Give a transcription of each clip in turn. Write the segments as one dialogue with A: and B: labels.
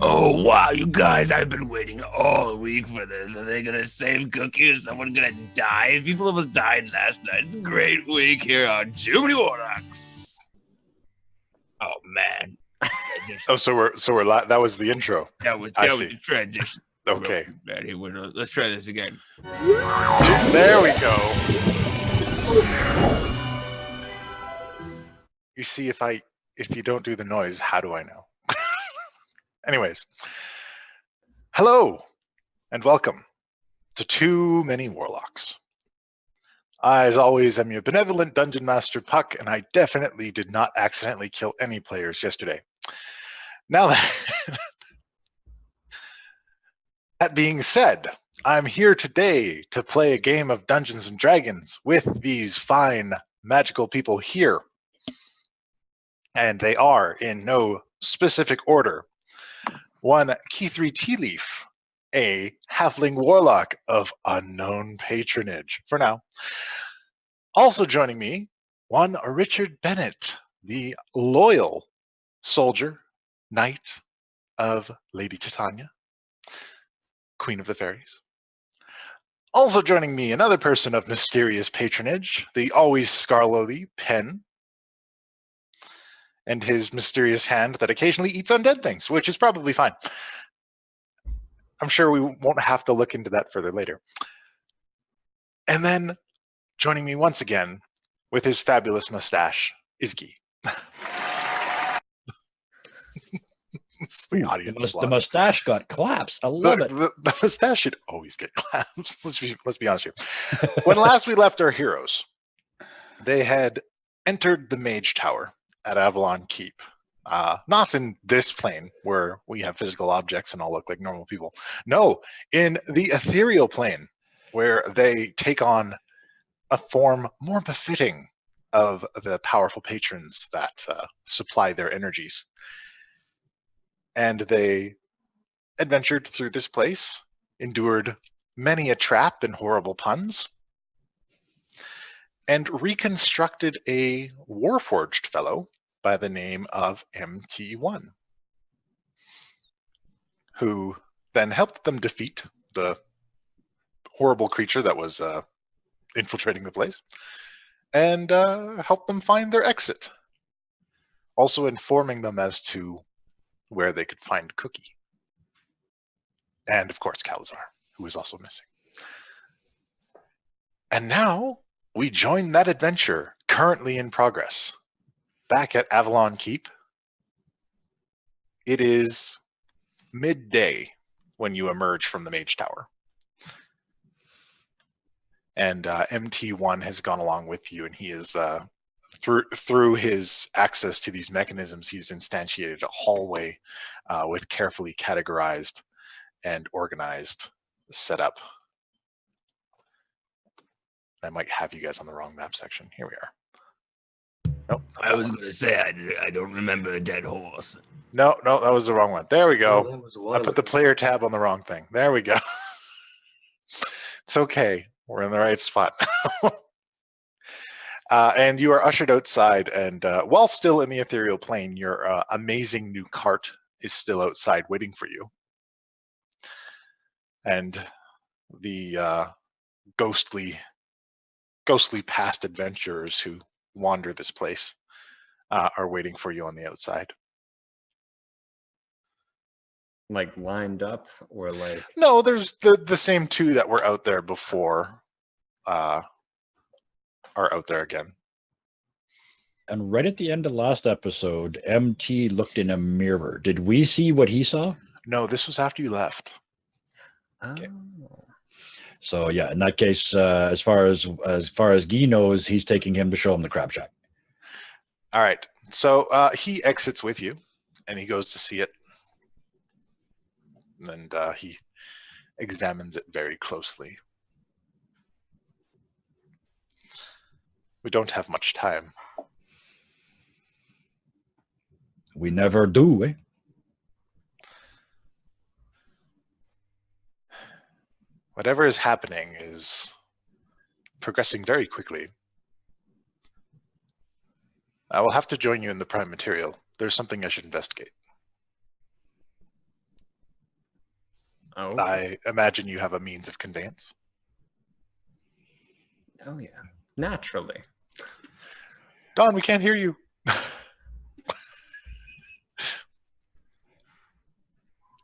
A: Oh wow, you guys, I've been waiting all week for this. Are they gonna save Cookie? Is someone gonna die? People almost died last night. It's a great week here on Too Many Warlocks. Oh man.
B: Oh, so we're that was the intro.
A: That was the transition.
B: Okay.
A: Man, let's try this again.
B: There we go. You see, if you don't do the noise, how do I know? Anyways, hello and welcome to Too Many Warlocks. I, as always, am your benevolent dungeon master Puck, and I definitely did not accidentally kill any players yesterday. Now that being said, I'm here today to play a game of Dungeons and Dragons with these fine magical people here. And they are in no specific order. One, Key3 Tealeaf, a halfling warlock of unknown patronage for now. Also joining me, one, Richard Bennett, the loyal soldier, knight of Lady Titania, Queen of the Fairies. Also joining me, another person of mysterious patronage, the always Scarlowy Pen, and his mysterious hand that occasionally eats undead things, which is probably fine. I'm sure we won't have to look into that further later. And then, joining me once again, with his fabulous mustache, Izzy. The audience
C: the mustache got claps. I love it.
B: The mustache should always get claps. Let's be honest here. When last we left our heroes, they had entered the Mage Tower at Avalon Keep. Not in this plane where we have physical objects and all look like normal people. No, in the ethereal plane where they take on a form more befitting of the powerful patrons that supply their energies. And they adventured through this place, endured many a trap and horrible puns, and reconstructed a warforged fellow by the name of MT1, who then helped them defeat the horrible creature that was infiltrating the place, and helped them find their exit, also informing them as to where they could find Cookie. And of course, Calazar, who was also missing. And now we join that adventure currently in progress. Back at Avalon Keep, it is midday when you emerge from the Mage Tower. And MT1 has gone along with you, and he is, through his access to these mechanisms, he's instantiated a hallway with carefully categorized and organized setup. I might have you guys on the wrong map section. Here we are. Nope.
A: I was going to say, I don't remember a dead horse.
B: No, that was the wrong one. There we go. I put the player tab on the wrong thing. There we go. It's okay. We're in the right spot. And you are ushered outside, and while still in the ethereal plane, your amazing new cart is still outside waiting for you. And the ghostly past adventurers who wander this place are waiting for you on the outside.
D: Like lined up, or like?
B: No, there's the same two that were out there before are out there again.
C: And right at the end of last episode, MT looked in a mirror. Did we see what he saw?
B: No, this was after you left.
D: Okay.
C: So yeah, in that case, as far as Guy knows, he's taking him to show him the crab shack.
B: All right. So he exits with you, and he goes to see it. And he examines it very closely. We don't have much time.
C: We never do, eh?
B: Whatever is happening is progressing very quickly. I will have to join you in the prime material. There's something I should investigate.
D: Oh.
B: I imagine you have a means of conveyance.
D: Oh yeah. Naturally.
B: Don, we can't hear you.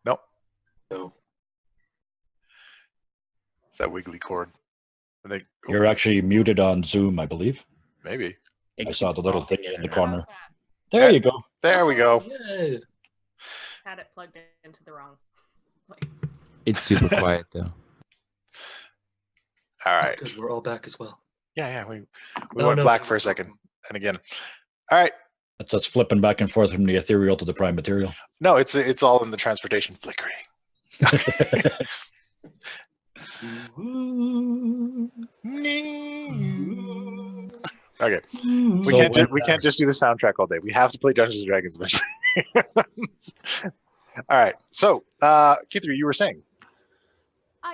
B: Nope.
E: No.
B: It's that wiggly cord. I think
C: You're actually muted on Zoom, I believe.
B: maybe.
D: It
C: I saw
D: keeps
C: the little
D: popping
C: thing in
D: and
C: the
D: out.
C: corner.
F: How's that?
C: There you go.
B: There we go.
E: Yay.
F: Had it plugged into the wrong place.
G: It's super quiet though.
B: All right.
E: Good, we're all back as well.
B: Yeah, we
E: Oh,
B: went
E: no,
B: black
E: no,
B: for a
E: no.
B: second. And again. All right.
C: That's us flipping back and forth from the ethereal to the prime material.
B: No, it's all in the transportation flickering. Okay. We can't just do the soundtrack all day. We have to play Dungeons and Dragons eventually. All right. So, Kithri, you were saying.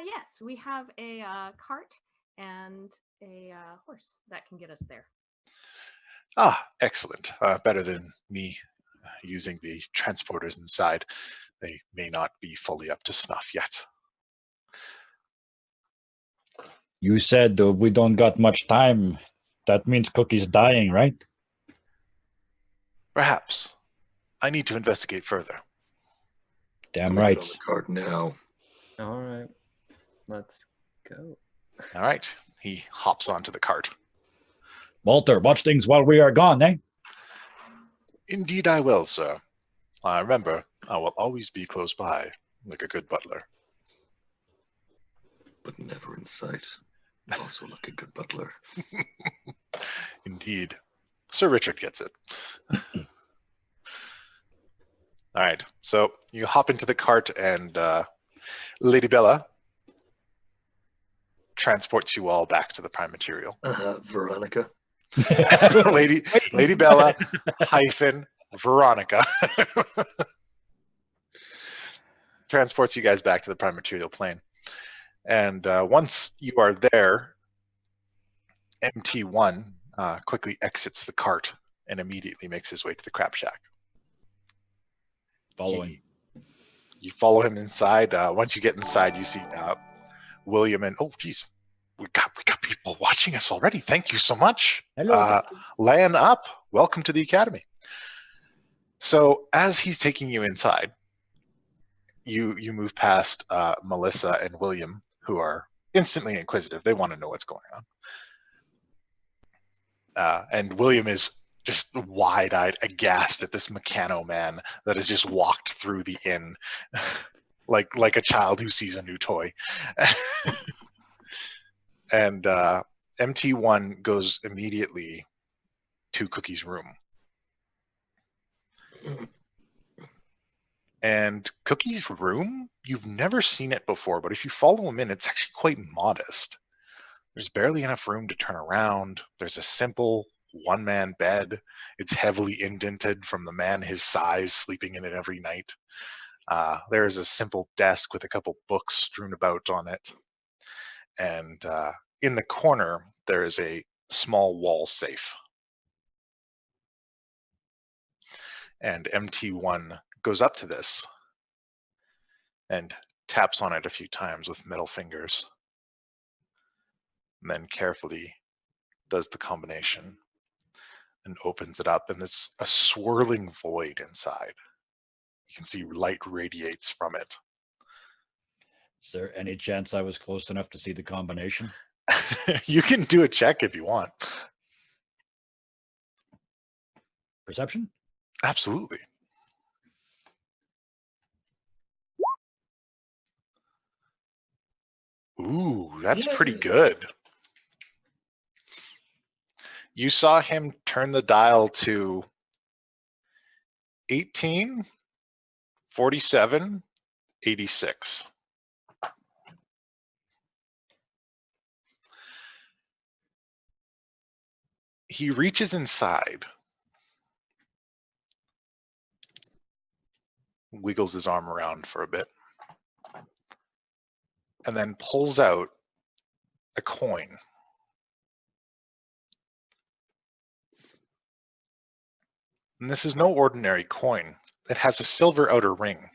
F: Yes, we have a cart and a horse that can get us there.
B: Ah, excellent. Better than me using the transporters inside. They may not be fully up to snuff yet.
C: You said we don't got much time. That means Cookie's dying, right?
B: Perhaps. I need to investigate further.
C: Damn
E: Put it
C: right.
E: on the card now.
D: All right. Let's go.
B: All right. He hops onto the cart.
C: Walter, watch things while we are gone, eh?
B: Indeed I will, sir. Remember, I will always be close by, like a good butler.
E: But never in sight. Also like a good butler.
B: Indeed. Sir Richard gets it. All right. So you hop into the cart and Lady Bella transports you all back to the prime material.
E: Veronica.
B: Lady Bella hyphen Veronica transports you guys back to the prime material plane. And once you are there, MT1 quickly exits the cart and immediately makes his way to the crab shack.
C: Following.
B: You follow him inside. Once you get inside, you see William and we got people watching us already. Thank you so much.
C: Hello.
B: Lan up. Welcome to the academy. So as he's taking you inside, you move past Melissa and William, who are instantly inquisitive. They want to know what's going on. And William is just wide-eyed, aghast at this mechano man that has just walked through the inn like a child who sees a new toy. And MT1 goes immediately to Cookie's room. And Cookie's room, you've never seen it before, but if you follow him in, it's actually quite modest. There's barely enough room to turn around. There's a simple one-man bed. It's heavily indented from the man his size sleeping in it every night. There's a simple desk with a couple books strewn about on it. And in the corner, there is a small wall safe. And MT1 goes up to this and taps on it a few times with middle fingers. And then carefully does the combination and opens it up, and there's a swirling void inside. You can see light radiates from it.
C: Is there any chance I was close enough to see the combination?
B: You can do a check if you want.
C: Perception?
B: Absolutely. Ooh, that's pretty good. You saw him turn the dial to 18, 47, 86. He reaches inside, wiggles his arm around for a bit, and then pulls out a coin. And this is no ordinary coin. It has a silver outer ring.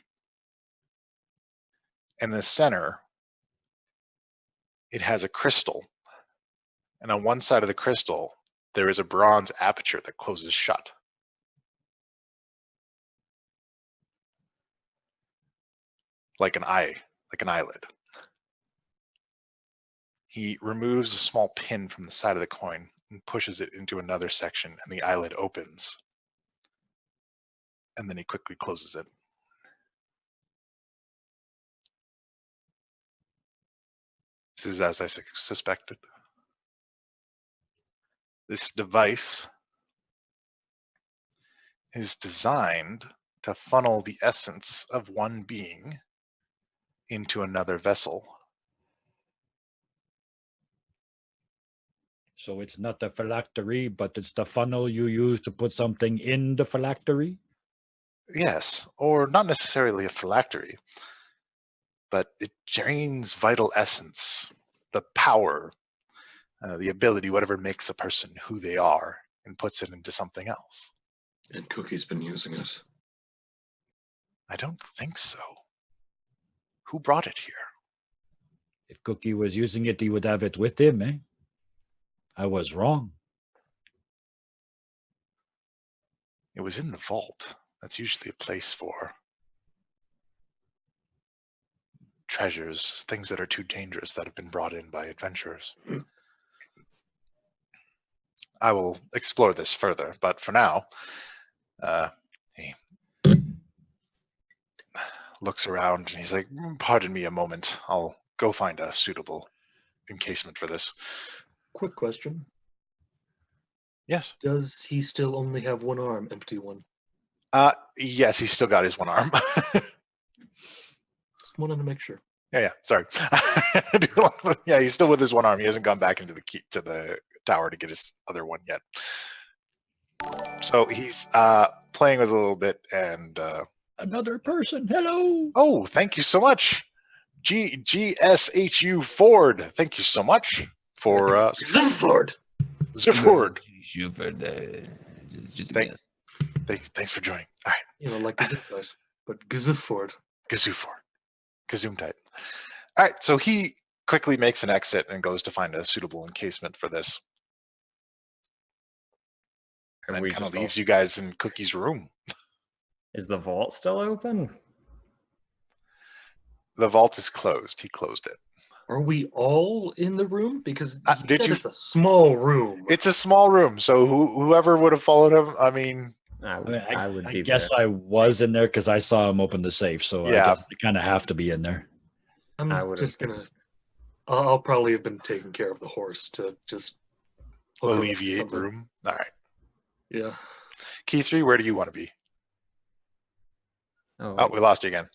B: In the center, it has a crystal. And on one side of the crystal, there is a bronze aperture that closes shut. Like an eyelid. He removes a small pin from the side of the coin and pushes it into another section, and the eyelid opens. And then he quickly closes it. This is as I suspected. This device is designed to funnel the essence of one being into another vessel.
C: So it's not the phylactery, but it's the funnel you use to put something in the phylactery?
B: Yes, or not necessarily a phylactery, but it drains vital essence, the power, the ability, whatever makes a person who they are, and puts it into something else.
E: And Cookie's been using it.
B: I don't think so. Who brought it here?
C: If Cookie was using it, he would have it with him, eh? I was wrong.
B: It was in the vault. That's usually a place for treasures, things that are too dangerous that have been brought in by adventurers. I will explore this further, but for now, he looks around and he's like, pardon me a moment. I'll go find a suitable encasement for this.
E: Quick question.
B: Yes.
E: Does he still only have one arm, empty one?
B: Yes, he's still got his one arm.
E: Just wanted to make sure.
B: Yeah, sorry. Yeah, he's still with his one arm. He hasn't gone back into the tower to get his other one yet. So he's playing with it a little bit, and
C: Another person. Hello.
B: oh, thank you so much, GSHU Ford. Thank you so much for
E: Ziford!
B: Ziford.
A: Shuford, just a
B: Thank-
A: guess.
B: Thanks for joining. All right,
E: You know, like Gesundheit, but Gesiford.
B: Gazoo Ford, Gazoomtight. All right, so he quickly makes an exit and goes to find a suitable encasement for this,
D: Are
B: and
D: we
B: kind of
D: just
B: leaves you guys in Cookie's room.
D: Is the vault still open?
B: The vault is closed. He closed it.
E: Are we all in the room? Because
B: Did you-
E: it's a small room.
B: It's a small room, so whoever would have followed him, I mean,
D: I would
C: I
D: be
C: guess
D: there.
C: I was in there because I saw him open the safe, so
B: Yeah.
C: I guess I kind of have to be in there.
E: I'm
D: I would've-
E: just gonna. I'll probably have been taking care of the horse to just put her up
B: alleviate
E: something.
B: room. All right.
E: Yeah.
B: Key 3, where do you want to be?
D: Oh,
B: Oh, we lost you again.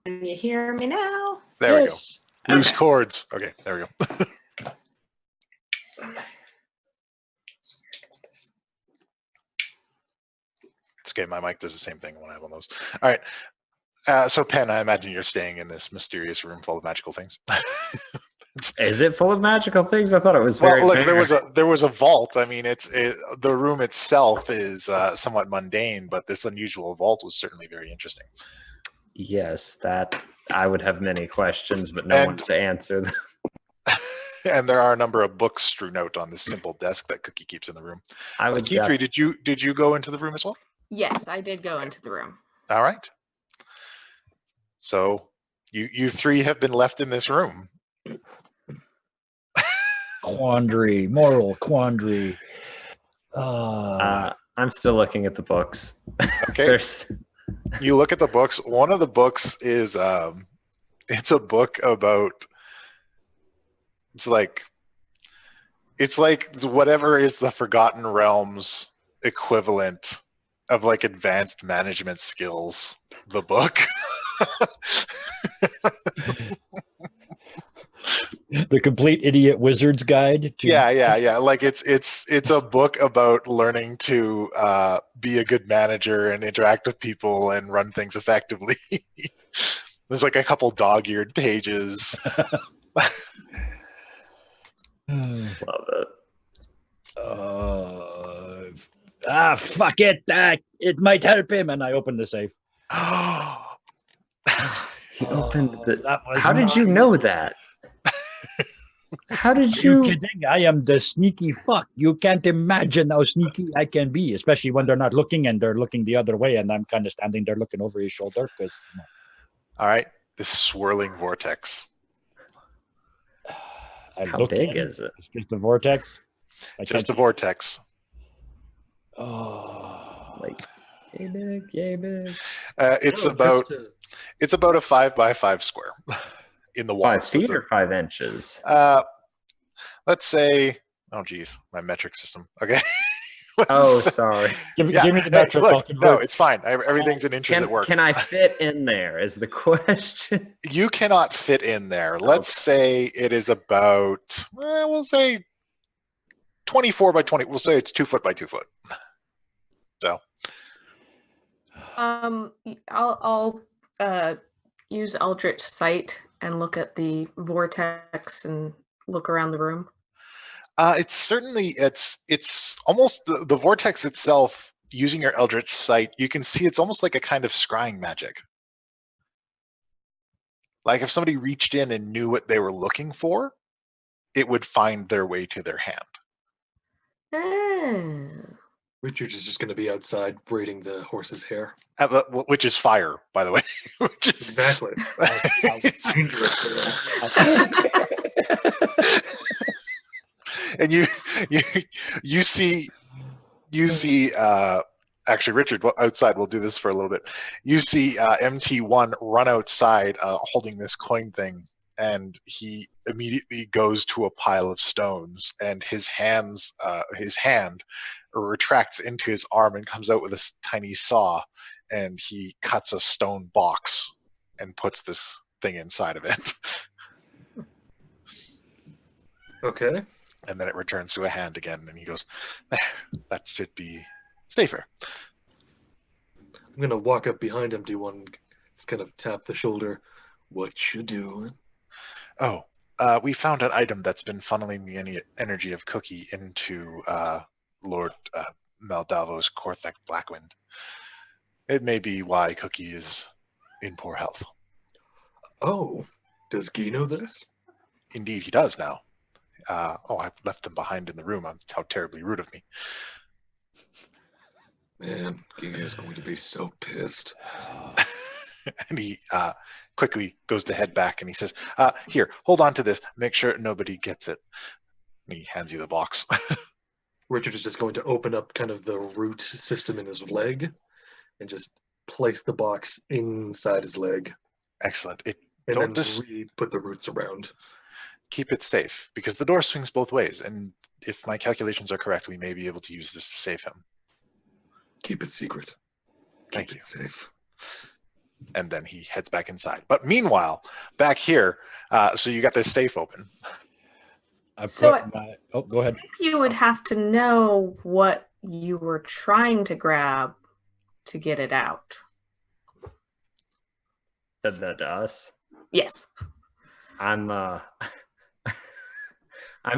F: Can you hear me now?
B: There we go.
C: Yes.
B: Loose cords. Okay, there we go. It's okay. My mic does the same thing when I have one of those. All right. So, Pen, I imagine you're staying in this mysterious room full of magical things.
D: is it full of magical things? I thought it was very.
B: Well, look,
D: bare.
B: there was a vault. I mean, the room itself is somewhat mundane, but this unusual vault was certainly very interesting.
D: Yes, that I would have many questions, but no one
B: And-
D: to answer them.
B: And there are a number of books strewn out on this simple desk that Cookie keeps in the room.
D: I would.
B: Key 3, did you go into the room as well?
F: Yes, I did go into the room.
B: All right. So you three have been left in this room.
C: Quandary, moral quandary.
D: I'm still looking at the books.
B: Okay.
D: There's.
B: You look at the books. One of the books is it's a book about it's like whatever is the Forgotten Realms equivalent of like advanced management skills, the book.
C: The Complete Idiot Wizard's Guide to
B: Yeah. Like it's a book about learning to be a good manager and interact with people and run things effectively. There's like a couple dog-eared pages.
D: Love it.
C: Fuck it. It might help him. And I open the safe.
D: He opened the.
C: That was
D: How did you know
C: nice.
D: that? How did
C: Are you
D: you?
C: kidding? I am the sneaky fuck. You can't imagine how sneaky I can be, especially when they're not looking and they're looking the other way, and I'm kind of standing there looking over his shoulder. Because
B: All right, this swirling vortex.
D: How big is it?
C: It's just a vortex.
B: Just a vortex.
C: Oh,
D: Like, yay big, yay big.
B: It's
E: No,
B: about
E: just,
B: it's about a 5x5 square in the
D: 5
B: walls.
D: feet or 5 inches?
B: Let's say, oh geez, my metric system. Okay.
D: Oh, sorry.
C: give me
B: Yeah.
C: the
B: Hey,
C: metric. I'll
B: look, no,
C: convert.
B: it's fine. Everything's in inches at work.
D: Can I fit in there? Is the question.
B: You cannot fit in there. Let's say it is about, we'll say 24 by 20. We'll say it's 2 foot by 2 foot. So
F: I'll use Eldritch Sight and look at the vortex and look around the room.
B: it's certainly, it's almost the vortex itself, using your Eldritch Sight, you can see it's almost like a kind of scrying magic. Like if somebody reached in and knew what they were looking for, it would find their way to their hand.
F: Oh.
E: Richard is just going to be outside braiding the horse's hair.
B: Which is fire, by the way. Which is
E: Exactly. Dangerous.
B: and you see actually Richard outside, we'll do this for a little bit. You see MT1 run outside holding this coin thing, and he immediately goes to a pile of stones, and his hand retracts into his arm and comes out with a tiny saw, and he cuts a stone box and puts this thing inside of it.
E: Okay.
B: And then it returns to a hand again, and he goes, that should be safer.
E: I'm going to walk up behind him, do just kind of tap the shoulder. What you doing?
B: Oh, we found an item that's been funneling the energy of Cookie into Lord Maldavo's Korthek Blackwind. It may be why Cookie is in poor health.
E: Oh, does Guy know this?
B: Indeed, he does now. I've left him behind in the room. How terribly rude of me.
E: Man, Guy is going to be so pissed.
B: And he quickly goes to head back, and he says, here, hold on to this. Make sure nobody gets it. And he hands you the box.
E: Richard is just going to open up kind of the root system in his leg and just place the box inside his leg.
B: Excellent.
E: And
B: Don't
E: then put the roots around.
B: Keep it safe, because the door swings both ways, and if my calculations are correct, we may be able to use this to save him.
E: Keep it secret.
B: Thank you.
E: Keep it safe.
B: And then he heads back inside. But meanwhile, back here, so you got this safe open.
C: Go ahead.
F: You would have to know what you were trying to grab to get it out.
D: Said that to us.
F: Yes.
D: I'm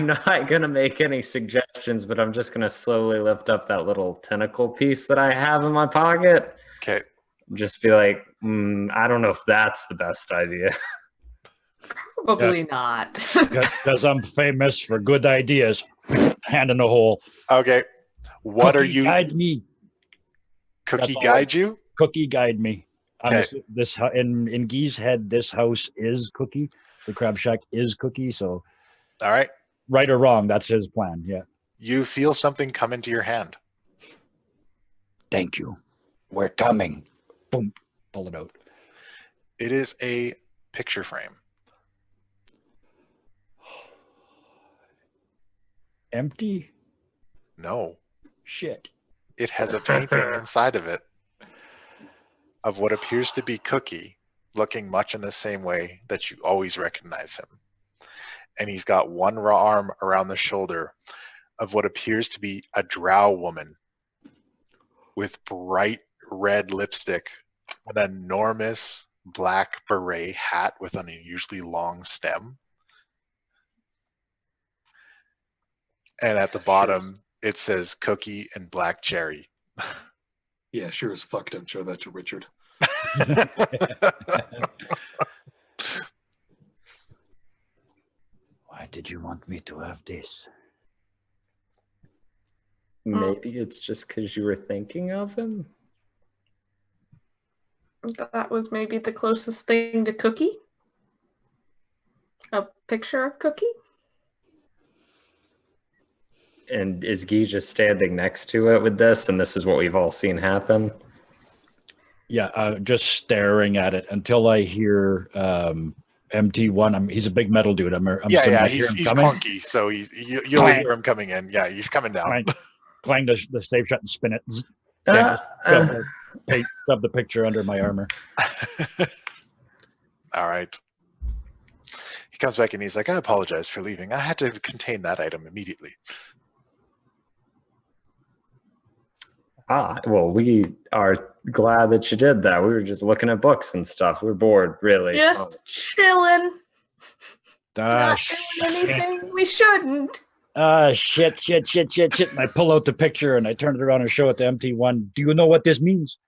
D: not gonna make any suggestions, but I'm just gonna slowly lift up that little tentacle piece that I have in my pocket.
B: Okay.
D: Just be like, I don't know if that's the best idea.
F: Probably not.
C: Because I'm famous for good ideas. Hand in the hole.
B: Okay. What
C: Cookie
B: are you?
C: Guide me.
B: Cookie
C: That's all
B: guide you?
C: Cookie guide me.
B: Okay.
C: This in Guy's head, this house is Cookie. The Crab Shack is Cookie. So,
B: All right.
C: right or wrong, that's his plan. Yeah.
B: You feel something come into your hand.
C: Thank you. We're coming. Boom. Pull it out.
B: It is a picture frame.
C: Empty?
B: No.
C: Shit.
B: It has a painting inside of it of what appears to be Cookie, looking much in the same way that you always recognize him. And he's got one raw arm around the shoulder of what appears to be a drow woman with bright red lipstick, an enormous black beret hat with an unusually long stem. And at the bottom, it says Cookie and Black Cherry.
E: Yeah, sure as fuck don't show that to Richard.
C: Why did you want me to have this?
D: Maybe it's just because you were thinking of him.
F: That was maybe the closest thing to Cookie. A picture of Cookie?
D: And is Guy just standing next to it with this, and this is what we've all seen happen?
C: Yeah, just staring at it until I hear MT1. He's a big metal dude. I'm assuming I hear him
B: he's
C: coming.
B: clunky, so you'll hear him coming in. Yeah, he's coming down.
C: Clang the save shut and spin it. Shove the picture under my armor.
B: All right. He comes back and he's like, I apologize for leaving. I had to contain that item immediately.
D: Well, we are glad that you did that. We were just looking at books and stuff. We're bored, really.
F: Just chilling. Not
C: Shit.
F: doing anything we shouldn't.
C: Shit. And I pull out the picture and I turn it around and show it to MT1. Do you know what this means?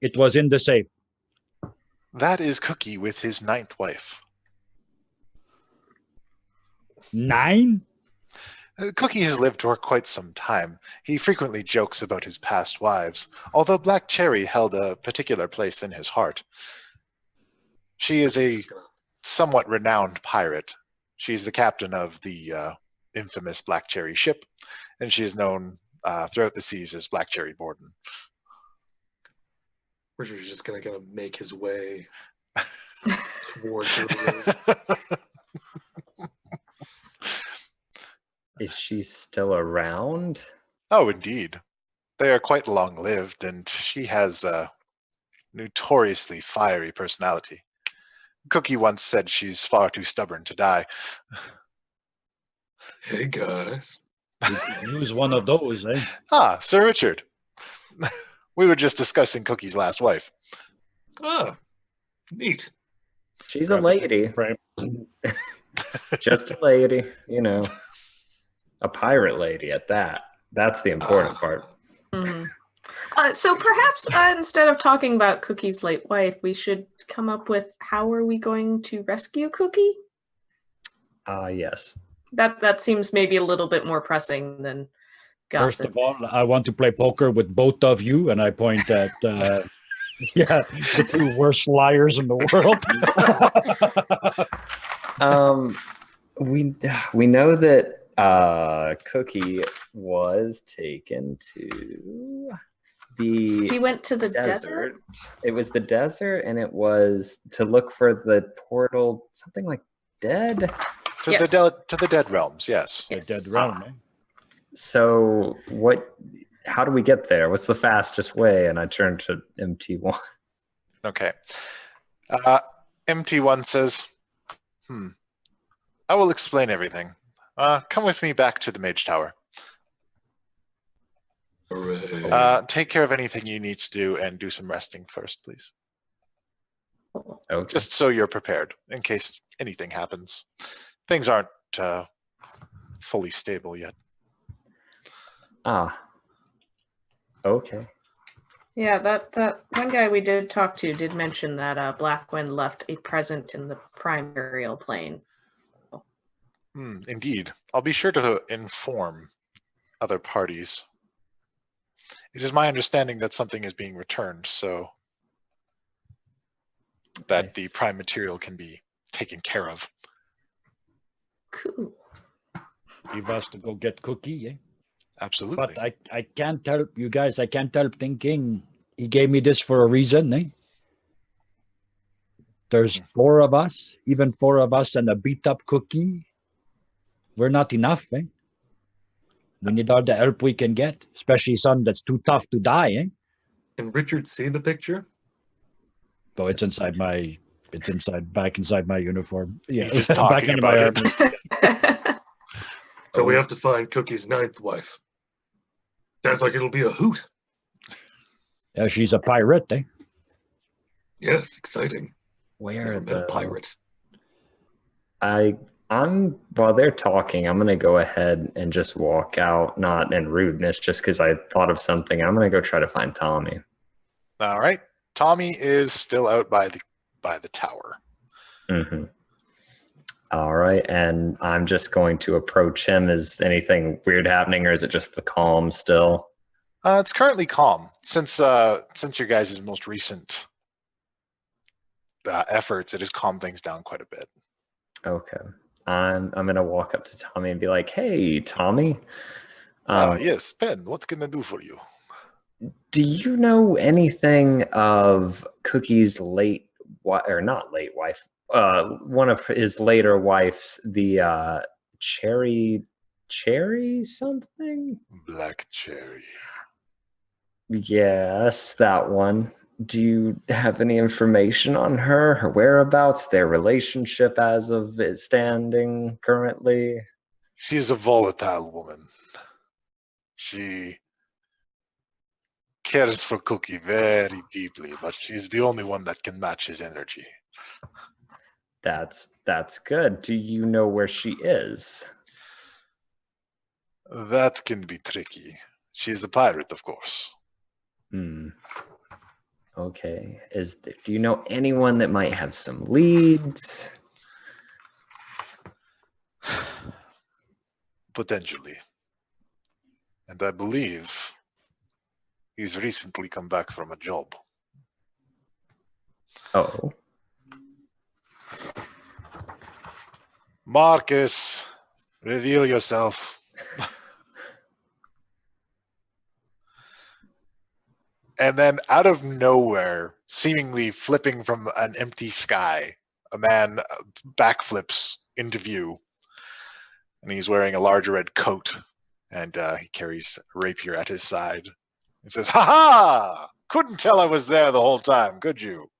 C: It was in the safe.
B: That is Cookie with his 9th wife.
C: 9?
B: Cookie has lived for quite some time. He frequently jokes about his past wives, although Black Cherry held a particular place in his heart. She is a somewhat renowned pirate. She's the captain of the infamous Black Cherry ship, and she is known throughout the seas as Black Cherry Borden.
E: Richard's just gonna kind of make his way towards her.
D: Is she still around?
B: Oh, indeed. They are quite long-lived, and she has a notoriously fiery personality. Cookie once said she's far too stubborn to die.
E: Hey, guys.
C: We could use one of those, eh?
B: Sir Richard. We were just discussing Cookie's last wife.
E: Ah, neat.
D: She's a lady.
C: Right.
D: Just a lady, you know. A pirate lady at that. That's the important part.
F: Mm-hmm. So perhaps instead of talking about Cookie's late wife, we should come up with how are we going to rescue Cookie?
D: Yes.
F: That seems maybe a little bit more pressing than
C: First
F: gossip.
C: of all, I want to play poker with both of you, and I point at the 2 worst liars in the world.
D: We know that Cookie was taken to
F: He went to the desert.
D: desert. It was the desert, and it was to look for the portal, something like dead.
B: To
F: Yes.
B: the dead realms, yes.
C: The dead realm, eh?
D: So how do we get there? What's the fastest way? And I turned to MT1.
B: Okay. MT1 says, I will explain everything. Come with me back to the Mage Tower.
E: Hooray.
B: Take care of anything you need to do and do some resting first, please.
D: Okay.
B: Just so you're prepared in case anything happens. Things aren't fully stable yet.
D: Okay.
F: Yeah, that one guy we did talk to did mention that Blackwind left a present in the primordial plane.
B: Indeed. I'll be sure to inform other parties. It is my understanding that something is being returned, so that the prime material can be taken care of.
F: Cool.
C: You've asked to go get Cookie, eh?
B: Absolutely.
C: But I can't help you guys. I can't help thinking he gave me this for a reason, eh? There's 4 of us, even 4 of us, and a beat-up Cookie. We're not enough, eh? We need all the help we can get, especially some that's too tough to die, eh?
E: Can Richard see the picture?
C: Though it's back inside my uniform. Yeah,
B: He's just
C: back
B: talking
C: into my
B: about it.
C: armor.
E: So we have to find Cookie's 9th wife. Sounds like it'll be a hoot.
C: Yeah, she's a pirate, eh?
E: Yes, exciting.
D: Where
E: Never met a pirate.
D: While they're talking, I'm gonna go ahead and just walk out, not in rudeness, just because I thought of something. I'm gonna go try to find Tommy.
B: All right. Tommy is still out by the tower.
D: Mm-hmm. All right, and I'm just going to approach him. Is anything weird happening, or is it just the calm still?
B: It's currently calm since your guys' most recent efforts. It has calmed things down quite a bit.
D: Okay. I'm gonna walk up to Tommy and be like, "Hey, Tommy.
B: Yes, Ben. What can I do for you?
D: Do you know anything of Cookie's late or not late wife? One of his later wives, the Cherry something?
B: Black Cherry.
D: Yes, that one. Do you have any information on her whereabouts, their relationship as of it standing currently?
B: She is a volatile woman. She cares for Cookie very deeply, but she's the only one that can match his energy.
D: That's good. Do you know where she is?
B: That can be tricky. She is a pirate, of course.
D: Okay. Do you know anyone that might have some leads?
B: Potentially. And I believe he's recently come back from a job.
D: Oh.
B: Marcus, reveal yourself. And then out of nowhere, seemingly flipping from an empty sky, a man backflips into view. And he's wearing a large red coat, and he carries a rapier at his side. He says, "Ha ha! Couldn't tell I was there the whole time, could you?"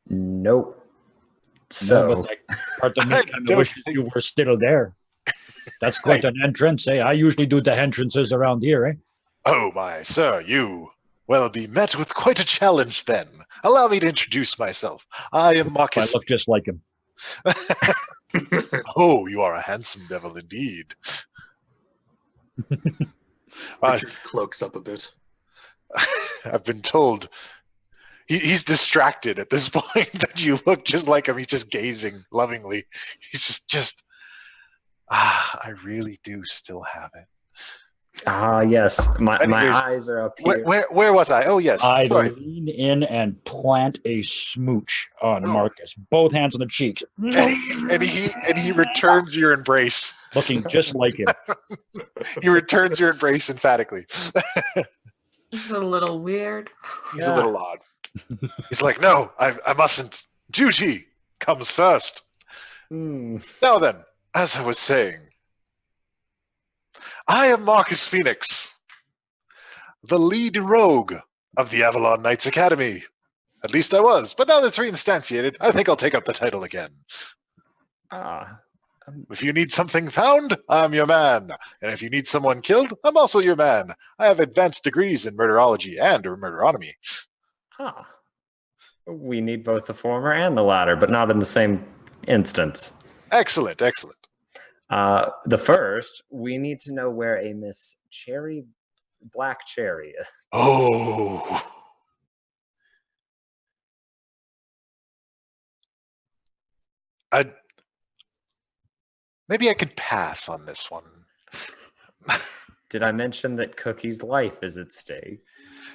D: Nope.
C: No, but like, part of me kind of
B: don't
C: wishes you were still there. That's quite an entrance, eh? I usually do the entrances around here, eh?
B: Oh my, sir, you will be met with quite a challenge then. Allow me to introduce myself. I am
C: I
B: Marcus.
C: look just like him.
B: Oh, you are a handsome devil indeed.
E: Richard cloaks up a bit.
B: I've been told he's distracted at this point that you look just like him. He's just gazing lovingly. He's just I really do still have it.
D: Yes. My
B: Anyways,
D: eyes are up here.
B: Where was I? Oh, yes.
C: I'd
B: Sorry.
C: lean in and plant a smooch on Marcus. Both hands on the cheeks.
B: And he returns your embrace.
C: Looking just like him.
B: He returns your embrace emphatically.
F: It's a little weird.
B: He's a little odd. He's like, "No, I mustn't. Duty comes first." Now then, as I was saying, I am Marcus Fenix, the lead rogue of the Avalon Knights Academy. At least I was, but now that it's reinstantiated, I think I'll take up the title again. If you need something found, I'm your man. And if you need someone killed, I'm also your man. I have advanced degrees in murderology and murderonomy.
D: We need both the former and the latter, but not in the same instance.
B: Excellent, excellent.
D: The first, we need to know where a Miss Black Cherry is.
B: Oh. Maybe I could pass on this one.
D: Did I mention that Cookie's life is at stake?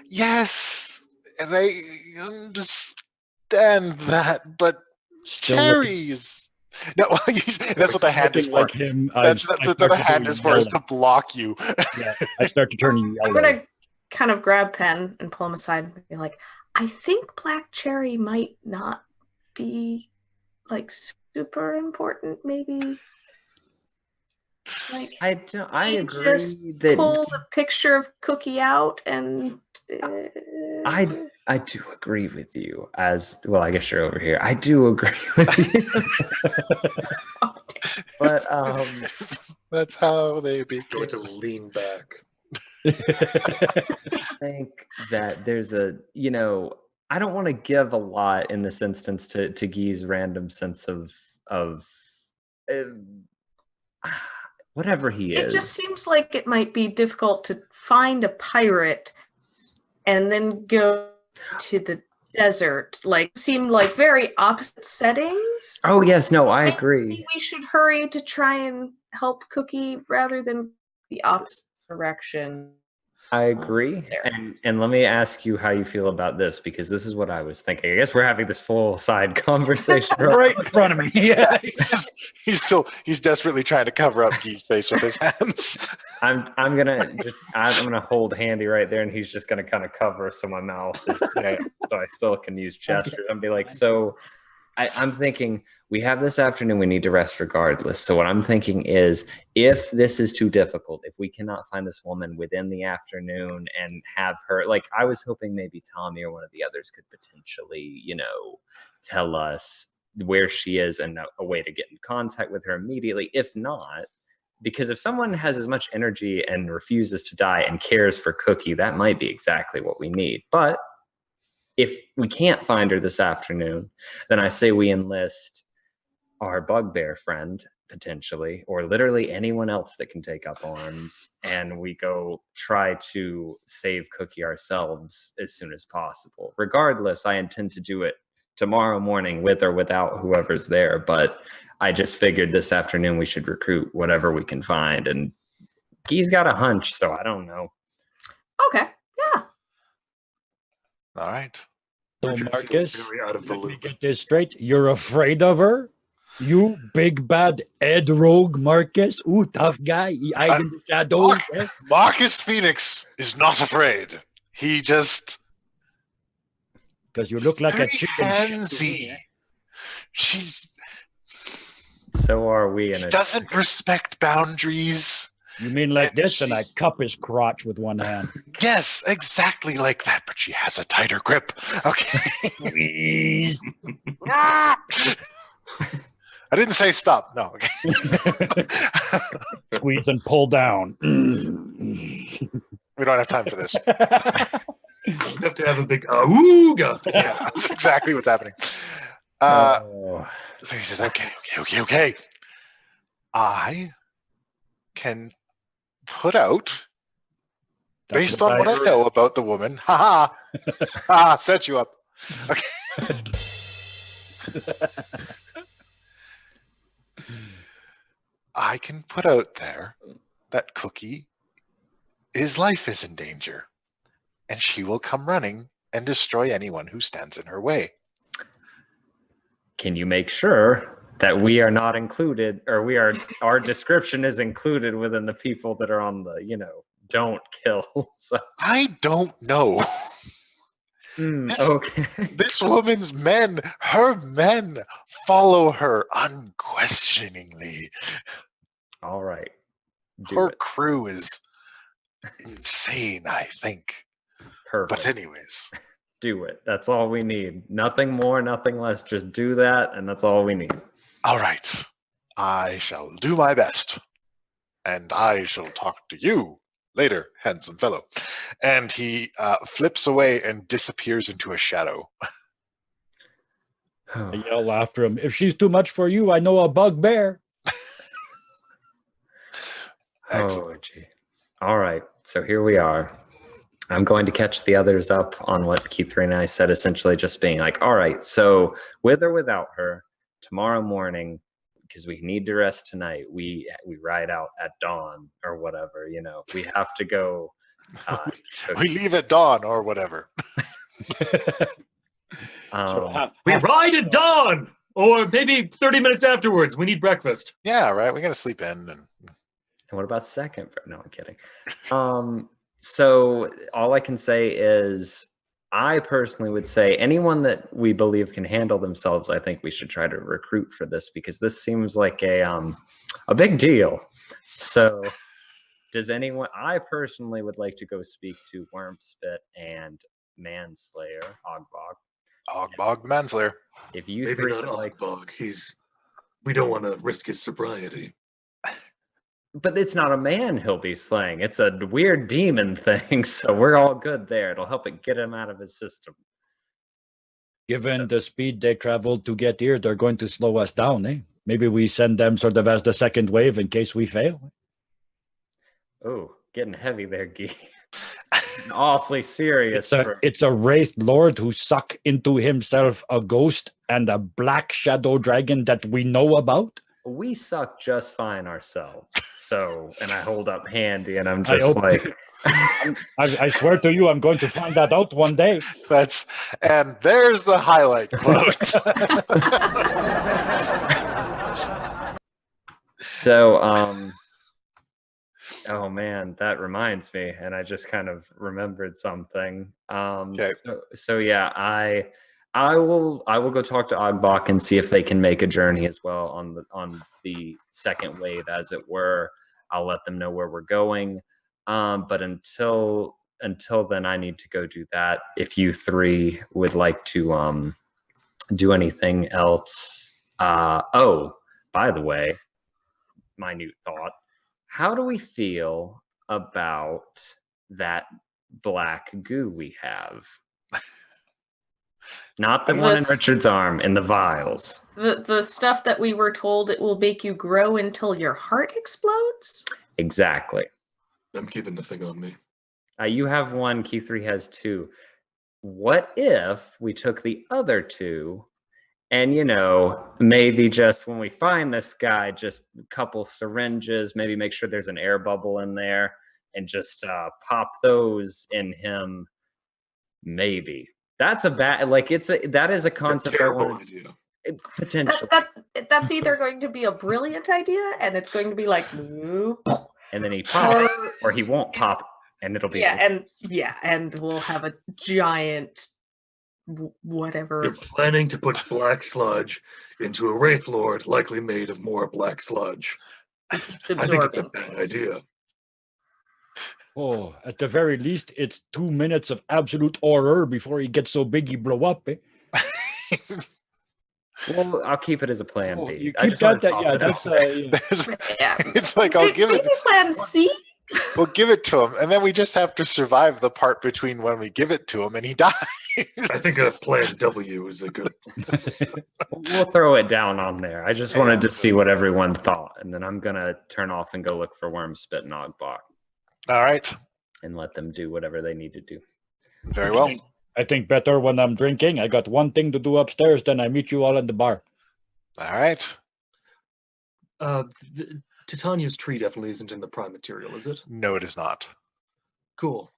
B: Yes, and I understand that, but cherries. No, that's what the hand is for.
C: Like him,
B: that's what the hand is for, is to block you.
C: Yeah, I start to turn yellow.
F: I'm gonna kind of grab Pen and pull him aside and be like, I think Black Cherry might not be like super important, maybe. Like
D: I agree
F: just
D: that
F: pulled a picture of Cookie out and
D: I do agree with you. As well, I guess you're over here. I do agree with you. But
B: that's how they begin.
E: Going to lean back.
D: I think that there's I don't want to give a lot in this instance to Guy's random sense of uh, whatever he
F: It
D: is.
F: just seems like it might be difficult to find a pirate and then go to the desert. Like, seem like very opposite settings.
D: Oh yes, no, I agree.
F: Maybe we should hurry to try and help Cookie rather than the opposite direction.
D: I agree.
F: There.
D: And let me ask you how you feel about this, because this is what I was thinking. I guess we're having this full side conversation
C: Right in front of me. Yeah.
B: He's desperately trying to cover up Gee's face with his hands.
D: I'm gonna hold Handy right there, and he's just gonna kind of cover so my mouth is, so I still can use gestures. And be like, so I'm thinking we have this afternoon, we need to rest regardless. So what I'm thinking is, if this is too difficult, if we cannot find this woman within the afternoon and have her, like, I was hoping maybe Tommy or one of the others could potentially, tell us where she is and a way to get in contact with her immediately. If not, because if someone has as much energy and refuses to die and cares for Cookie, that might be exactly what we need. But if we can't find her this afternoon, then I say we enlist our bugbear friend, potentially, or literally anyone else that can take up arms, and we go try to save Cookie ourselves as soon as possible. Regardless, I intend to do it tomorrow morning with or without whoever's there, but I just figured this afternoon we should recruit whatever we can find, and Guy's got a hunch, so I don't know.
F: Okay, yeah.
B: All right.
C: So
E: Richard
C: Marcus,
E: feels very out of the
C: let me
E: loop.
C: get this straight. You're afraid of her? You big bad Ed Rogue Marcus? Ooh, tough guy. He hide in the shadows.
B: Marcus Fenix is not afraid. He just
C: Because you look like a
B: very
C: chicken.
B: handsy. She's
D: So are we in a
B: doesn't respect boundaries.
C: You mean like
B: And
C: this, and I
B: she's-
C: cup his crotch with one hand.
B: Yes, exactly like that, but she has a tighter grip. Okay.
C: Please.
B: I didn't say stop. No. Okay.
C: Squeeze and pull down.
B: We don't have time for this.
E: You have to have a big awooga.
B: Yeah, that's exactly what's happening.
D: Oh.
B: So he says, okay. I can put out, based on what I know about the woman, set you up. Okay. I can put out there that Cookie, his life is in danger, and she will come running and destroy anyone who stands in her way.
D: Can you make sure that we are not included, or our description is included within the people that are on the, don't kill? So,
B: I don't know.
D: okay.
B: This woman's men, her men, follow her unquestioningly.
D: All right. Do
B: Her
D: it.
B: crew is insane, I think.
D: Perfect.
B: But anyways,
D: Do it. That's all we need. Nothing more, nothing less. Just do that, and that's all we need.
B: all right. I shall do my best. And I shall talk to you later, handsome fellow. And he flips away and disappears into a shadow.
C: I yell after him. If she's too much for you, I know a bugbear.
B: Excellent.
D: gee. All right. So here we are. I'm going to catch the others up on what Keith and I said, essentially just being like, all right, so with or without her, tomorrow morning, because we need to rest tonight, we ride out at dawn or whatever, we have to go.
B: We leave at dawn or whatever.
E: We ride at dawn, or maybe 30 minutes afterwards. We need breakfast.
B: Yeah, right. We got to sleep in. And
D: what about second? No, I'm kidding. So all I can say is, I personally would say anyone that we believe can handle themselves, I think we should try to recruit for this, because this seems like a big deal. So does anyone, I personally would like to go speak to Wormspit and Manslayer, Ogbog.
B: Ogbog Manslayer.
D: If you
E: Maybe
D: three
E: not
D: would like,
E: Ogbog. We don't want to risk his sobriety.
D: but it's not a man he'll be slaying. It's a weird demon thing. So we're all good there. It'll help it get him out of his system.
C: Given the speed they traveled to get here, they're going to slow us down, eh? Maybe we send them sort of as the second wave in case we fail.
D: Oh, getting heavy there, Gee. Awfully serious.
C: It's a wraith lord who suck into himself a ghost and a black shadow dragon that we know about.
D: We suck just fine ourselves. So, and I hold up Handy, and I'm just like,
C: I swear to you, I'm going to find that out one day.
B: And there's the highlight quote.
D: So, oh man, that reminds me, and I just kind of remembered something.
B: Okay.
D: So yeah, I will go talk to Ogbok and see if they can make a journey as well on the second wave, as it were. I'll let them know where we're going. But until then, I need to go do that. If you three would like to do anything else, oh, by the way, minute thought. How do we feel about that black goo we have? Not the one in Richard's arm, in the vials.
F: The stuff that we were told it will make you grow until your heart explodes?
D: Exactly.
E: I'm keeping the thing on me.
D: You have one, Key 3 has two. What if we took the other two and, maybe just when we find this guy, just a couple syringes, maybe make sure there's an air bubble in there and just pop those in him? Maybe. That's a bad, that is a concept I want
E: idea.
D: Potentially.
F: That's either going to be a brilliant idea and it's going to be like, whoop.
D: And then he pops, or he won't pop, and it'll be
F: and we'll have a giant whatever.
E: You're planning to put black sludge into a wraith lord, likely made of more black sludge. I think it's a bad idea.
C: Oh, at the very least, it's 2 minutes of absolute horror before he gets so big he blow up.
D: Well, I'll keep it as a plan B.
C: You keep that's
B: It's like I'll give it.
F: Plan C.
B: We'll give it to him, and then we just have to survive the part between when we give it to him and he dies.
E: I think a plan W is a good.
D: We'll throw it down on there. I just wanted to see what everyone thought, and then I'm gonna turn off and go look for Wormspit and Ogbok.
B: All right.
D: And let them do whatever they need to do.
B: Very well.
C: I think better when I'm drinking. I got one thing to do upstairs, then I meet you all in the bar.
B: All right.
E: Titania's tree definitely isn't in the prime material, is it?
B: No, it is not.
E: Cool.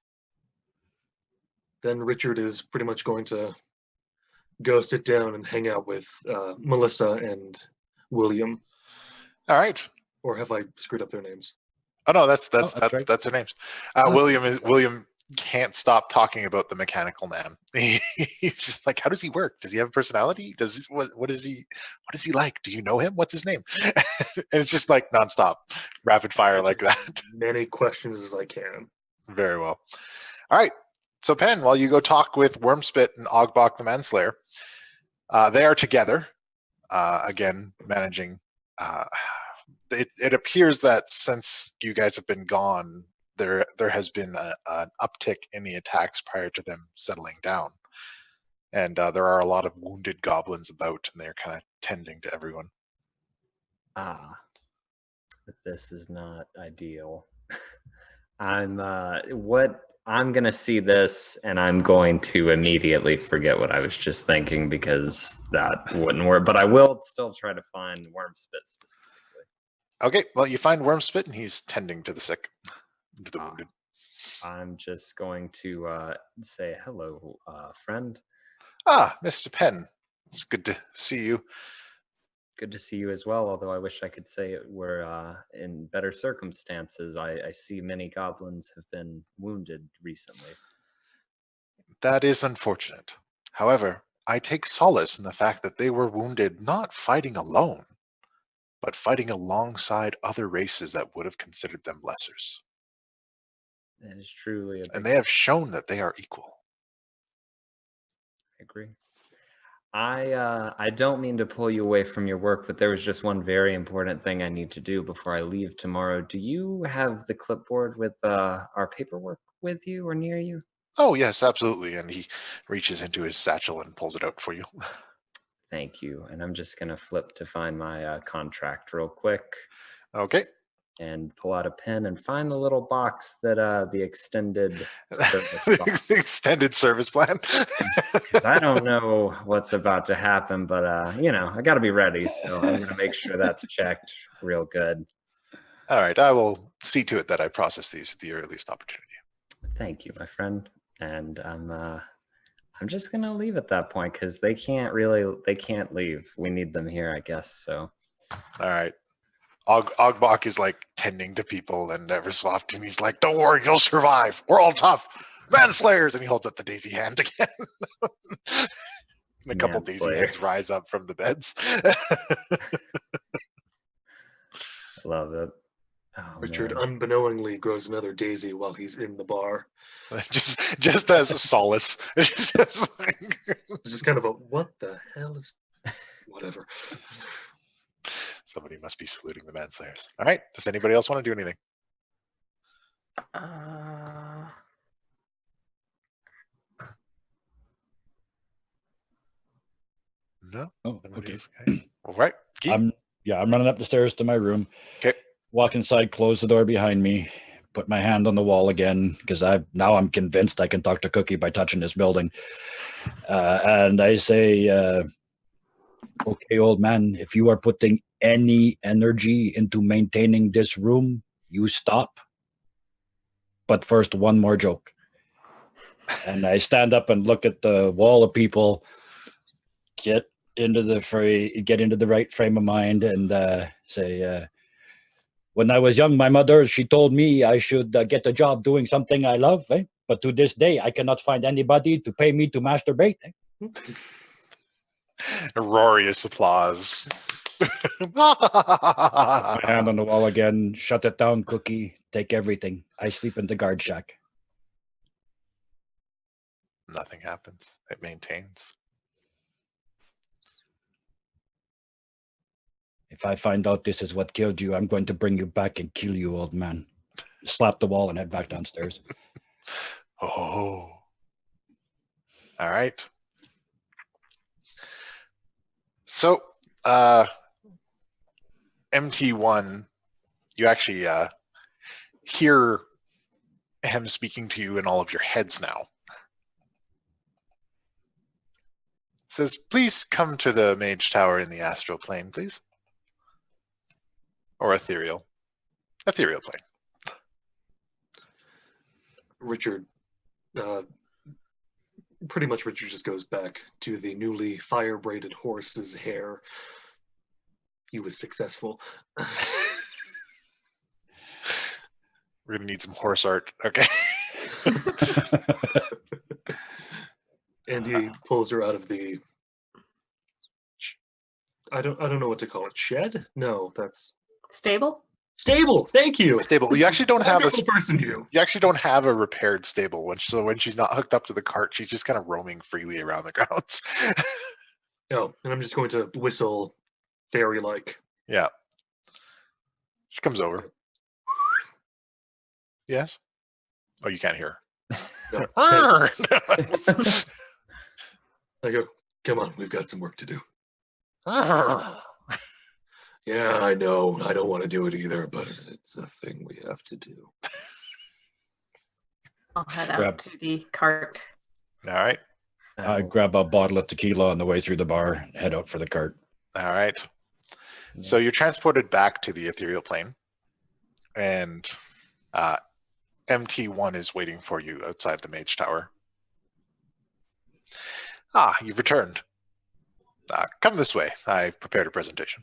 E: Then Richard is pretty much going to go sit down and hang out with Melissa and William.
B: All right.
E: Or have I screwed up their names?
B: Oh no, that's
C: right.
B: That's their names. William can't stop talking about the mechanical man. He's just like, how does he work? Does he have a personality? What is he like? Do you know him? What's his name? And it's just like nonstop, rapid fire like that.
E: Many questions as I can.
B: Very well. All right. So Penn, while you go talk with Wormspit and Ogbok the Manslayer, they are together, again managing. It appears that since you guys have been gone, there has been an uptick in the attacks prior to them settling down, and there are a lot of wounded goblins about, and they're kind of tending to everyone.
D: This is not ideal. I'm gonna see this, and I'm going to immediately forget what I was just thinking because that wouldn't work. But I will still try to find Wormspit specifically.
B: Okay, well, you find Wormspit, and he's tending to the sick, to the wounded.
D: I'm just going to say hello, friend.
B: Mr. Penn, it's good to see you.
D: Good to see you as well, although I wish I could say it were in better circumstances. I see many goblins have been wounded recently.
B: That is unfortunate. However, I take solace in the fact that they were wounded not fighting alone, but fighting alongside other races that would have considered them lessers.
D: That is truly
B: and they have shown that they are equal.
D: I agree. I don't mean to pull you away from your work, but there was just one very important thing I need to do before I leave tomorrow. Do you have the clipboard with our paperwork with you or near you?
B: Oh, yes, absolutely. And he reaches into his satchel and pulls it out for you.
D: Thank you. And I'm just gonna flip to find my contract real quick
B: Okay.
D: and pull out a pen and find the little box that the extended service box.
B: The extended service plan.
D: 'Cause I don't know what's about to happen, but you know, I got to be ready. So I'm gonna make sure that's checked real good.
B: All right, I will see to it that I process these at the earliest opportunity.
D: Thank you, my friend. And I'm just gonna leave at that point because they can't leave. We need them here, I guess. So
B: All right. Ogbok is like tending to people, and every so often he's like, "Don't worry, you'll survive. We're all tough, manslayers." And he holds up the daisy hand again. And a couple daisy hands
D: Manslayers.
B: rise up from the beds.
D: love it. Oh,
E: Richard
D: man.
E: unbeknowingly grows another daisy while he's in the bar.
B: just as a solace. It's just like-
E: It's just kind of a, what the hell is... Whatever.
B: Somebody must be saluting the manslayers. All right. Does anybody else want to do anything? No.
C: Oh,
B: Nobody
C: okay.
B: else? All right. Keep.
C: I'm running up the stairs to my room.
B: Okay.
C: Walk inside, close the door behind me, put my hand on the wall again because I'm convinced I can talk to Cookie by touching this building. And I say, okay, old man, if you are putting any energy into maintaining this room, you stop. But first, one more joke. And I stand up and look at the wall of people, get into the right frame of mind, and say, when I was young, my mother, she told me I should get a job doing something I love, eh? But to this day, I cannot find anybody to pay me to masturbate. Eh?
B: Uproarious applause.
C: My hand on the wall again, shut it down, Cookie, take everything. I sleep in the guard shack.
B: Nothing happens. It maintains.
C: If I find out this is what killed you, I'm going to bring you back and kill you, old man. Slap the wall and head back downstairs.
B: Oh. All right. So, MT1, you actually hear him speaking to you in all of your heads now. Says, please come to the mage tower in the astral plane, please. Or ethereal. Ethereal plane.
E: Richard, pretty much Richard just goes back to the newly fire-braided horse's hair. He was successful.
B: We're gonna need some horse art. Okay.
E: And he pulls her out of the... I don't know what to call it. Shed? No, that's...
F: Stable?
E: Stable! Thank you!
B: Stable. You actually don't have a
E: Wonderful person you.
B: you actually don't have a repaired stable. When she's not hooked up to the cart, she's just kind of roaming freely around the grounds.
E: Oh, and I'm just going to whistle fairy-like.
B: Yeah. She comes over. Yes? Oh, you can't hear
E: No.
B: her.
E: I go, come on, we've got some work to do.
B: Arr.
E: Yeah, I know. I don't want to do it either, but it's a thing we have to do.
F: I'll head out
C: Grab-
F: to the cart.
B: All right.
C: I grab a bottle of tequila on the way through the bar, head out for the cart.
B: All right. So you're transported back to the ethereal plane, and MT1 is waiting for you outside the mage tower. Ah, you've returned. Come this way. I prepared a presentation.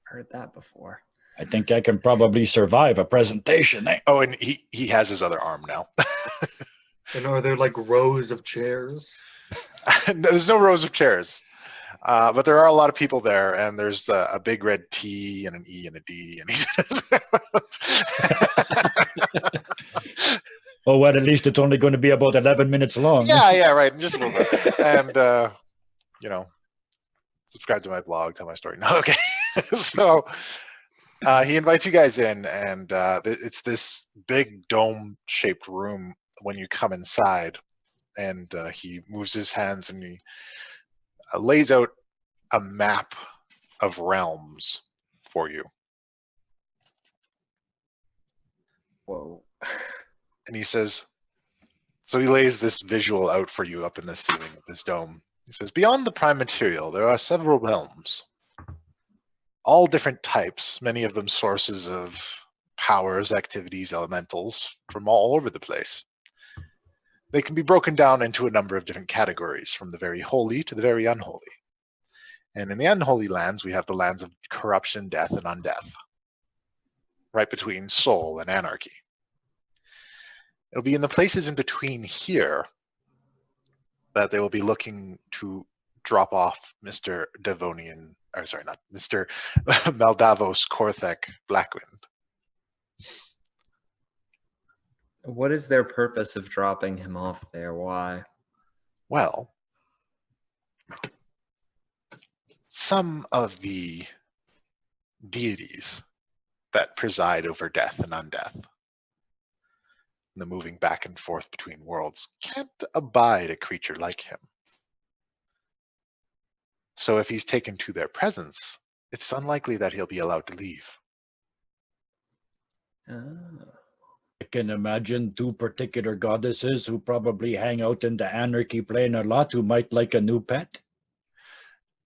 D: Heard that before.
C: I think I can probably survive a presentation. Eh?
B: Oh, and he has his other arm now.
E: And are there like rows of chairs?
B: There's no rows of chairs, but there are a lot of people there, and there's a big red T and an E and a D, and
C: Oh, well, at least it's only going to be about 11 minutes long.
B: yeah, right, just a little bit, and subscribe to my blog, tell my story. No, okay. So he invites you guys in, and it's this big dome-shaped room. When you come inside, and he moves his hands and he lays out a map of realms for you.
D: Whoa.
B: And he says, so he lays this visual out for you up in the ceiling of this dome. He says, beyond the prime material, there are several realms, all different types, many of them sources of powers, activities, elementals from all over the place. They can be broken down into a number of different categories, from the very holy to the very unholy. And in the unholy lands, we have the lands of corruption, death, and undeath, right between soul and anarchy. It'll be in the places in between here that they will be looking to drop off Mr. Devonian, or sorry, not Mr. Maldavos Korthek Blackwind.
D: What is their purpose of dropping him off there? Why?
B: Well, some of the deities that preside over death and undeath, the moving back and forth between worlds, can't abide a creature like him. So if he's taken to their presence, it's unlikely that he'll be allowed to leave.
C: I can imagine two particular goddesses who probably hang out in the anarchy plane a lot who might like a new pet.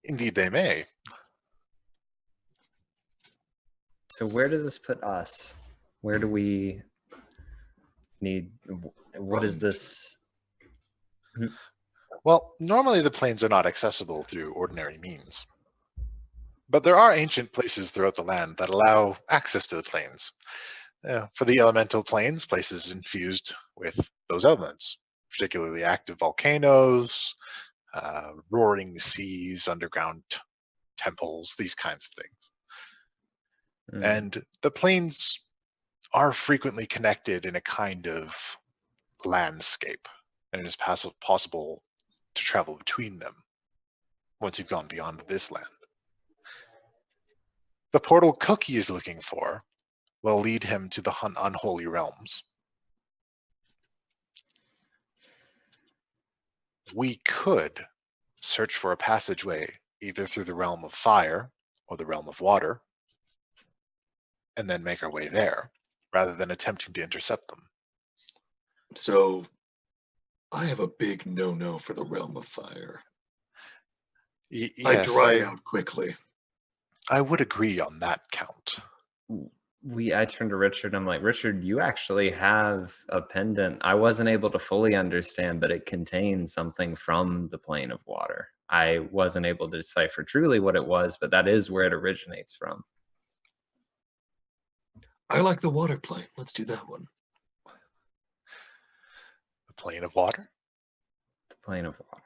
B: Indeed they may.
D: So where does this put us? Where do we need, what is this?
B: Well, normally the planes are not accessible through ordinary means. But there are ancient places throughout the land that allow access to the planes. For the elemental planes, places infused with those elements, particularly active volcanoes, roaring seas, underground temples, these kinds of things. And the planes are frequently connected in a kind of landscape, and it is possible to travel between them once you've gone beyond this land. The portal Cookie is looking for will lead him to the unholy realms. We could search for a passageway either through the realm of fire or the realm of water, and then make our way there, rather than attempting to intercept them.
E: So, I have a big no-no for the realm of fire.
B: Yes,
E: I dry out quickly.
B: I would agree on that count.
D: I turned to Richard. I'm like, Richard, you actually have a pendant. I wasn't able to fully understand, but it contains something from the plane of water. I wasn't able to decipher truly what it was, but that is where it originates from.
E: I like the water plane. Let's do that one.
B: The plane of water?
D: The plane of water.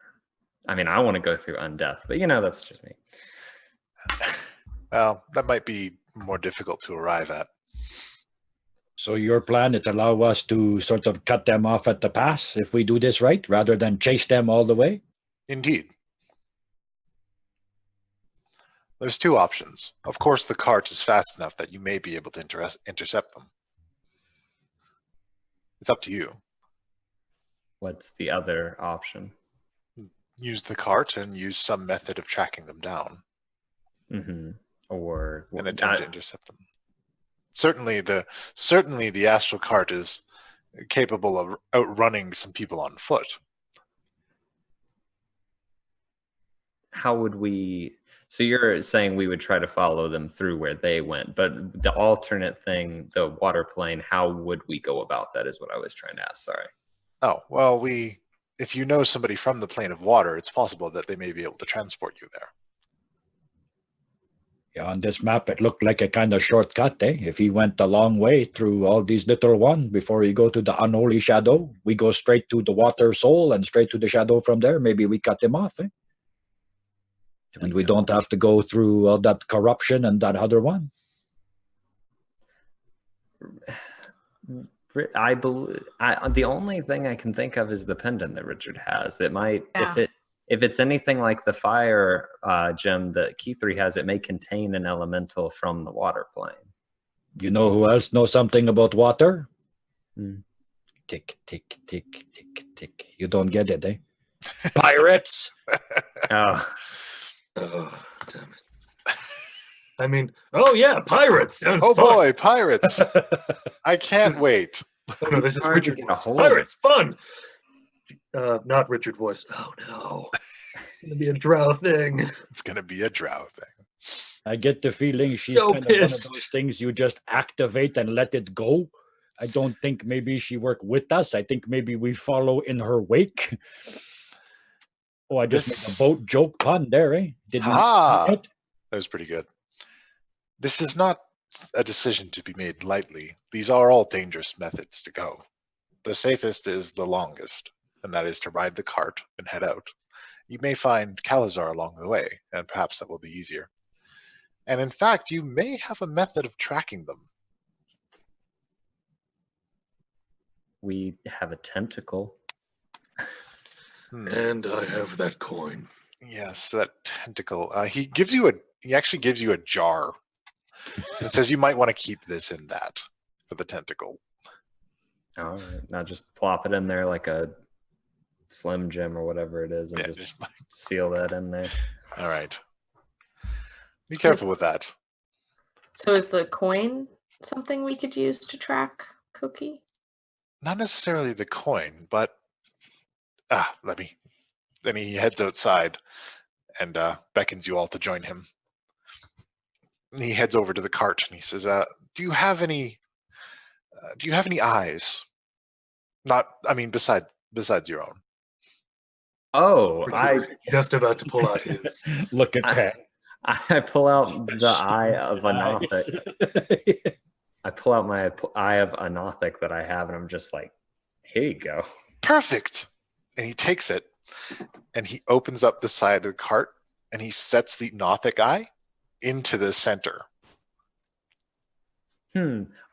D: I mean, I want to go through undeath, but you know, that's just me.
B: Well, that might be more difficult to arrive at.
C: So your plan, it allow us to sort of cut them off at the pass if we do this right, rather than chase them all the way?
B: Indeed. There's two options. Of course, the cart is fast enough that you may be able to intercept them. It's up to you.
D: What's the other option?
B: Use the cart and use some method of tracking them down.
D: Mm-hmm. Or
B: and attempt to intercept them. Certainly the astral cart is capable of outrunning some people on foot.
D: How would we? So you're saying we would try to follow them through where they went, but the alternate thing, the water plane, how would we go about that is what I was trying to ask. Sorry.
B: Oh, well, if you know somebody from the plane of water, it's possible that they may be able to transport you there.
C: Yeah, on this map, it looked like a kind of shortcut, eh? If he went a long way through all these little ones before he go to the unholy shadow, we go straight to the water soul and straight to the shadow from there. Maybe we cut him off, eh? And we don't have to go through all that corruption and that other one.
D: I believe the only thing I can think of is the pendant that Richard has. It might, if it's anything like the fire gem that Keith3 has, it may contain an elemental from the water plane.
C: You know who else knows something about water? tick, tick, tick, tick, tick. You don't get it, eh? Pirates!
D: Oh,
E: Oh, damn it. I mean, oh yeah, pirates. Sounds
B: Oh
E: fun.
B: boy, pirates! I can't wait.
E: Oh no, this is
D: hard to
E: Richard
D: get a
E: voice.
D: hold of.
E: Pirates, fun. Not Richard voice. Oh no, it's gonna be a drow thing.
B: It's gonna be a drow thing.
C: I get the feeling she's
E: So
C: kind of one of
E: pissed.
C: those things you just activate and let it go. I don't think maybe she worked with us. I think maybe we follow in her wake. Oh, I just
B: This-
C: made a boat joke pun there, eh? Didn't
B: Ah!
C: it?
B: That was pretty good. This is not a decision to be made lightly. These are all dangerous methods to go. The safest is the longest, and that is to ride the cart and head out. You may find Calazar along the way, and perhaps that will be easier. And in fact, you may have a method of tracking them.
D: we have a tentacle.
E: And I have that coin.
B: Yes, that tentacle. He actually gives you a jar. It says you might want to keep this in that for the tentacle.
D: All right, now just plop it in there like a Slim Jim or whatever it is, and
B: Yeah,
D: just
B: just like,
D: seal that in there.
B: all right. Be careful with that.
F: So is the coin something we could use to track Cookie?
B: Not necessarily the coin, but then he heads outside and beckons you all to join him. And he heads over to the cart and he says, do you have any eyes? Besides your own.
D: Oh,
E: Richard was just about to pull out his.
C: Look at that.
D: I pull out the eye of Anothic. I pull out my eye of Anothic that I have, and I'm just like, here you go.
B: Perfect. And he takes it and he opens up the side of the cart and he sets the Nothic eye into the center.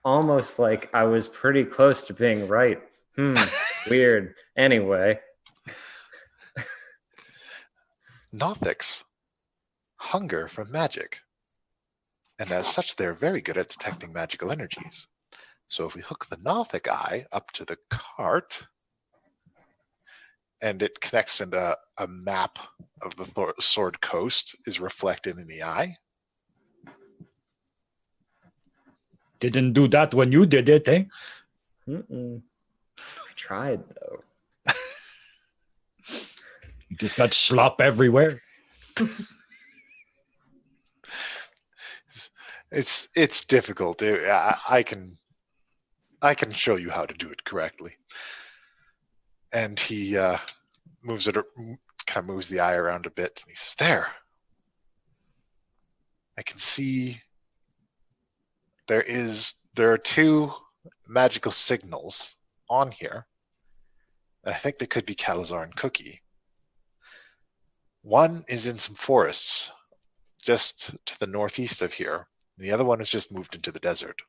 D: Almost like I was pretty close to being right. Weird. Anyway.
B: Nothics hunger for magic. And as such, they're very good at detecting magical energies. So if we hook the Nothic eye up to the cart, and it connects into a map of the Sword Coast is reflected in the eye.
C: Didn't do that when you did it, eh?
D: I tried, though.
C: You just got slop everywhere.
B: It's difficult. I can show you how to do it correctly. And he moves the eye around a bit. And he says, "There. I can see there are two magical signals on here. And I think they could be Calazar and Cookie. One is in some forests just to the northeast of here. The other one has just moved into the desert.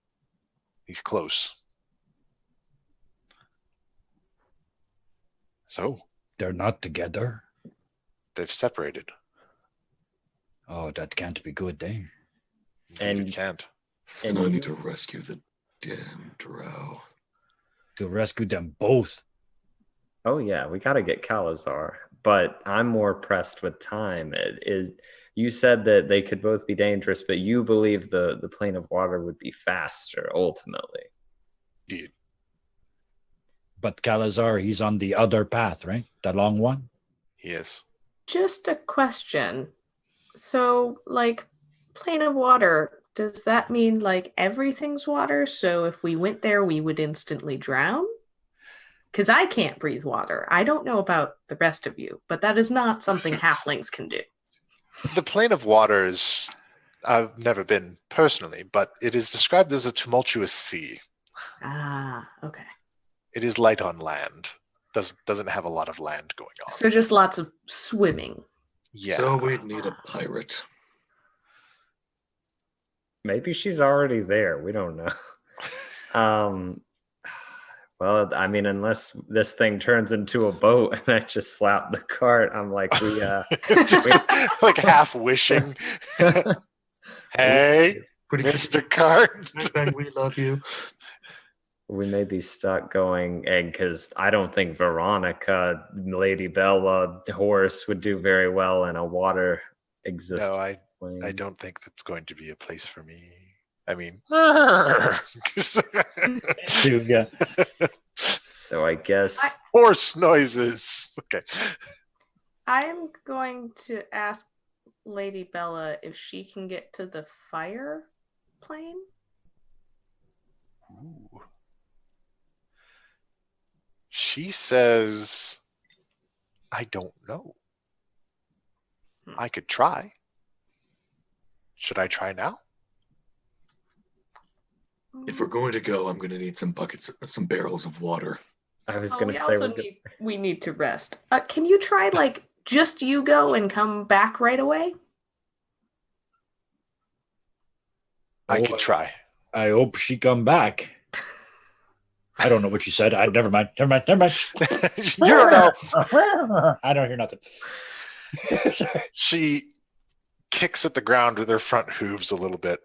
B: He's close. So
C: They're not together.
B: they've separated.
C: Oh, that can't be good, eh?
B: And
D: And-
B: you can't.
E: And I need to rescue the damn drow.
C: To rescue them both.
D: Oh yeah, we got to get Calazar, but I'm more pressed with time. You said that they could both be dangerous, but you believe the plane of water would be faster ultimately.
B: Indeed.
C: But Calazar, he's on the other path, right? The long one?
B: He is.
F: Just a question. So, like, plane of water, does that mean like everything's water? So if we went there, we would instantly drown? Because I can't breathe water. I don't know about the rest of you, but that is not something halflings can do.
B: The plane of water is, I've never been personally, but it is described as a tumultuous sea.
F: Ah, okay.
B: It is light on land. Doesn't have a lot of land going on.
F: So just lots of swimming.
B: Yeah.
E: So we'd need a pirate.
D: Maybe she's already there. We don't know. Well, I mean, unless this thing turns into a boat and I just slap the cart, I'm like,
B: Just like half wishing. Hey,
E: Pretty good.
B: Mr. Cart.
E: Bang, we love you.
D: We may be stuck going egg because I don't think Veronica, Lady Bella, Horse would do very well in a water existence.
B: No, I don't think that's going to be a place for me. I mean,
C: Yeah.
D: So I guess
B: horse noises. Okay.
F: I'm going to ask Lady Bella if she can get to the fire plane.
B: Ooh. She says, I don't know. I could try. Should I try now?
E: If we're going to go, I'm going to need some buckets, some barrels of water.
D: I was
F: Oh,
D: going
F: we
D: to say
F: also we need to rest. Can you try like just you go and come back right away?
B: I
C: Oh,
B: could try.
C: I hope she come back. I don't know what she said. Never mind.
B: You don't know.
C: I don't hear nothing. Sorry.
B: She kicks at the ground with her front hooves a little bit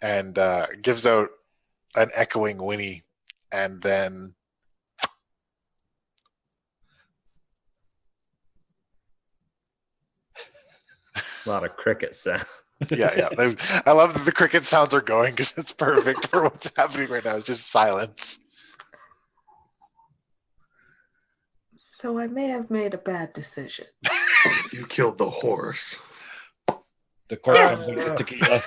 B: and gives out an echoing whinny, and then
D: a lot of cricket sound.
B: yeah. I love that the cricket sounds are going because it's perfect for what's happening right now. It's just silence.
F: So I may have made a bad decision.
E: You killed the horse.
C: The corpse
F: Yes!
C: comes with tequila.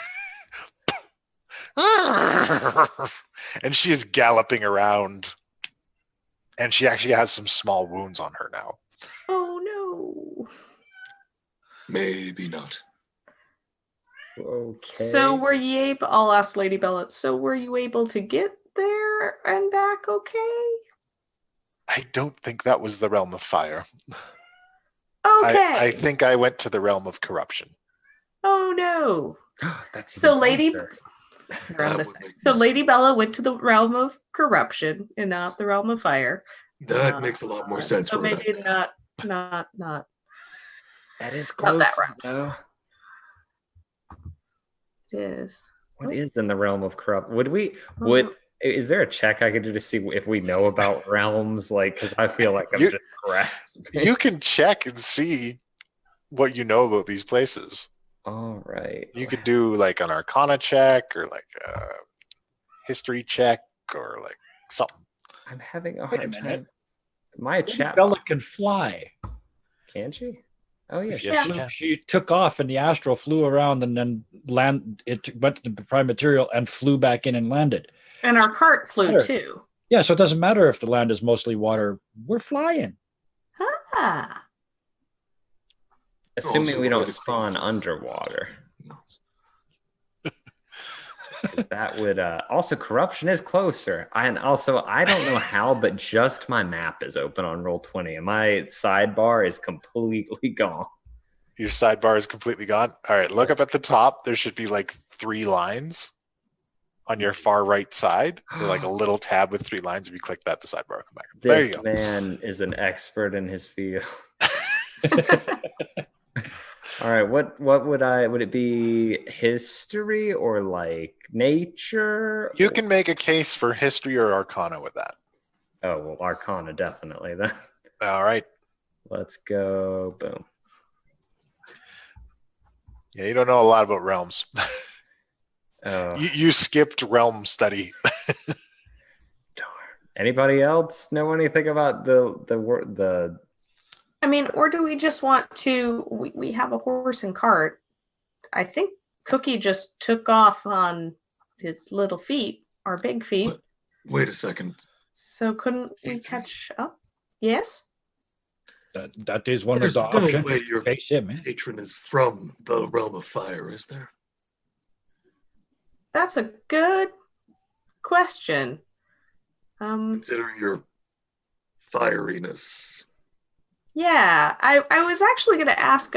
B: And she is galloping around, and she actually has some small wounds on her now.
F: Oh no.
E: Maybe not.
D: Okay.
F: So were you able, I'll ask Lady Bella, so were you able to get there and back okay?
B: I don't think that was the realm of fire.
F: Okay.
B: I think I went to the realm of corruption.
F: Oh no.
D: That's
F: So
D: even
F: Lady
D: closer.
F: Around
E: That
F: this-
E: would make
F: So
E: sense.
F: Lady Bella went to the realm of corruption and not the realm of fire.
E: That makes a lot more sense.
F: So
E: for
F: maybe
E: Rebecca.
F: not
D: That is
F: Not
D: close.
F: that round.
D: Though.
F: it is.
D: What is in the realm of corrupt? Is there a check I could do to see if we know about realms? Like, because I feel like I'm
B: You-
D: just grasping.
B: You can check and see what you know about these places.
D: All right.
B: You could do like an arcana check or like a history check or like something.
D: I'm having a
C: Wait a
D: hard
C: minute.
D: time. My chat.
C: Bella can fly.
D: Can she? Oh yeah.
B: Yes, you can.
C: She took off and the astral flew around and then it went to the prime material and flew back in and landed.
F: And our cart flew
C: Sure.
F: too.
C: Yeah, so it doesn't matter if the land is mostly water. We're flying.
F: Ah.
D: Assuming
E: Also,
D: we don't
E: where the
D: spawn
E: clothes-
D: underwater. 'Cause that would also corruption is closer. And also I don't know how, but just my map is open on Roll20 and my sidebar is completely gone.
B: Your sidebar is completely gone. All right, look up at the top. There should be like 3 lines on your far right side. They're like a little tab with 3 lines. If you click that, the sidebar will come back. There
D: This
B: you go.
D: man is an expert in his field. All right, what would it be history or like nature?
B: You can make a case for history or arcana with that.
D: Oh, well, Arcana definitely then.
B: All right.
D: Let's go. Boom.
B: Yeah, you don't know a lot about realms.
D: Oh,
B: You skipped realm study.
D: darn. Anybody else know anything about the
F: I mean, or do we just want to we have a horse and cart. I think Cookie just took off on his little feet, our big feet.
E: What? Wait a second.
F: So couldn't we catch up? Yes?
C: That is one
E: There's
C: of the
E: no
C: options.
E: way
C: to
E: you're-
C: chase him, eh?
E: Patron is from the realm of fire, is there?
F: That's a good question.
E: Considering your fieriness.
F: Yeah, I was actually gonna ask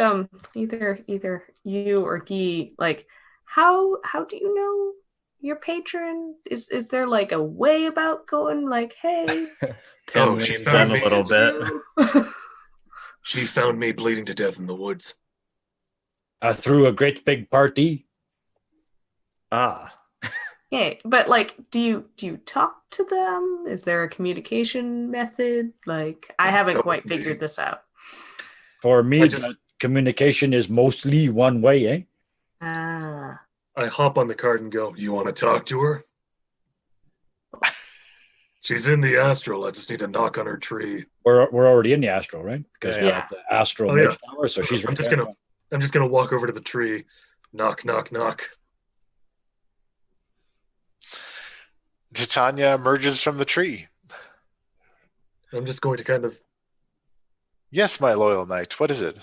F: either you or Guy, like how do you know your patron? Is there like a way about going like, hey,
D: Pim
E: Oh, she
D: leans
E: found
D: in
E: me.
D: a little bit?
E: She found me bleeding to death in the woods.
C: Through a great big party.
D: Ah,
F: Okay, but like, do you talk to them? Is there a communication method? Like, I haven't
E: That
F: quite
E: was me.
F: figured this out.
C: For me,
E: I just-
C: the communication is mostly one way, eh?
F: Ah,
E: I hop on the cart and go, you want to talk to her? She's in the astral. I just need to knock on her tree.
C: We're already in the astral, right? Because
B: Yeah.
C: we're at the astral
E: Oh,
C: mage
E: yeah.
C: tower, so she's
E: I'm
C: right
E: just
C: there.
E: gonna walk over to the tree, knock, knock, knock.
B: Titania emerges from the tree.
E: I'm just going to kind of.
B: Yes, my loyal knight. What is it?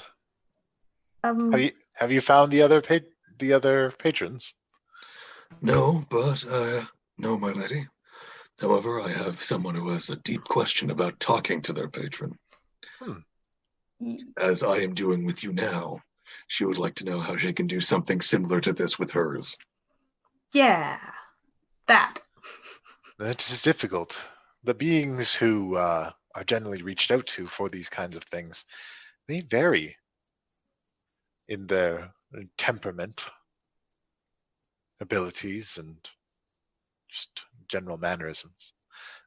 B: Have you found the other patrons?
E: No, but no, my lady. However, I have someone who has a deep question about talking to their patron. As I am doing with you now, she would like to know how she can do something similar to this with hers.
F: yeah, that.
B: That is difficult. The beings who are generally reached out to for these kinds of things, they vary in their temperament, abilities, and just general mannerisms.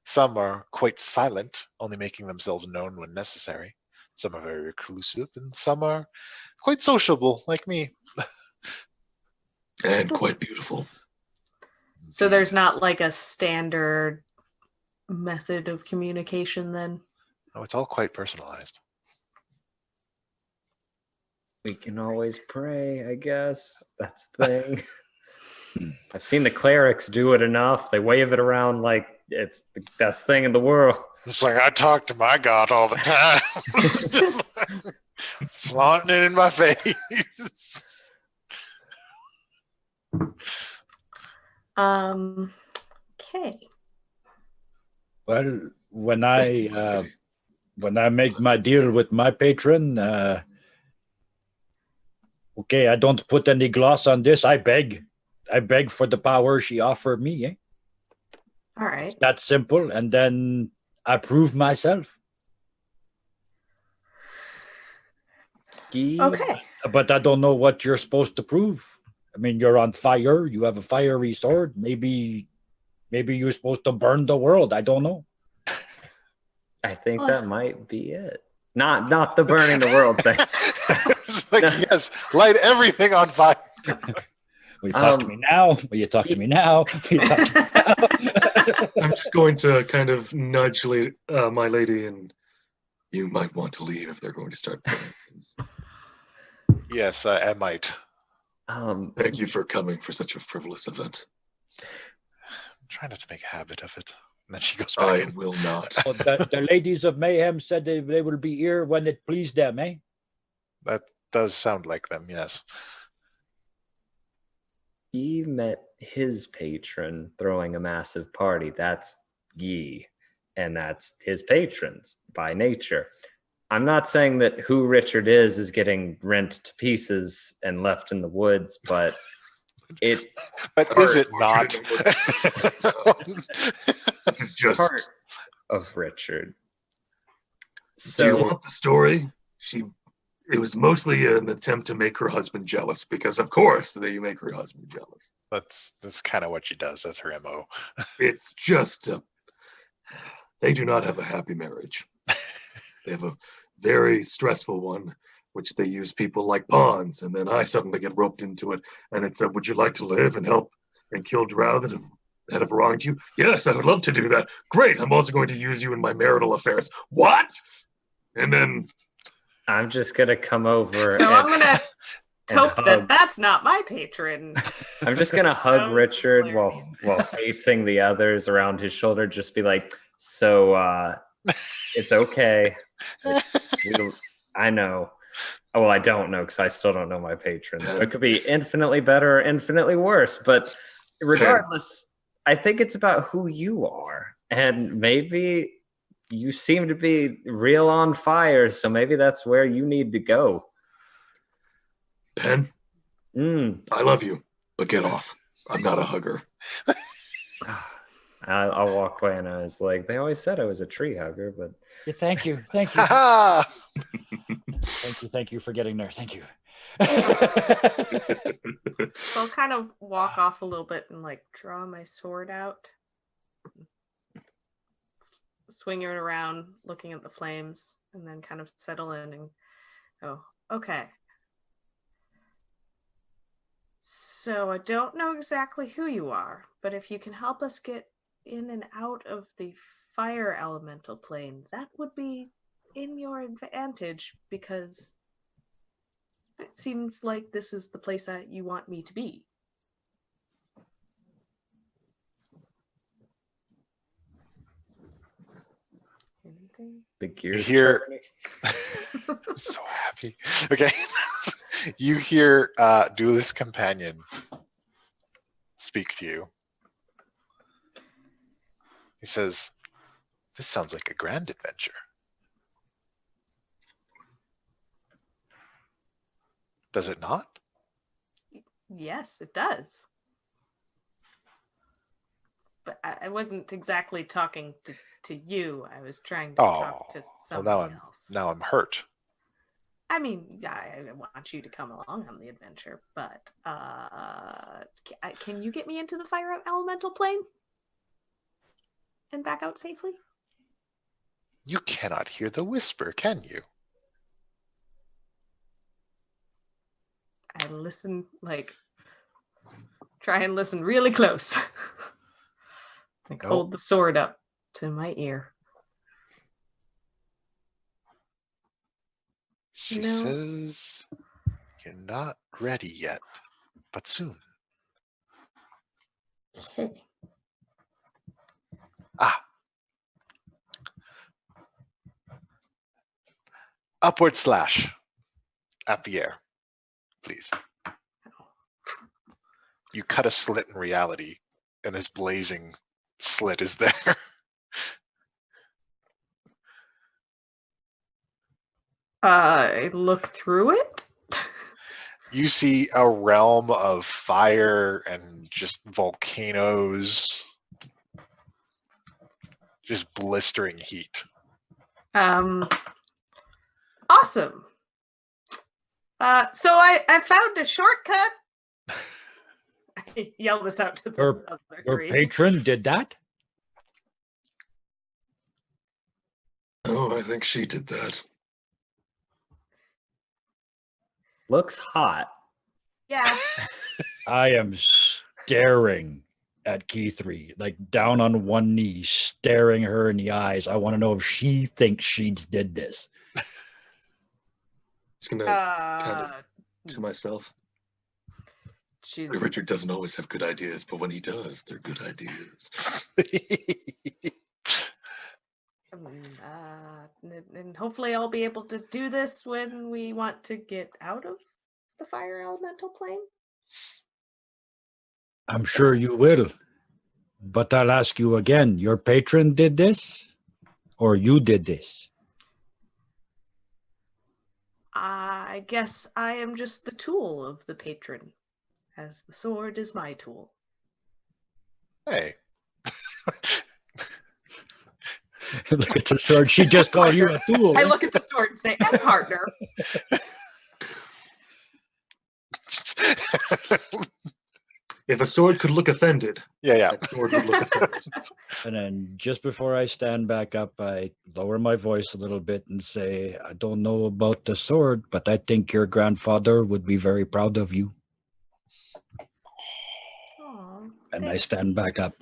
B: Some are quite silent, only making themselves known when necessary. Some are very reclusive, and some are quite sociable, like me.
E: And quite beautiful.
F: So there's not like a standard method of communication then?
B: Oh, it's all quite personalized.
D: We can always pray, I guess. That's the thing. I've seen the clerics do it enough. They wave it around like it's the best thing in the world.
B: It's like I talk to my God all the time. It's just like, flaunting it in my face.
F: Okay.
C: Well, when I make my deal with my patron, okay, I don't put any gloss on this. I beg for the power she offered me. Eh?
F: All right.
C: That's simple, and then I prove myself.
F: Okay.
C: But I don't know what you're supposed to prove. I mean, you're on fire. You have a fiery sword. Maybe you're supposed to burn the world. I don't know.
D: I think that might be it. Not the burning the world thing.
B: It's like, yes, light everything on fire.
C: Will you talk to me now? Will you talk to me now? Will you talk to me now?
E: I'm just going to kind of nudge my lady, and you might want to leave if they're going to start doing things.
B: Yes, I might.
E: Thank you for coming for such a frivolous event.
B: Try not to make a habit of it. And then she goes back
E: I
B: in.
E: will not.
C: Well, the ladies of Mayhem said they will be here when it pleased them, eh?
B: That does sound like them, yes.
D: He met his patron throwing a massive party. That's Yi, and that's his patrons by nature. I'm not saying that who Richard is getting rent to pieces and left in the woods, but it
B: But is it not?
E: This is just.
D: part of Richard.
E: Do you
D: So
E: want the story? It was mostly an attempt to make her husband jealous, because of course you make her husband jealous.
B: That's kind of what she does. That's her MO.
E: It's just they do not have a happy marriage. They have a very stressful one, which they use people like pawns, and then I suddenly get roped into it, and it's would you like to live and help and kill drow that have wronged you? Yes, I would love to do that. Great, I'm also going to use you in my marital affairs. What? And then
D: I'm just gonna come over.
F: So I'm gonna
D: and
F: hope that
D: hug.
F: that's not my patron.
D: I'm just gonna hug
F: That was
D: Richard
F: hilarious.
D: while facing the others around his shoulder. Just be like, so it's okay. I know. Oh, well, I don't know because I still don't know my patron. So it could be infinitely better or infinitely worse. But regardless, I think it's about who you are. And maybe you seem to be real on fire. So maybe that's where you need to go.
E: Ben,
D: Mm.
E: I love you, but get off. I'm not a hugger.
D: I'll walk away and I was like, they always said I was a tree hugger, but
C: Yeah, thank you. Thank you.
B: Ha
C: Thank you for getting there. Thank you.
F: So I'll kind of walk off a little bit and like draw my sword out. Swing it around, looking at the flames, and then kind of settle in and go, okay. So I don't know exactly who you are, but if you can help us get in and out of the fire elemental plane, that would be in your advantage because it seems like this is the place that you want me to be. Anything?
D: The gears
B: hear-
D: turning.
B: I'm so happy. Okay. You hear Duelist Companion speak to you. He says, "This sounds like a grand adventure." Does it not?
F: Yes, it does. But I wasn't exactly talking to you. I was trying to talk to somebody else.
B: Now I'm hurt.
F: I mean, I want you to come along on the adventure, but can you get me into the fire elemental plane and back out safely?
B: You cannot hear the whisper, can you?
F: I listen, like, try and listen really close. Like,
B: Nope.
F: hold the sword up to my ear.
B: She
F: No.
B: says, "You're not ready yet, but soon."
F: Okay.
B: Upward slash at the air, please. You cut a slit in reality, and this blazing slit is there.
F: I look through it.
B: You see a realm of fire and just volcanoes, just blistering heat.
F: Awesome. So I found a shortcut. I yell this out to the other
C: Your
F: three.
C: patron did that?
E: Oh, I think she did that.
D: Looks hot.
F: Yeah.
C: I am staring at Key 3, like down on one knee, staring her in the eyes. I want to know if she thinks she did this.
E: Just gonna kind of
F: Uh,
E: to myself.
F: she's
E: Richard doesn't always have good ideas, but when he does, they're good ideas.
F: and hopefully I'll be able to do this when we want to get out of the fire elemental plane.
C: I'm sure you will. But I'll ask you again, your patron did this? Or you did this?
F: I guess I am just the tool of the patron, as the sword is my tool.
B: Hey.
C: Look at the sword. She just called you a tool.
F: I look at the sword and say, "And partner."
E: If a sword could look offended,
B: Yeah.
E: that sword would look offended.
C: And then just before I stand back up, I lower my voice a little bit and say, I don't know about the sword, but I think your grandfather would be very proud of you.
F: Aw,
C: And I
F: thanks.
C: stand back up.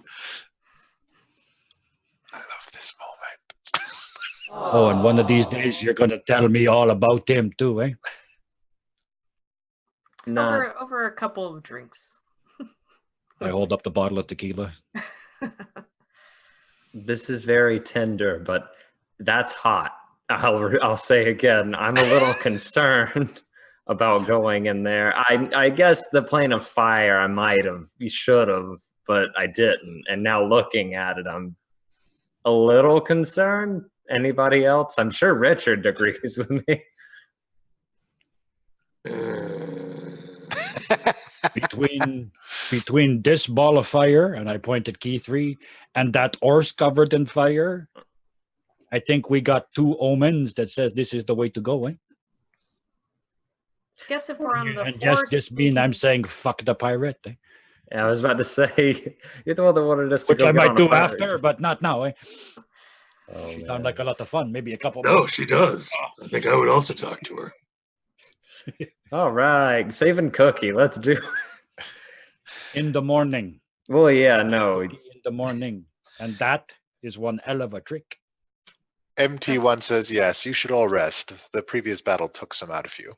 B: I love this moment.
C: Oh, and one of these days you're going to tell me all about him too, eh?
D: Not
F: Over a couple of drinks.
C: I hold up the bottle of tequila.
D: this is very tender, but that's hot. I'll say again, I'm a little concerned about going in there. I guess the plane of fire I might have, should have, but I didn't. And now looking at it, I'm a little concerned. Anybody else? I'm sure Richard agrees with me.
C: Between this ball of fire, and I point at Key 3, and that horse covered in fire, I think we got two omens that says this is the way to go, eh?
F: Guess if we're on the
C: And
F: horse,
C: just this
F: we
C: mean I'm
F: can-
C: saying fuck the pirate, eh?
D: Yeah, I was about to say, you're the one that wanted us to
C: Which
D: go
C: I
D: get
C: might
D: on a
C: do
D: pirate.
C: after, but not now, eh?
D: Oh,
C: She
D: man.
C: sounds like a lot of fun. Maybe a couple
E: No,
C: more.
E: she does. I think I would also talk to her.
D: All right, saving Cookie. Let's do.
C: In the morning.
D: Well, yeah, no.
C: Cookie in the morning. And that is one hell of a trick.
B: MT1 says, yes, you should all rest. The previous battle took some out of you.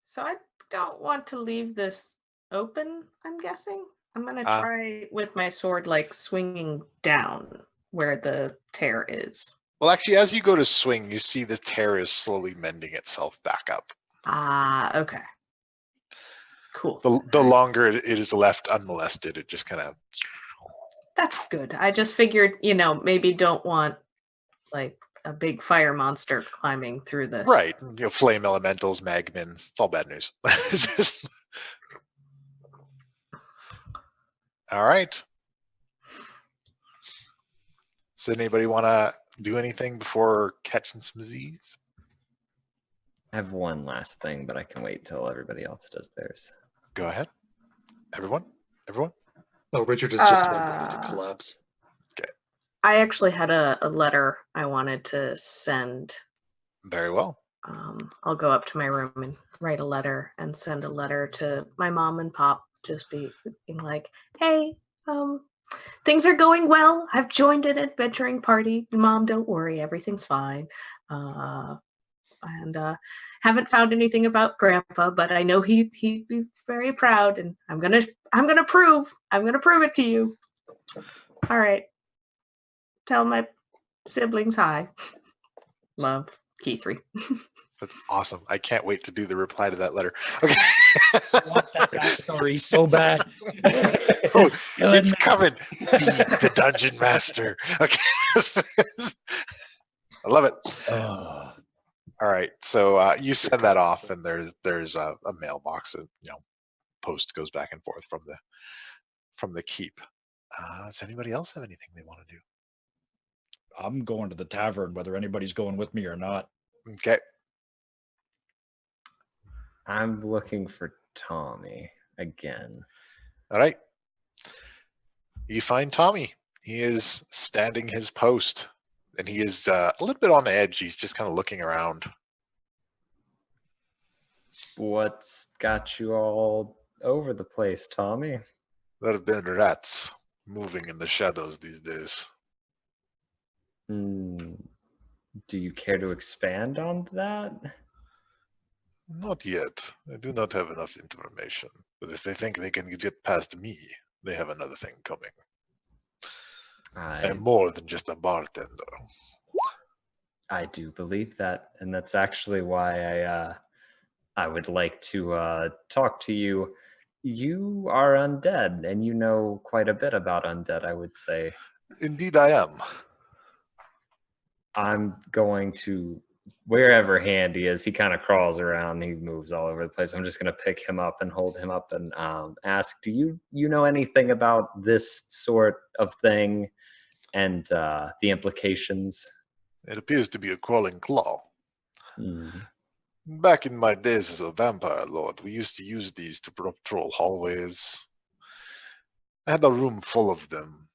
F: So I don't want to leave this open, I'm guessing. I'm going to try with my sword, like swinging down where the tear is.
B: Well, actually, as you go to swing, you see the tear is slowly mending itself back up.
F: Ah, okay. Cool.
B: The longer it is left unmolested, it just kind of...
F: That's good. I just figured, maybe don't want like a big fire monster climbing through this.
B: Right. Flame elementals, magmins. It's all bad news. All right. So anybody want to do anything before catching some Z's?
D: I have one last thing, but I can wait till everybody else does theirs.
B: Go ahead. Everyone?
E: Oh, Richard is just going to collapse.
F: I actually had a letter I wanted to send.
B: Very well.
F: I'll go up to my room and write a letter and send a letter to my mom and pop, just being like, hey, things are going well. I've joined an adventuring party. Mom, don't worry, everything's fine. And haven't found anything about Grandpa, but I know he'd be very proud, and I'm gonna prove it to you. All right. Tell my siblings hi. Love, Key3.
B: That's awesome. I can't wait to do the reply to that letter. Okay.
C: I want that backstory so bad.
B: Oh, it's coming. Be the dungeon master. Okay. I love it. All right. So you send that off, and there's a mailbox, and post goes back and forth from the keep. Does anybody else have anything they want to do?
C: I'm going to the tavern, whether anybody's going with me or not.
B: Okay.
D: I'm looking for Tommy again.
B: All right. You find Tommy. He is standing his post, and he is a little bit on edge. He's just kind of looking around.
D: What's got you all over the place, Tommy?
B: There have been rats moving in the shadows these days.
D: Do you care to expand on that?
B: Not yet. I do not have enough information. But if they think they can get past me, they have another thing coming. I'm more than just a bartender.
D: I do believe that, and that's actually why I would like to talk to you. You are undead, and you know quite a bit about undead, I would say.
B: Indeed I am.
D: I'm going to, wherever Handy is, he kind of crawls around, he moves all over the place. I'm just going to pick him up and hold him up and ask, do you know anything about this sort of thing and the implications?
B: It appears to be a crawling claw. Back in my days as a vampire lord, we used to use these to patrol hallways. I had a room full of them.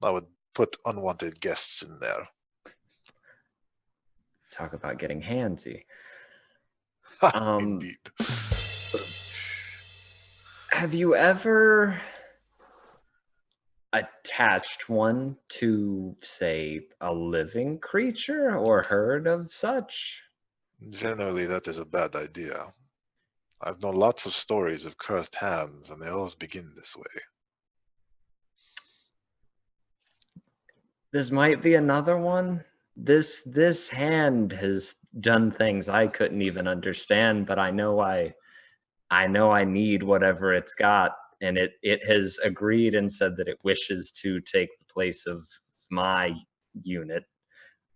B: I would put unwanted guests in there.
D: Talk about getting handsy.
B: Indeed.
D: Have you ever attached one to, say, a living creature or heard of such?
B: Generally, that is a bad idea. I've known lots of stories of cursed hands, and they always begin this way.
D: This might be another one. This hand has done things I couldn't even understand, but I know I need whatever it's got, and it has agreed and said that it wishes to take the place of my unit.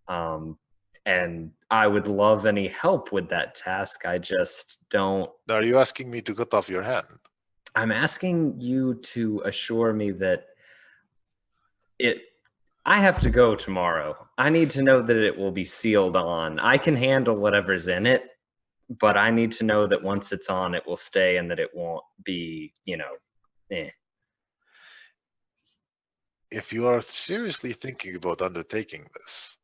D: And I would love any help with that task. I just don't.
B: Are you asking me to cut off your hand?
D: I'm asking you to assure me that I have to go tomorrow. I need to know that it will be sealed on. I can handle whatever's in it, but I need to know that once it's on, it will stay and that it won't be,
B: If you are seriously thinking about undertaking this,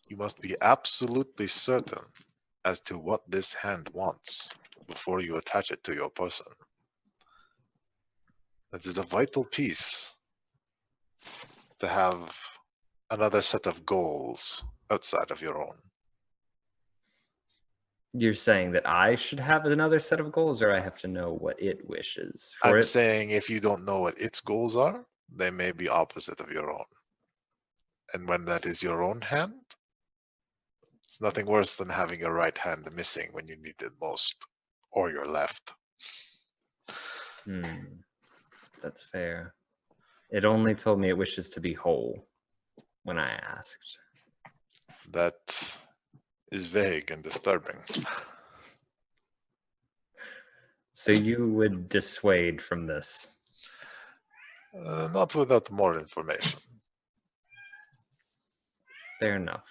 B: you must be absolutely certain as to what this hand wants before you attach it to your person. That is a vital piece to have another set of goals outside of your own.
D: You're saying that I should have another set of goals, or I have to know what it wishes for
B: I'm
D: it?
B: saying if you don't know what its goals are, they may be opposite of your own. And when that is your own hand, it's nothing worse than having your right hand missing when you need it most, or your left.
D: That's fair. It only told me it wishes to be whole when I asked.
B: That is vague and disturbing.
D: So you would dissuade from this?
B: Not without more information.
D: Fair enough.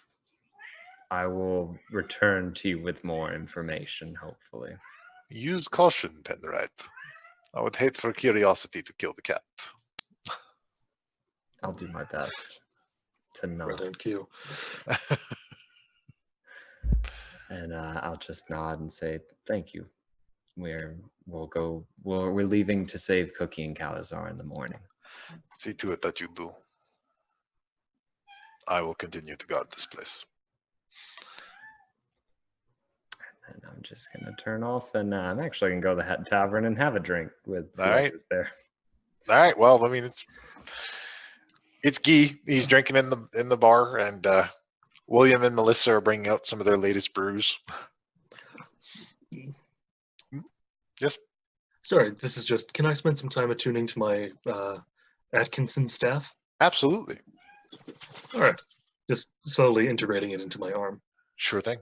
D: I will return to you with more information, hopefully.
B: Use caution, Penrite. I would hate for curiosity to kill the cat.
D: I'll do my best to
E: Right
D: not.
E: on cue.
D: And I'll just nod and say, thank you. We're leaving to save Cookie and Calazar in the morning.
B: See to it that you do. I will continue to guard this place.
D: And I'm just going to turn off, and I'm actually going to go to the tavern and have a drink with
B: All right.
D: whoever's there.
B: All right. Well, I mean, it's Guy. He's drinking in the bar, and William and Melissa are bringing out some of their latest brews. Yes.
E: Sorry, this is just. Can I spend some time attuning to my Atkinson staff?
B: Absolutely.
E: All right, just slowly integrating it into my arm.
B: Sure thing.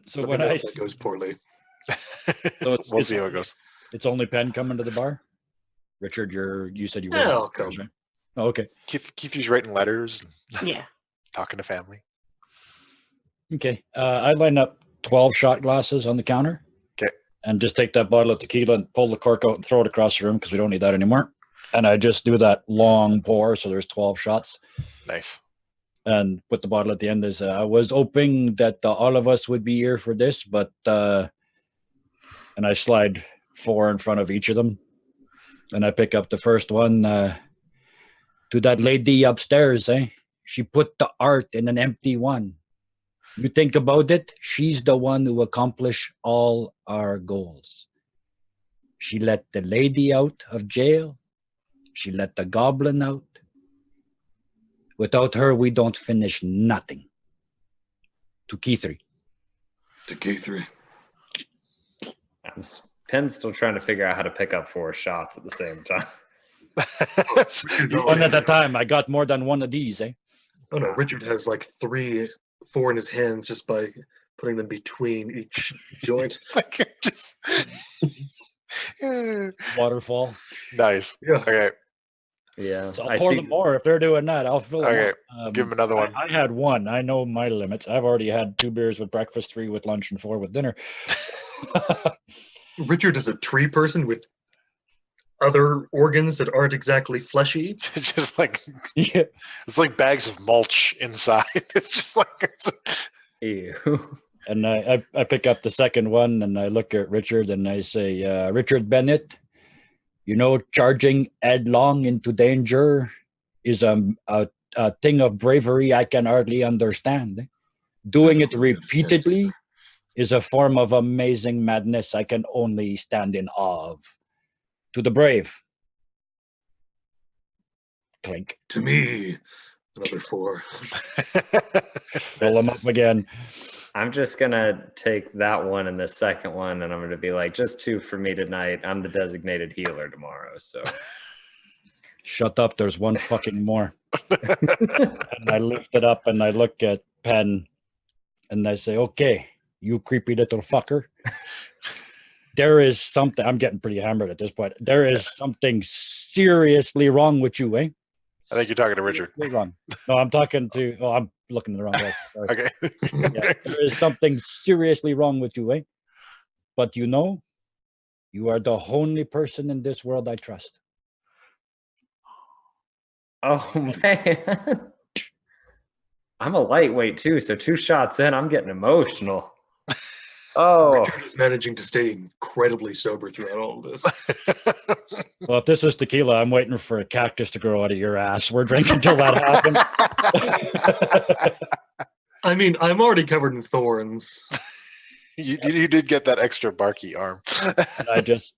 C: So
E: Let
C: when
E: me know
C: I
E: if that goes poorly.
C: So
B: We'll see how it goes.
C: it's only Penn coming to the bar. Richard, you said you were.
E: Yeah, I'll come.
C: Right? Oh, okay.
B: Keith's writing letters, and
F: Yeah.
B: talking to family.
C: Okay. I line up 12 shot glasses on the counter.
B: Okay.
C: And just take that bottle of tequila and pull the cork out and throw it across the room because we don't need that anymore. And I just do that long pour, so there's 12 shots.
B: Nice.
C: And put the bottle at the end. Is I was hoping that all of us would be here for this, but and I slide 4 in front of each of them, and I pick up the first one. To that lady upstairs, she put the art in an empty one. You think about it, she's the one who accomplished all our goals. She let the lady out of jail. She let the goblin out. Without her, we don't finish nothing. To Keithree.
E: To K3.
D: Penn's still trying to figure out how to pick up 4 shots at the same time.
C: One at a time. I got more than one of these,
E: Oh no, Richard has like 4 in his hands just by putting them between each joint.
B: Like you're just
C: Waterfall.
B: nice.
E: Yeah.
B: Okay.
D: Yeah.
C: So
D: I
C: I'll pour
D: see.
C: them more. If they're doing that, I'll fill them
B: Okay.
C: up.
B: Give him another one.
C: I had 1. I know my limits. I've already had 2 beers with breakfast, 3 with lunch, and 4 with dinner.
E: Richard is a tree person with other organs that aren't exactly fleshy.
B: It's just like
C: Yeah.
B: it's like bags of mulch inside. It's just like
D: Ew.
C: And I pick up the second one and I look at Richard and I say, Richard Bennett, charging headlong into danger is a thing of bravery I can hardly understand. Doing it repeatedly is a form of amazing madness I can only stand in awe of. To the brave. Clink.
E: To me, another 4.
C: Fill them up again.
D: I'm just going to take that one and the second one, and I'm going to be like, just 2 for me tonight. I'm the designated healer tomorrow, so.
C: Shut up. There's 1 fucking more. And I lift it up and I look at Penn and I say, okay, you creepy little fucker. There is something, I'm getting pretty hammered at this point. There is something seriously wrong with you,
B: I think you're talking to Richard.
C: seriously wrong. No, I'm talking to. Oh, I'm looking in the wrong way. Sorry.
B: Okay.
C: Yeah, there is something seriously wrong with you, eh? But you know, you are the only person in this world I trust.
D: Oh man. I'm a lightweight too, so 2 shots in, I'm getting emotional. Oh,
E: Richard is managing to stay incredibly sober throughout all of this.
C: Well, if this is tequila, I'm waiting for a cactus to grow out of your ass. We're drinking till that happens.
E: I mean, I'm already covered in thorns.
B: You did get that extra barky arm.
C: And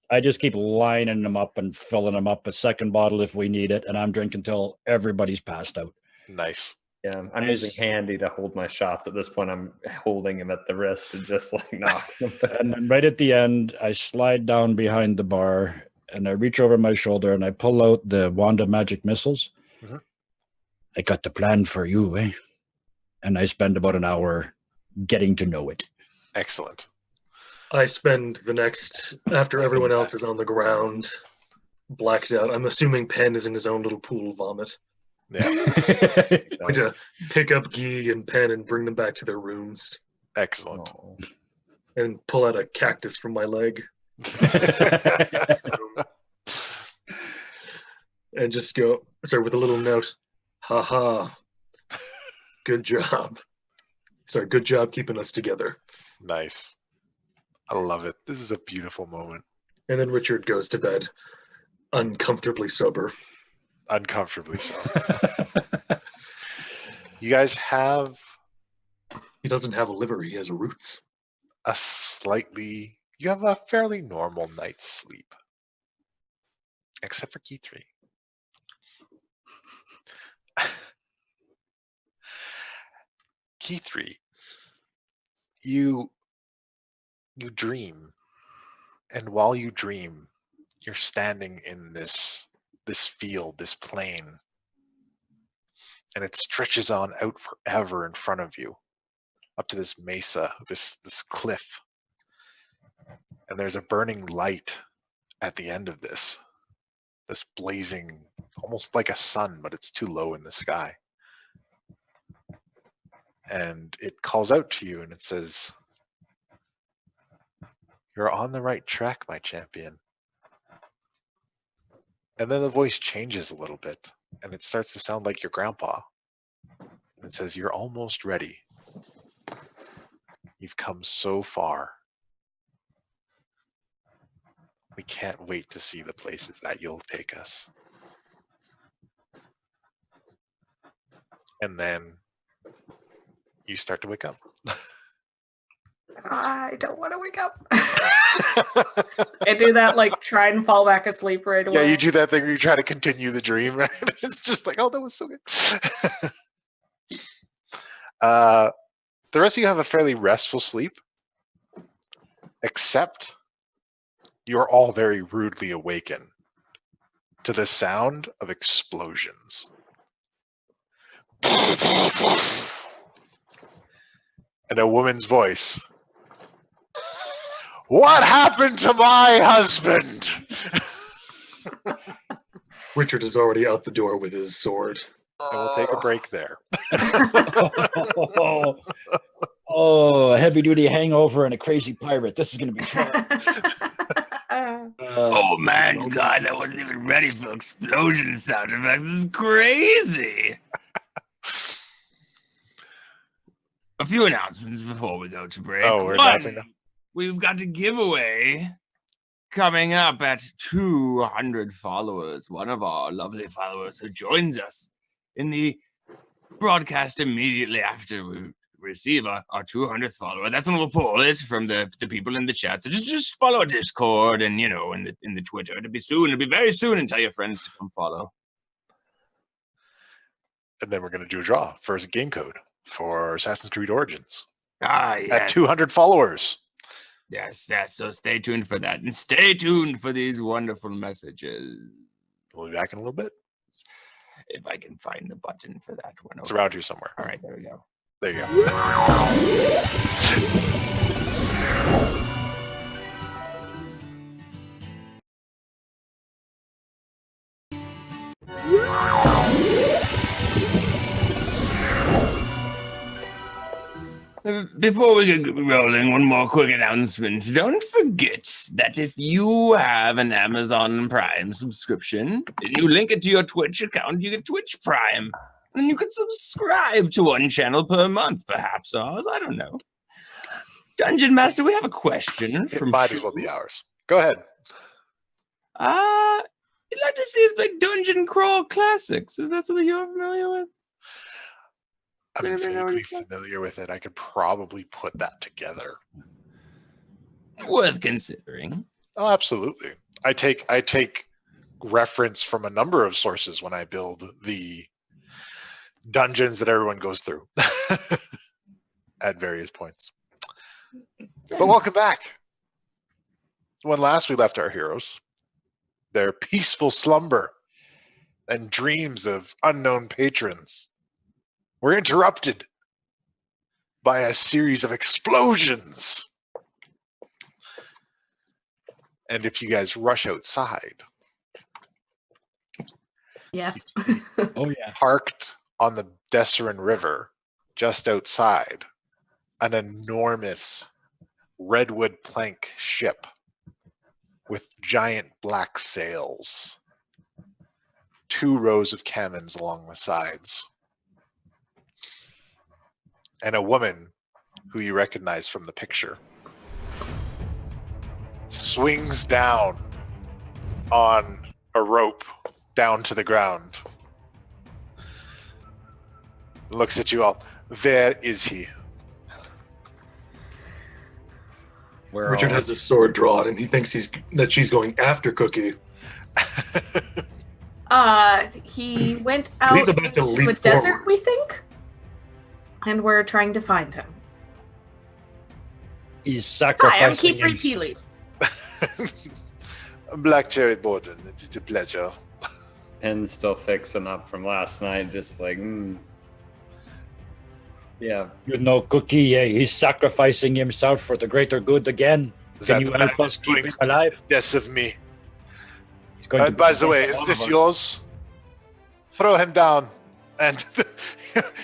C: I just keep lining them up and filling them up a second bottle if we need it, and I'm drinking till everybody's passed out.
B: Nice.
D: yeah, I'm using Handy to hold my shots. At this point, I'm holding him at the wrist and just like knock him back.
C: And then right at the end, I slide down behind the bar and I reach over my shoulder and I pull out the wand of magic missiles.
B: Mhm.
C: I got the plan for you, eh? And I spend about an hour getting to know it.
B: Excellent.
E: I spend the next, after everyone else is on the ground, blacked out. I'm assuming Penn is in his own little pool of vomit.
B: Yeah.
E: I'm going to pick up Guy and Penn and bring them back to their rooms
B: Excellent.
D: Oh.
E: and pull out a cactus from my leg and just go, sorry, with a little note. Ha ha. Good job. Sorry, good job keeping us together.
B: Nice. I love it. This is a beautiful moment.
E: And then Richard goes to bed, uncomfortably sober.
B: Uncomfortably so. You guys have
E: He doesn't have a liver, he has roots.
B: you have a fairly normal night's sleep. Except for Key 3. Key 3. You dream, and while you dream, you're standing in this field, this plain, and it stretches on out forever in front of you, up to this mesa, this cliff, and there's a burning light at the end of this blazing, almost like a sun, but it's too low in the sky. And it calls out to you and it says, "You're on the right track, my champion." And then the voice changes a little bit and it starts to sound like your grandpa. And it says, "You're almost ready. You've come so far. We can't wait to see the places that you'll take us." And then you start to wake up.
F: I don't want to wake up. I do that, like, try and fall back asleep right away.
B: Yeah, you do that thing where you try to continue the dream, right? It's just like, oh, that was so good. The rest of you have a fairly restful sleep, except you're all very rudely awakened to the sound of explosions. And a woman's voice. "What happened to my husband?"
E: Richard is already out the door with his sword.
B: And we'll take a break there.
C: Oh, a heavy duty hangover and a crazy pirate. This is going to be fun.
A: Oh man, you guys, I wasn't even ready for explosion sound effects. This is crazy. A few announcements before we go to break.
B: Oh, we're
A: One,
B: announcing now?
A: we've got a giveaway coming up at 200 followers. One of our lovely followers who joins us in the broadcast immediately after we receive our 200th follower. That's when we'll pull it from the people in the chat. So just follow our Discord and, you know, in the Twitter. It'll be soon. It'll be very soon, and tell your friends to come follow.
B: And then we're going to do a draw for a game code for Assassin's Creed Origins
A: Yes.
B: at 200 followers.
A: Yes. So stay tuned for that. And stay tuned for these wonderful messages.
B: We'll be back in a little bit.
A: If I can find the button for that one.
B: It's around here somewhere.
A: All right, there we go.
B: There you go.
A: Before we get rolling, one more quick announcement. Don't forget that if you have an Amazon Prime subscription, and you link it to your Twitch account, you get Twitch Prime. And you can subscribe to one channel per month, perhaps ours. I don't know. Dungeon Master, we have a question.
B: It might as well be ours. Go ahead.
A: I'd like to see us play Dungeon Crawl Classics. Is that something you're familiar with?
B: I'm vaguely familiar with it. I could probably put that together.
A: Worth considering.
B: Oh, absolutely. I take reference from a number of sources when I build the dungeons that everyone goes through at various points. But welcome back. When last we left our heroes, their peaceful slumber and dreams of unknown patrons were interrupted by a series of explosions. And if you guys rush outside,
F: Yes.
C: Oh yeah.
B: parked on the Desserin River, just outside, an enormous redwood plank ship with giant black sails, 2 rows of cannons along the sides, and a woman who you recognize from the picture swings down on a rope down to the ground, looks at you all. Where is he?
E: Richard has his sword drawn, and he thinks that she's going after Cookie.
F: He went out
E: He's about to
F: into
E: leap
F: a desert,
E: forward.
F: we think, and we're trying to find him.
C: He's
F: Hi, I'm
C: sacrificing
F: Keith
C: him.
F: Tea Leaf.
B: Black Cherry Borden, it is a pleasure.
D: Pen's still fixing up from last night, just like, yeah.
C: You know, Cookie, he's sacrificing himself for the greater good again. Can you help us keep him alive?
B: Yes, of me.
C: He's going to
B: By
C: be
B: the way,
C: all
B: is
C: of
B: this
C: us.
B: yours? Throw him down. And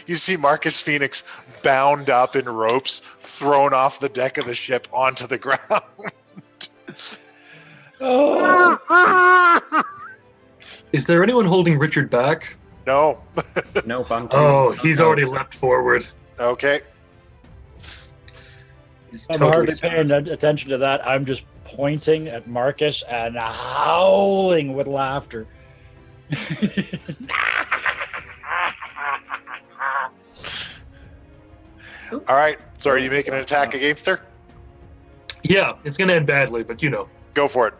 B: you see Marcus Fenix bound up in ropes, thrown off the deck of the ship onto the ground.
C: Oh,
E: Is there anyone holding Richard back?
B: No.
D: Nope, I'm too.
E: Oh, he's already leapt forward.
B: Okay.
E: He's
C: I'm
E: totally
C: hardly
E: screwed.
C: paying attention to that. I'm just pointing at Marcus and howling with laughter.
B: All right. So are you making an attack against her?
E: Yeah, it's gonna end badly, but you know.
B: Go for it.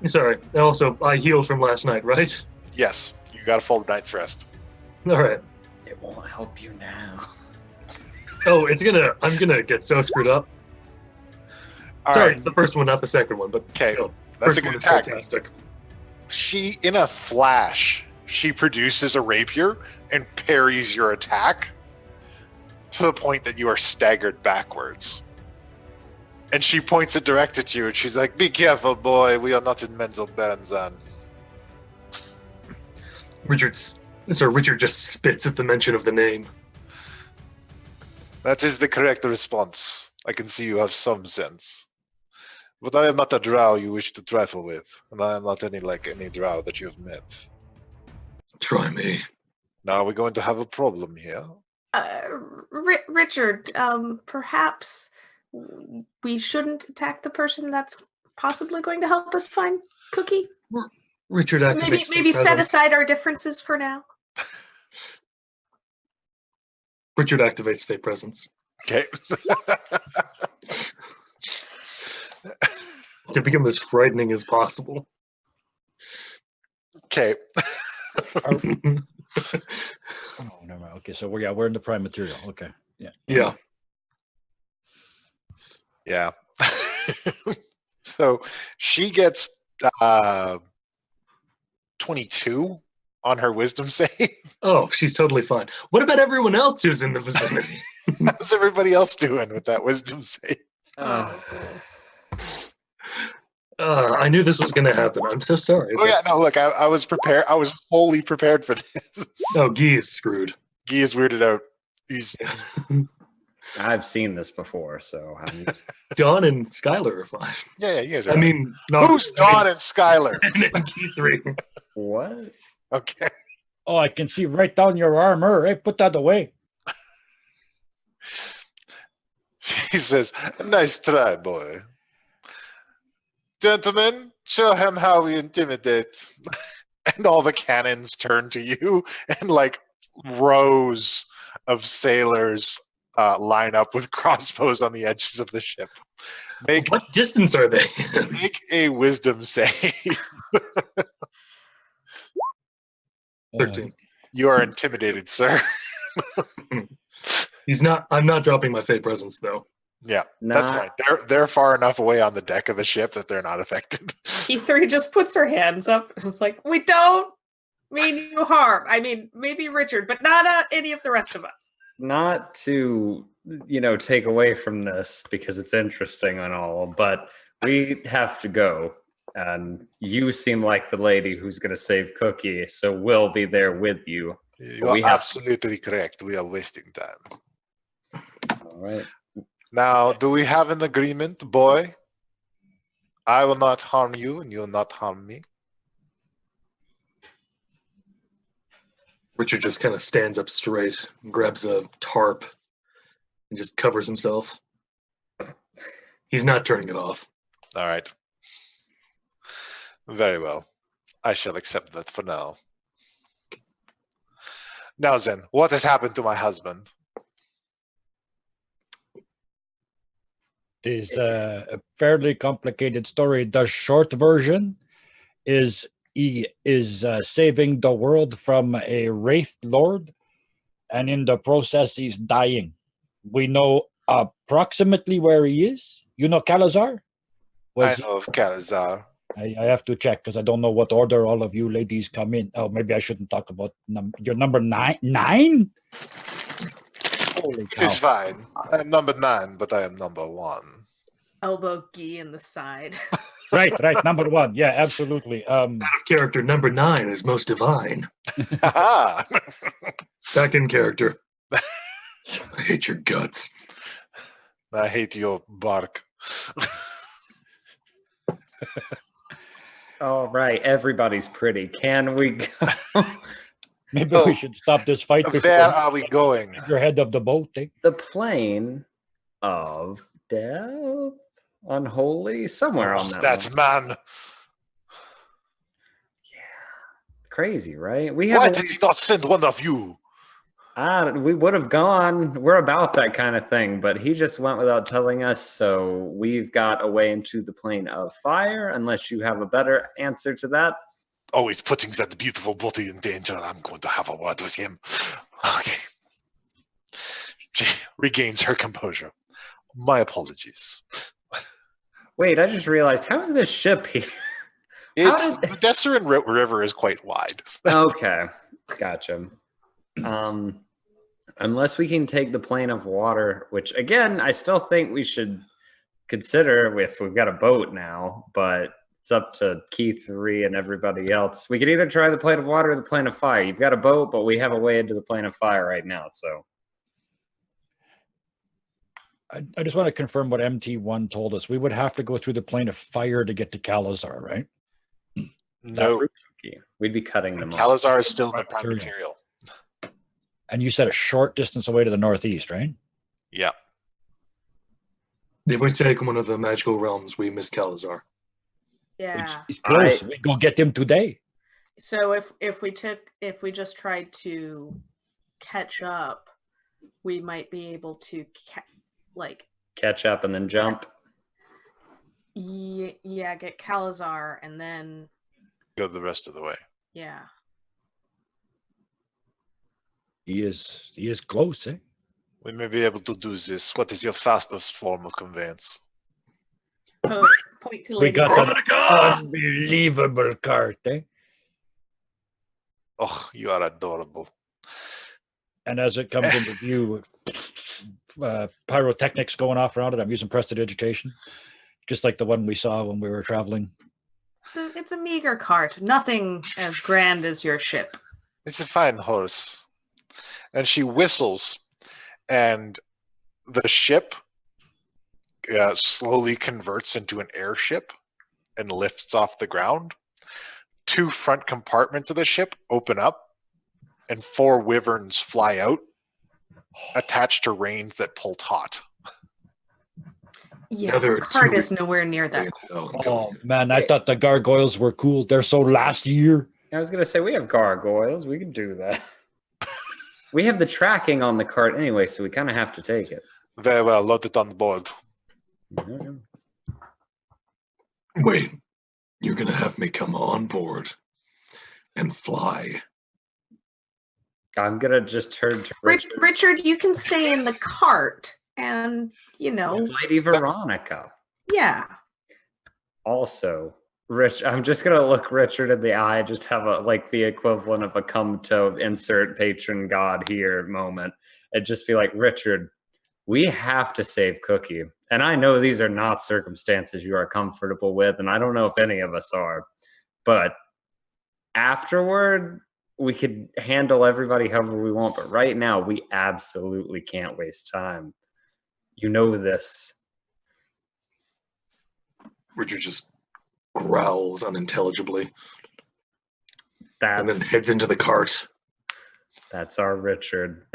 E: Sorry. Also, I healed from last night, right?
B: Yes. You got a full night's rest.
E: All right.
D: It won't help you now.
E: Oh, I'm gonna get so screwed up.
B: All
E: Sorry,
B: right.
E: it's the first one, not the second one, but
B: Okay.
E: still,
B: That's a
E: first one
B: good
E: is
B: attack.
E: fantastic.
B: She, in a flash, she produces a rapier and parries your attack to the point that you are staggered backwards. And she points it direct at you, and she's like, "Be careful, boy. We are not in mental Benzan."
E: Richard just spits at the mention of the name.
B: That is the correct response. I can see you have some sense. But I am not a drow you wish to trifle with, and I am not any drow that you have met.
E: Try me.
B: Now we're going to have a problem here.
F: Richard, perhaps we shouldn't attack the person that's possibly going to help us find Cookie?
E: Richard activates.
F: Maybe
E: fate
F: set
E: presence.
F: aside our differences for now.
E: Richard activates fate presence
B: Okay.
E: to become as frightening as possible.
B: Okay.
C: Oh, never mind. Okay, so we're in the prime material. Okay, yeah.
E: Yeah.
B: Yeah. So she gets 22 on her wisdom save.
E: Oh, she's totally fine. What about everyone else who's in the vicinity?
B: How's everybody else doing with that wisdom save?
E: I knew this was going to happen. I'm so sorry.
B: Oh yeah, no, look, I was prepared. I was wholly prepared for this.
E: Oh, Guy is screwed.
B: Guy is weirded out. He's
D: I've seen this before, so I'm just...
E: Dawn and Skylar are fine.
B: yeah, you guys are.
E: I mean, no.
B: Who's Dawn and Skylar?
E: and Key 3.
D: What?
B: Okay.
C: Oh, I can see right down your armor. Hey, put that away.
B: He says, "Nice try, boy. Gentlemen, show him how we intimidate." And all the cannons turn to you, and like rows of sailors line up with crossbows on the edges of the ship. Make
E: What distance are they?
B: make a wisdom save.
E: 13.
B: You are intimidated, sir.
E: I'm not dropping my fate presence though.
B: Yeah, that's fine. They're far enough away on the deck of the ship that they're not affected.
F: E3 just puts her hands up. It's like, we don't mean you harm. I mean, maybe Richard, but not any of the rest of us.
D: Not to, take away from this because it's interesting and all, but we have to go. And you seem like the lady who's going to save Cookie, so we'll be there with you.
B: You are absolutely correct. We are wasting time.
D: All right.
B: Now, do we have an agreement, boy? I will not harm you, and you will not harm me.
E: Richard just kind of stands up straight, grabs a tarp, and just covers himself. He's not turning it off.
B: All right. Very well. I shall accept that for now. Now then, what has happened to my husband?
C: It is a fairly complicated story. The short version is he is saving the world from a wraith lord, and in the process, he's dying. We know approximately where he is. You know Calazar?
B: I know of Calazar.
C: I have to check because I don't know what order all of you ladies come in. Oh, maybe I shouldn't talk about your number 9. Holy cow.
B: It's fine. I am number 9, but I am number 1.
F: Elbow Gee in the side.
C: Right. Number 1. Yeah, absolutely.
E: Out of character, number 9 is most divine.
B: Haha.
E: Back in character. I hate your guts.
B: I hate your bark.
D: All right, everybody's pretty. Can we go?
C: Maybe we should stop this fight.
B: Where are we going?
C: Your head of the boat.
D: The plane of death, unholy, somewhere on that.
B: That's
D: one.
B: man.
D: Yeah, crazy, right?
B: Why did he not send one of you?
D: We would have gone. We're about that kind of thing, but he just went without telling us. So we've got a way into the plane of fire. Unless you have a better answer to that.
B: Oh, he's putting that beautiful body in danger. I'm going to have a word with him. Okay. She regains her composure. My apologies.
D: Wait, I just realized, how is this ship here?
B: The Desserin River is quite wide.
D: Okay, gotcha. Unless we can take the plane of water, which again, I still think we should consider if we've got a boat now, but it's up to Key 3 and everybody else. We could either try the plane of water or the plane of fire. You've got a boat, but we have a way into the plane of fire right now, so.
C: I just want to confirm what MT1 told us. We would have to go through the plane of fire to get to Calazar, right?
B: No.
D: We'd be cutting them off.
B: Calazar is still in the prime material.
C: And you said a short distance away to the northeast, right?
B: Yeah.
E: If we take one of the magical realms, we miss Calazar.
F: Yeah.
C: He's close. We go get him today.
F: So if we just tried to catch up, we might be able to
D: catch up and then jump.
F: Yeah, get Calazar and then
B: go the rest of the way.
F: Yeah.
C: He is close, eh?
B: We may be able to do this. What is your fastest form of conveyance?
F: Point to
C: we got an unbelievable cart, eh?
B: Oh, you are adorable.
C: And as it comes into view, pyrotechnics going off around it. I'm using prestidigitation, just like the one we saw when we were traveling.
F: It's a meager cart. Nothing as grand as your ship.
B: It's a fine horse. And she whistles, and the ship slowly converts into an airship and lifts off the ground. 2 front compartments of the ship open up, and 4 wyverns fly out, attached to reins that pull taut.
F: Yeah,
E: Now there
F: the
E: are
F: cart
E: two-
F: is nowhere near that.
C: Oh man, I thought the gargoyles were cool. They're so last year.
D: I was gonna say we have gargoyles. We can do that. We have the tracking on the cart anyway, so we kind of have to take it.
B: Very well, load it on board.
E: Wait, you're gonna have me come on board and fly.
D: I'm gonna just turn to Richard.
F: Richard, you can stay in the cart, and
D: Lady Veronica.
F: yeah.
D: Also, Rich, I'm just gonna look Richard in the eye, just have the equivalent of a come to insert patron god here moment, and just be like, Richard, we have to save Cookie. And I know these are not circumstances you are comfortable with, and I don't know if any of us are, but afterward, we could handle everybody however we want, but right now, we absolutely can't waste time. You know this.
E: Richard just growls unintelligibly and then
D: That's
E: heads into the cart.
D: our Richard.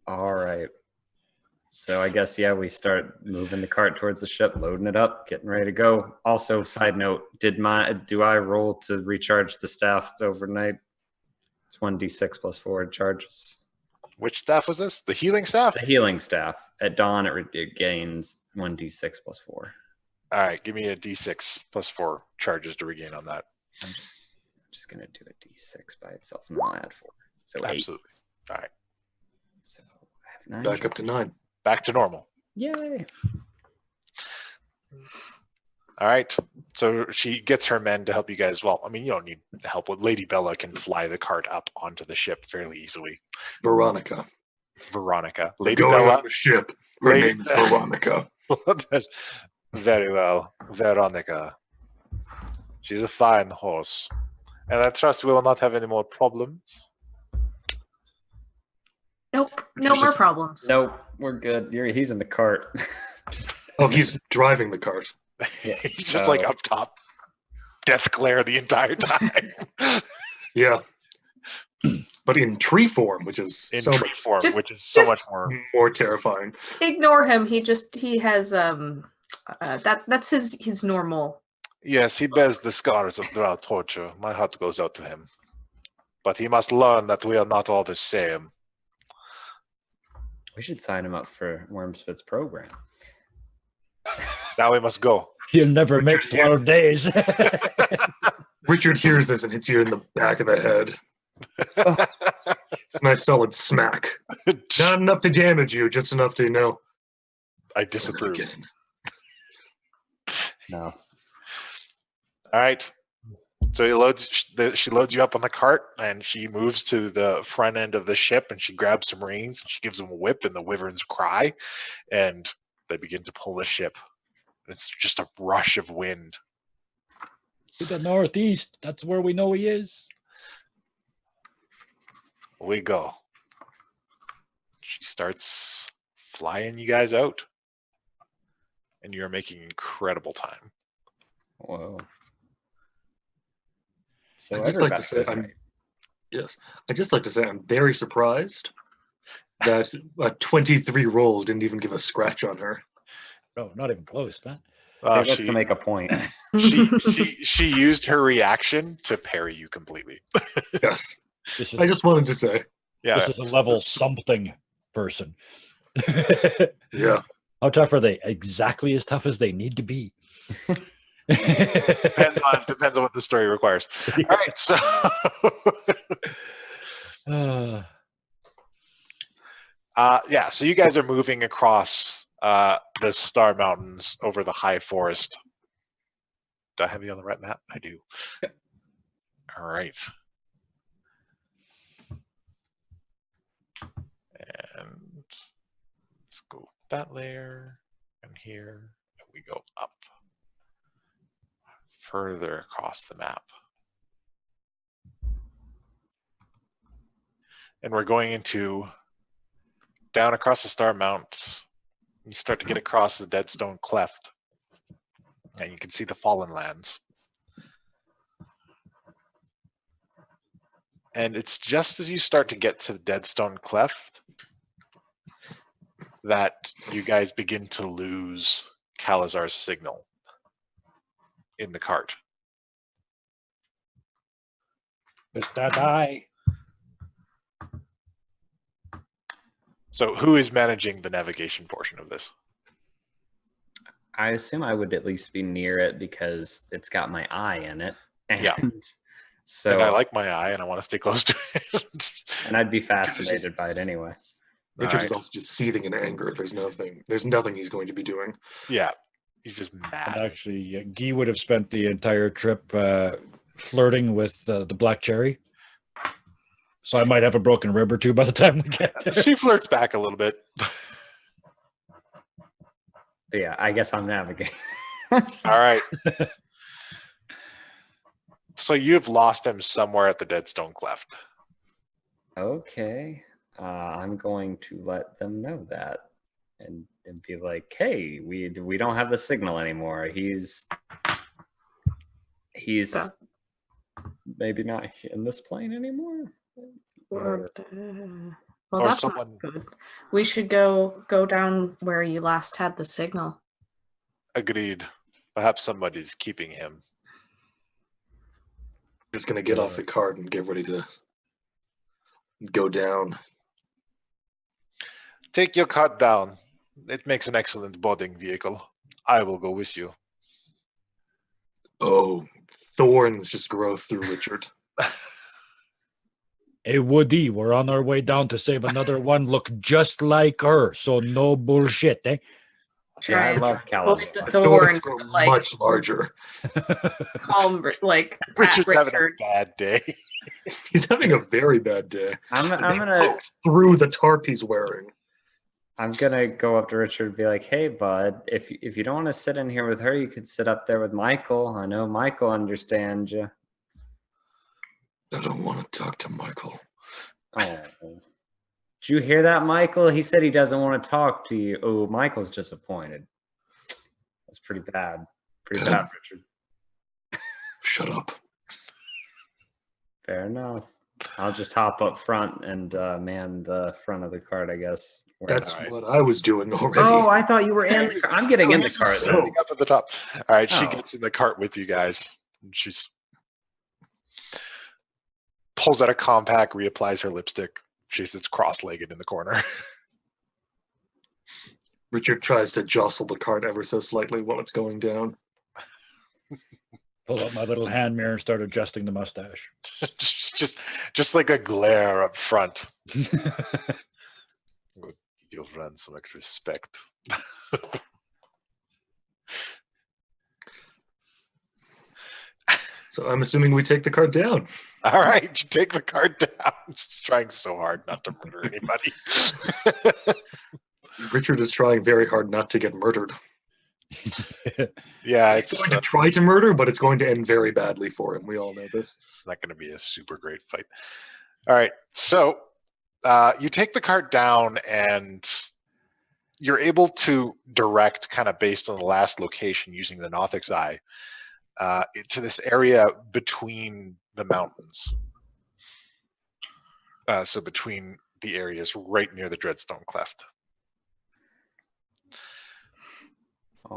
D: All right. So I guess, yeah, we start moving the cart towards the ship, loading it up, getting ready to go. Also, side note, do I roll to recharge the staff overnight? It's 1d6 plus 4 charges.
B: Which staff was this? The healing staff?
D: The healing staff. At dawn, it gains 1d6 plus 4.
B: All right, give me a d6 plus 4 charges to regain on that.
D: I'm just going to do a d6 by itself, and I'll add 4. So 8.
B: Absolutely. All right.
D: So I have 9.
E: Back up to 9.
B: Back to normal.
D: Yay.
B: All right. So she gets her men to help you guys. Well, I mean, you don't need help. Lady Bella can fly the cart up onto the ship fairly easily.
E: Veronica.
B: Lady
E: Going
B: Bella.
E: on the ship. Her
B: Lady-
E: name is Veronica.
B: Very well. Veronica. She's a fine horse. And I trust we will not have any more problems.
F: Nope. No more problems.
D: Nope, we're good. He's in the cart.
E: Oh, he's driving the cart.
D: Yeah.
B: He's just like up top. Death glare the entire time.
E: Yeah. But in tree form, which is
B: In
E: so
B: tree
E: much
B: form,
F: just-
B: which is so
F: just-
B: much more.
E: more terrifying.
F: Ignore him. He has that's his normal.
B: Yes, he bears the scars of drow torture. My heart goes out to him. But he must learn that we are not all the same.
D: We should sign him up for Wormspit's program.
B: Now we must go.
C: He'll never make 12 days.
E: Richard hears this and hits you in the back of the head. It's a nice solid smack. Not enough to damage you, just enough to
B: I disapprove.
E: Again.
D: No.
B: All right. So she loads you up on the cart, and she moves to the front end of the ship, and she grabs some reins, and she gives them a whip, and the wyverns cry, and they begin to pull the ship. It's just a rush of wind.
C: To the northeast. That's where we know he is.
B: We go. She starts flying you guys out, and you're making incredible time.
D: Whoa. So
E: I'd just like to
D: everybody's
E: say I'm-
D: right.
E: Yes. I'd just like to say I'm very surprised that a 23 roll didn't even give a scratch on her.
C: No, not even close, man.
D: Maybe that's to make a point.
B: she used her reaction to parry you completely.
E: Yes.
C: This is,
E: I just wanted to say.
B: Yeah,
C: this is a level something person.
E: Yeah.
C: How tough are they? Exactly as tough as they need to be.
B: depends on what the story requires. All right, so yeah, so you guys are moving across the Star Mountains over the high forest. Do I have you on the right map? I do. All right. And let's go that layer and here, and we go up further across the map. And we're going into down across the Star Mounts. You start to get across the Deadstone Cleft. And you can see the Fallen Lands. And it's just as you start to get to the Deadstone Cleft that you guys begin to lose Calazar's signal in the cart.
C: Mr. Die.
B: So who is managing the navigation portion of this?
D: I assume I would at least be near it because it's got my eye in it. And
B: Yeah.
D: So,
B: and I like my eye and I want to stay close to it.
D: and I'd be fascinated by it anyway.
E: Richard
B: Alright.
E: is also just seething in anger. There's nothing he's going to be doing.
B: Yeah, he's just
C: And
B: mad.
C: actually, Guy would have spent the entire trip flirting with the Black Cherry. So I might have a broken rib or two by the time we get there.
B: She flirts back a little bit.
D: But yeah, I guess I'm navigating.
B: All right. So you've lost him somewhere at the Deadstone Cleft.
D: Okay. I'm going to let them know that and be like, hey, we don't have the signal anymore. He's maybe not in this plane anymore.
F: Well,
B: Or
F: that's
B: someone-
F: not good. We should go down where you last had the signal.
B: Agreed. Perhaps somebody's keeping him.
E: Just gonna get off the cart and get ready to go down.
B: Take your cart down. It makes an excellent boarding vehicle. I will go with you.
E: Oh, thorns just grow through Richard.
C: Hey, Woody, we're on our way down to save another one. Look just like her. So no bullshit, eh?
D: Yeah, I love
F: avoid
D: Calabas.
F: the
E: Thorns
F: thorns,
E: grow
F: but, like
E: much larger.
F: calm, like pat
B: Richard's having a
F: Richard.
B: bad day.
E: He's having a very bad day.
D: I'm
E: They
D: gonna
E: poked through the tarp he's wearing.
D: go up to Richard and be like, hey bud, if you don't want to sit in here with her, you could sit up there with Michael. I know Michael understands you.
E: I don't want to talk to Michael.
D: Oh. Did you hear that, Michael? He said he doesn't want to talk to you. Oh, Michael's disappointed. That's pretty bad. Pretty bad, Richard.
E: Shut up.
D: Fair enough. I'll just hop up front and man the front of the cart, I guess.
E: That's
B: Alright.
E: what I was doing already.
D: Oh, I thought you were in the car. I'm getting in the
B: He's
D: cart.
B: just
D: though.
B: sitting up at the top. All right, she
D: Oh.
B: gets in the cart with you guys. And she's pulls out a compact, reapplies her lipstick. She sits cross-legged in the corner.
E: Richard tries to jostle the cart ever so slightly while it's going down.
C: Pull out my little hand mirror and start adjusting the mustache.
B: just like a glare up front. Your friends some respect.
E: So I'm assuming we take the cart down.
B: All right, you take the cart down. Just trying so hard not to murder anybody.
E: Richard is trying very hard not to get murdered.
B: Yeah,
E: He's
B: it's
E: going to try to murder, but it's going to end very badly for him. We all know this.
B: it's not going to be a super great fight. All right, so you take the cart down and you're able to direct, kind of based on the last location using the Nothic's Eye, to this area between the mountains. So between the areas right near the Dreadstone Cleft.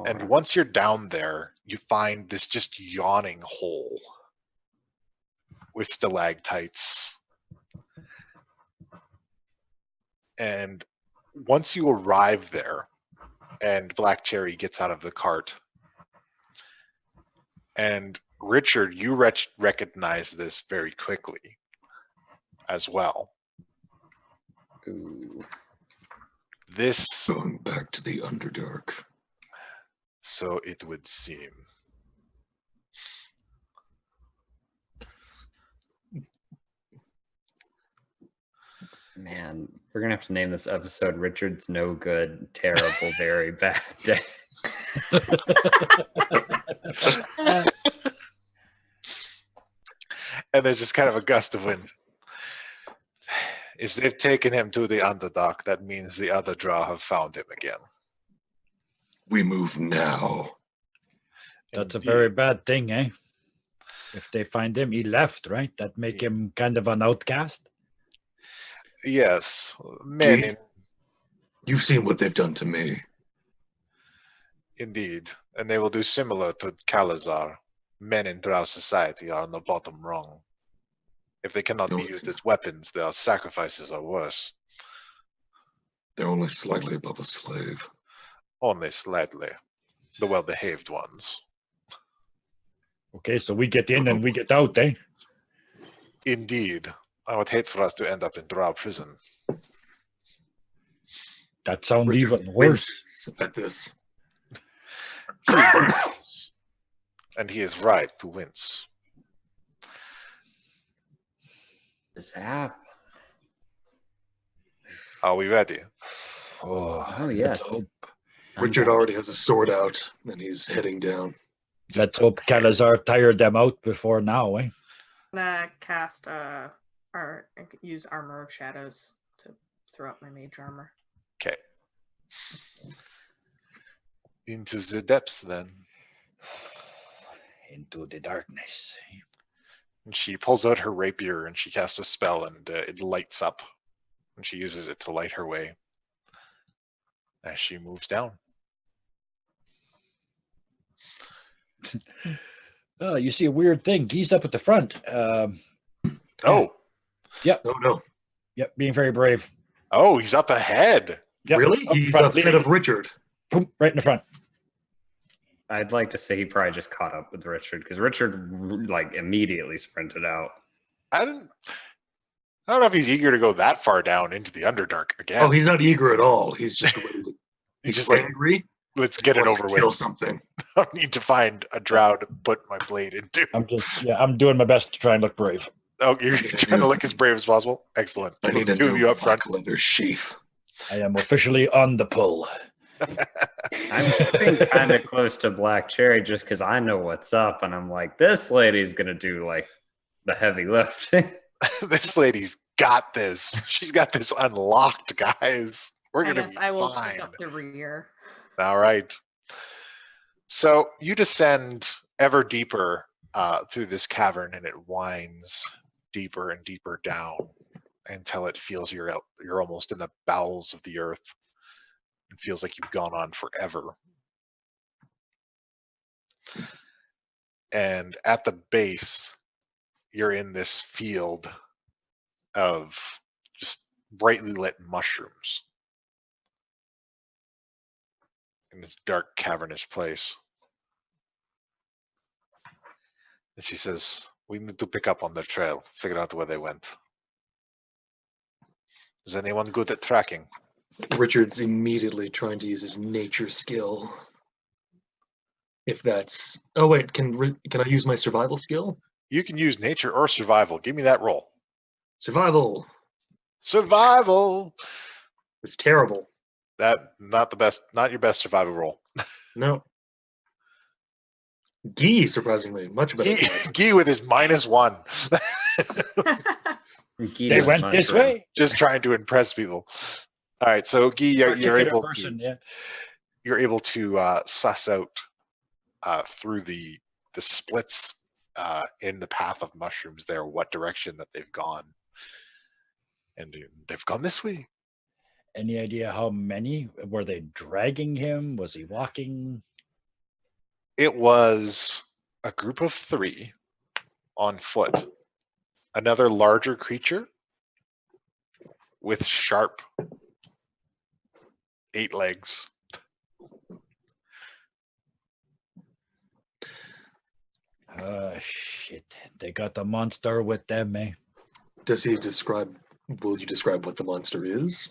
B: And
D: Alright.
B: once you're down there, you find this just yawning hole with stalactites. And once you arrive there, and Black Cherry gets out of the cart, and Richard, you recognize this very quickly as well.
D: Ooh.
B: This,
E: Going back to the Underdark.
B: so it would seem.
D: Man, we're gonna have to name this episode Richard's No Good, Terrible, Very Bad Day.
B: And there's just kind of a gust of wind. If they've taken him to the Underdark, that means the other drow have found him again.
E: We move now.
C: That's a
B: Indeed.
C: very bad thing, eh? If they find him, he left, right? That make him kind of an outcast.
B: Yes, men
E: Gee.
B: in,
E: You've seen what they've done to me.
B: indeed, and they will do similar to Kalazar. Men in drow society are on the bottom rung. If they cannot be
E: No.
B: used as weapons, their sacrifices are worse.
E: They're only slightly above a slave.
B: Only slightly. The well-behaved ones.
C: Okay, so we get in and we get out, eh?
B: Indeed. I would hate for us to end up in drow prison.
C: That sounds
E: Richard
C: even worse.
E: winces at this.
B: And he is right to wince.
D: Zap.
B: Are we ready?
C: Oh,
D: Oh,
C: let's
D: yes.
C: hope,
E: Richard already has a sword out, and he's heading down.
C: let's hope Kalazar tired them out before now, eh?
F: I'm gonna cast use Armor of Shadows to throw out my mage armor.
B: Okay. Into the depths then.
C: Into the darkness.
B: And she pulls out her rapier and she casts a spell and it lights up. And she uses it to light her way as she moves down.
C: Oh, you see a weird thing. He's up at the front.
B: Oh,
E: No.
C: Yep, being very brave.
B: oh, he's up ahead.
C: Yep,
E: Really?
C: up
E: He's
C: front,
E: ahead
C: leading.
E: of Richard.
C: Boom, right in the front.
D: I'd like to say he probably just caught up with Richard because Richard like immediately sprinted out.
B: I don't know if he's eager to go that far down into the Underdark again.
E: Oh, he's not eager at all. He's just ready to.
B: He's just like,
E: angry.
B: let's get it
E: Wants
B: over
E: to kill
B: with.
E: something.
B: I don't need to find a drow to put my blade into.
C: I'm doing my best to try and look brave.
B: Oh, you're trying to look as brave as possible? Excellent.
E: I
B: So
E: need
B: the
E: a
B: two of
E: new
B: you up front.
E: black leather sheath.
C: I am officially on the pull.
D: I'm getting kind of close to Black Cherry just because I know what's up, and I'm like, this lady's gonna do like the heavy lifting.
B: This lady's got this. She's got this unlocked, guys. We're
F: I
B: gonna
F: guess
B: be
F: I will
B: fine.
F: take up the rear.
B: All right. So you descend ever deeper through this cavern, and it winds deeper and deeper down until it feels you're almost in the bowels of the earth. It feels like you've gone on forever. And at the base, you're in this field of just brightly lit mushrooms in this dark, cavernous place. And she says, we need to pick up on their trail, figure out where they went. Is anyone good at tracking?
E: Richard's immediately trying to use his nature skill. If that's... Oh, wait, can I use my survival skill?
B: You can use nature or survival. Give me that roll.
E: Survival.
B: Survival!
E: It's terrible.
B: That, not your best survival roll.
E: No. Guy, surprisingly, much better.
B: Guy with his -1.
C: They went this way.
B: Just trying to impress people. All right, so Guy, you're able to suss out through the splits in the path of mushrooms there what direction that they've gone, and they've gone this way.
C: Any idea how many? Were they dragging him? Was he walking?
B: It was a group of 3 on foot. Another larger creature with sharp 8 legs.
C: Shit. They got the monster with them, eh?
E: Will you describe what the monster is?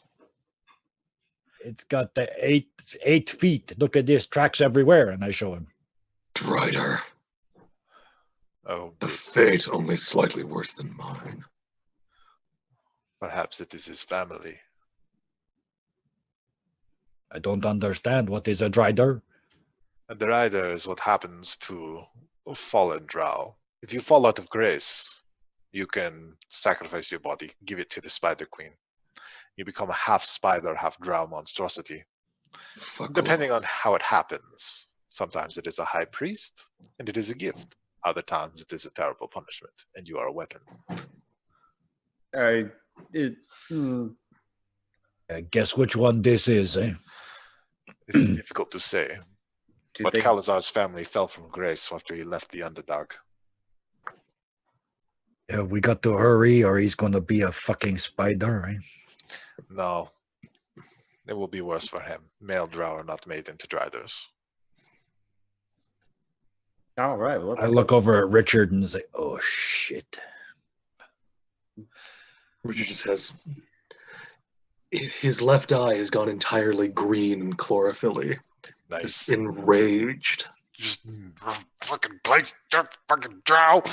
C: It's got the 8 feet. Look at this, tracks everywhere, and I show him.
E: Drider.
B: Oh,
E: A fate only slightly worse than mine.
B: perhaps it is his family.
C: I don't understand. What is a drider?
B: A Drider is what happens to fallen drow. If you fall out of grace, you can sacrifice your body, give it to the Spider Queen. You become a half spider, half drow monstrosity.
E: Fuck
B: Depending on how it happens. Sometimes it is a high priest, and it is a gift. Other times it is a terrible punishment, and you are a weapon.
C: Guess which one this is, eh?
B: It is difficult to say.
D: Do
B: But
D: they-
B: Kalazar's family fell from grace after he left the Underdark.
C: Yeah, we got to hurry or he's gonna be a fucking spider, right?
B: No. It will be worse for him. Male drow are not made into driders.
D: All right, well, let's
C: I
D: go.
C: look over at Richard and say, oh shit.
E: Richard just has his left eye has gone entirely green and chlorophyll-y.
B: Nice.
E: Just enraged.
B: Just fucking place, fucking drow.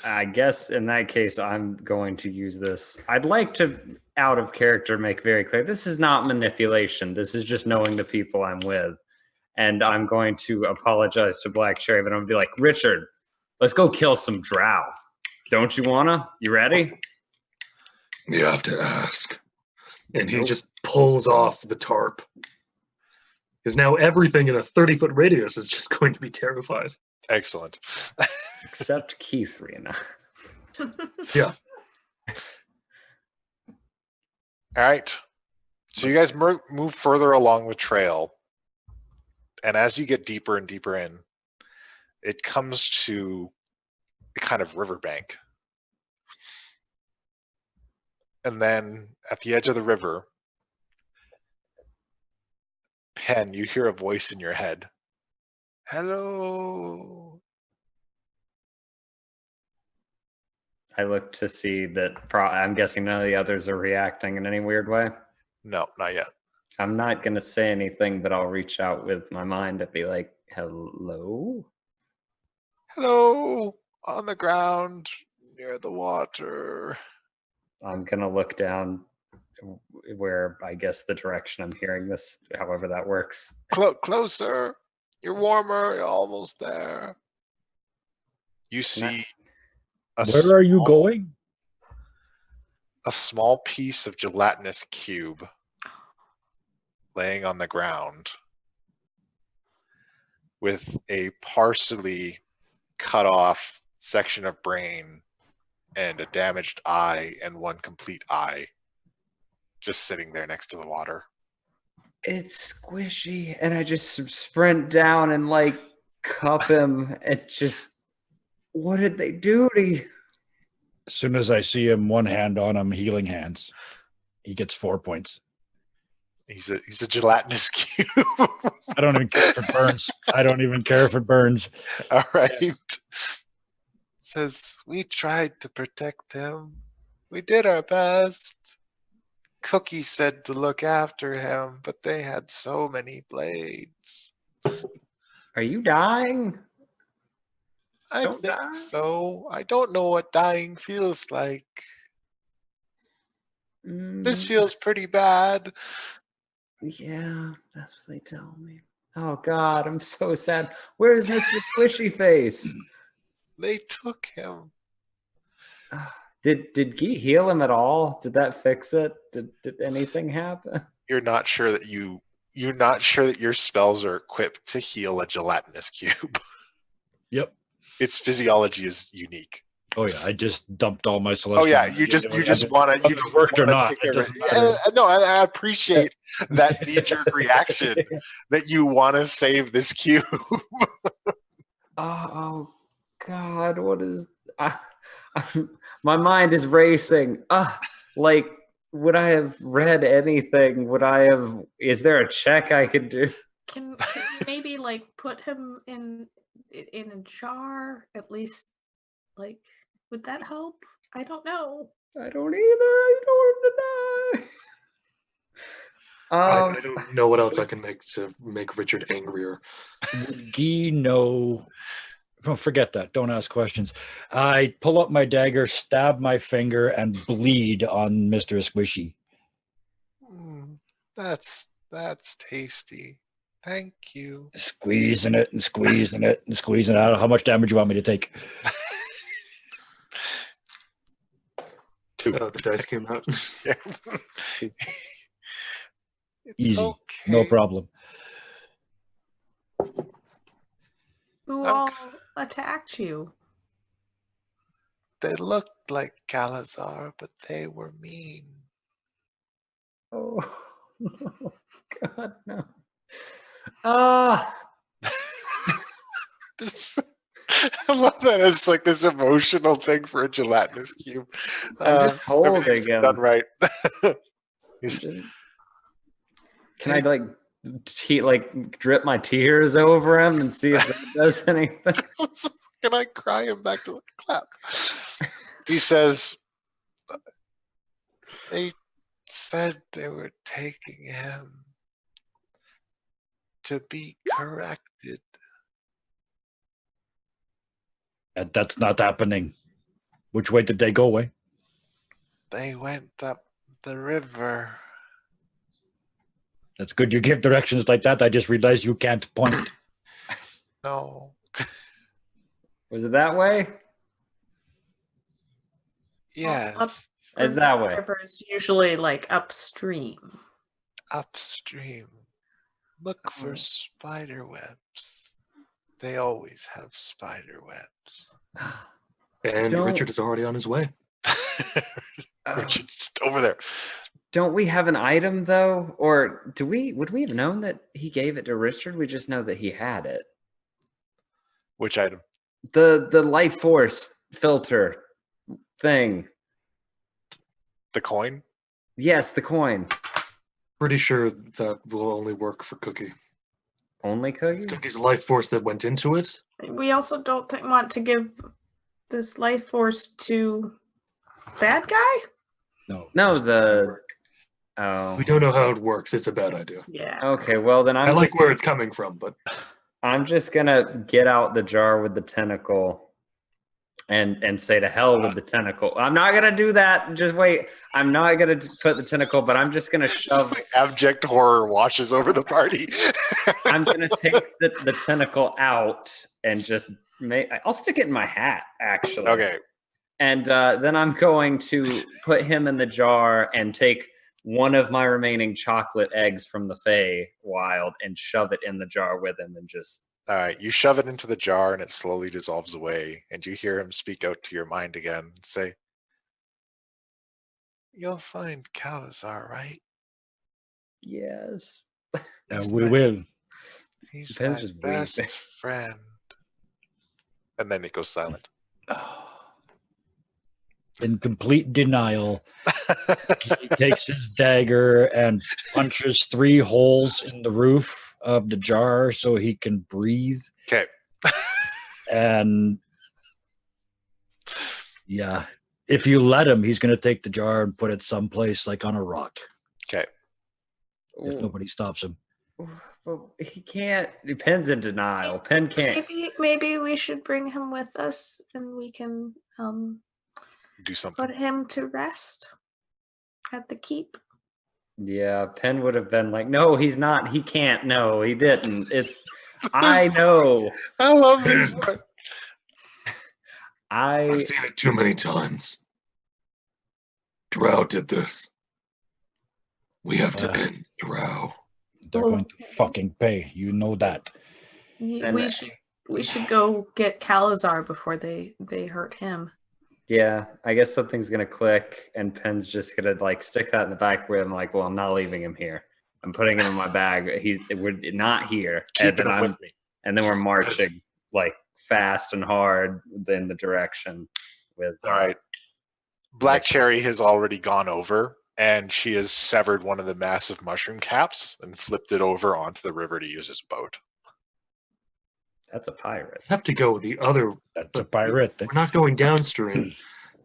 D: I guess in that case, I'm going to use this. I'd like to, out of character, make very clear this is not manipulation. This is just knowing the people I'm with. And I'm going to apologize to Black Cherry, but I'm going to be like, Richard, let's go kill some drow. Don't you wanna? You ready?
E: You have to ask. And he just pulls off the tarp. Because now everything in a 30-foot radius is just going to be terrified.
B: Excellent.
D: Except Keith, Rena.
E: Yeah.
B: All right. So you guys move further along the trail. And as you get deeper and deeper in, it comes to a kind of riverbank. And then at the edge of the river, Pen, you hear a voice in your head. Hello.
D: I look to see that. I'm guessing none of the others are reacting in any weird way.
B: No, not yet.
D: I'm not going to say anything, but I'll reach out with my mind and be like, hello?
B: Hello. On the ground near the water.
D: I'm going to look down where I guess the direction I'm hearing this, however that works.
B: Closer. You're warmer. You're almost there. You see
C: Where are you going?
B: a small piece of gelatinous cube laying on the ground with a partially cut off section of brain and a damaged eye and one complete eye just sitting there next to the water.
D: It's squishy. And I just sprint down and like cup him and just, what did they do to you?
C: As soon as I see him, one hand on him, healing hands. He gets 4 points.
B: He's a gelatinous cube.
C: I don't even care if it burns. I don't even care if it burns.
B: All right. Says, we tried to protect him. We did our best. Cookie said to look after him, but they had so many blades.
D: Are you dying?
B: I
D: Don't
B: think
D: die.
B: so. I don't know what dying feels like. This feels pretty bad.
D: Yeah, that's what they tell me. Oh God, I'm so sad. Where's Mr. Squishy Face?
B: They took him.
D: Did Gee heal him at all? Did that fix it? Did anything happen?
B: You're not sure that you're not sure that your spells are equipped to heal a gelatinous cube.
C: Yep.
B: Its physiology is unique.
C: Oh yeah, I just dumped all my celestial.
B: Oh yeah, you just want to. You just
C: worked or
B: wanna
C: not.
B: take
C: It
B: every-
C: doesn't matter.
B: No, I appreciate that knee-jerk reaction that you want to save this cube.
D: Oh God, what is? My mind is racing. Like, would I have read anything? Would I have? Is there a check I could do?
F: Can you maybe like put him in a jar at least? Like, would that help? I don't know.
D: I don't either. I don't want to die.
E: I don't know what else I can make to make Richard angrier.
C: Would Guy know? Oh, forget that. Don't ask questions. I pull up my dagger, stab my finger, and bleed on Mr. Squishy.
B: That's tasty. Thank you.
C: Squeezing it and squeezing it and squeezing it out. How much damage do you want me to take?
B: 2.
E: Oh, the dice came out.
B: Yeah. It's
C: Easy.
B: okay.
C: No problem.
F: Who
B: I'm
F: all
B: c-
F: attacked you?
B: They looked like Calazar, but they were mean.
D: Oh, God, no. Ah,
B: This- I love that it's like this emotional thing for a gelatinous cube.
D: I'm just holding
B: everything's been
D: him.
B: done right.
D: Just, can I like drip my tears over him and see if that does anything?
B: Can I cry him back to the clap? He says, they said they were taking him to be corrected.
C: And that's not happening. Which way did they go away?
B: They went up the river.
C: That's good you give directions like that. I just realized you can't point.
B: No.
D: Was it that way?
B: Yes.
D: It's that way.
F: River is usually like upstream.
B: Upstream. Look for
D: Oh.
B: spider webs. They always have spider webs.
E: And
D: Don't-
E: Richard is already on his way.
B: Richard's just over there.
D: Don't we have an item though? Or would we have known that he gave it to Richard? We just know that he had it.
B: Which item?
D: The life force filter thing.
B: The coin?
D: Yes, the coin.
E: Pretty sure that will only work for Cookie.
D: Only Cookie?
E: Cookie's life force that went into it.
F: We also don't want to give this life force to bad guy.
D: No, the oh.
E: We don't know how it works. It's a bad idea.
F: Yeah.
D: Okay, well then
E: I like where it's coming from, but
D: I'm just gonna get out the jar with the tentacle and say to hell with the tentacle. I'm not gonna do that. Just wait. I'm not gonna put the tentacle, but I'm just gonna
B: Just
D: shove.
B: like abject horror washes over the party.
D: I'm gonna take the tentacle out and just I'll stick it in my hat, actually.
B: Okay.
D: And then I'm going to put him in the jar and take one of my remaining chocolate eggs from the Feywild and shove it in the jar with him and just.
B: All right. You shove it into the jar and it slowly dissolves away. And you hear him speak out to your mind again and say, "You'll find Calazar, right?
D: Yes.
B: He's
C: We
B: my-
C: will.
B: He's
D: Depends
B: my
D: just
B: best
D: weeping.
B: friend." And then it goes silent.
C: In complete denial, he takes his dagger and punches 3 holes in the roof of the jar so he can breathe.
B: Okay.
C: And yeah, if you let him, he's going to take the jar and put it someplace like on a rock
B: Okay.
C: if nobody stops him.
D: Well, he can't. Pen's in denial. Pen can't.
F: Maybe we should bring him with us and we can
B: Do something.
F: put him to rest at the keep.
D: Yeah, Penn would have been like, "No, he's not. He can't. No, he didn't. It's. I know.
B: I love this part.
E: I've seen it too many times. Drow did this. We have to end Drow.
C: They're going to fucking pay. You know that.
D: And
F: We should go get Calazar before they hurt him.
D: Yeah, I guess something's gonna click, and Penn's just gonna like stick that in the back where I'm like, well, I'm not leaving him here. I'm putting him in my bag. We're not here, and
B: Keeping
D: then
B: him with me.
D: we're marching like fast and hard in the direction with.
B: All right. Black Cherry has already gone over, and she has severed one of the massive mushroom caps and flipped it over onto the river to use as a boat.
D: That's a pirate.
E: We have to go the other.
C: That's a pirate.
E: We're not going downstream.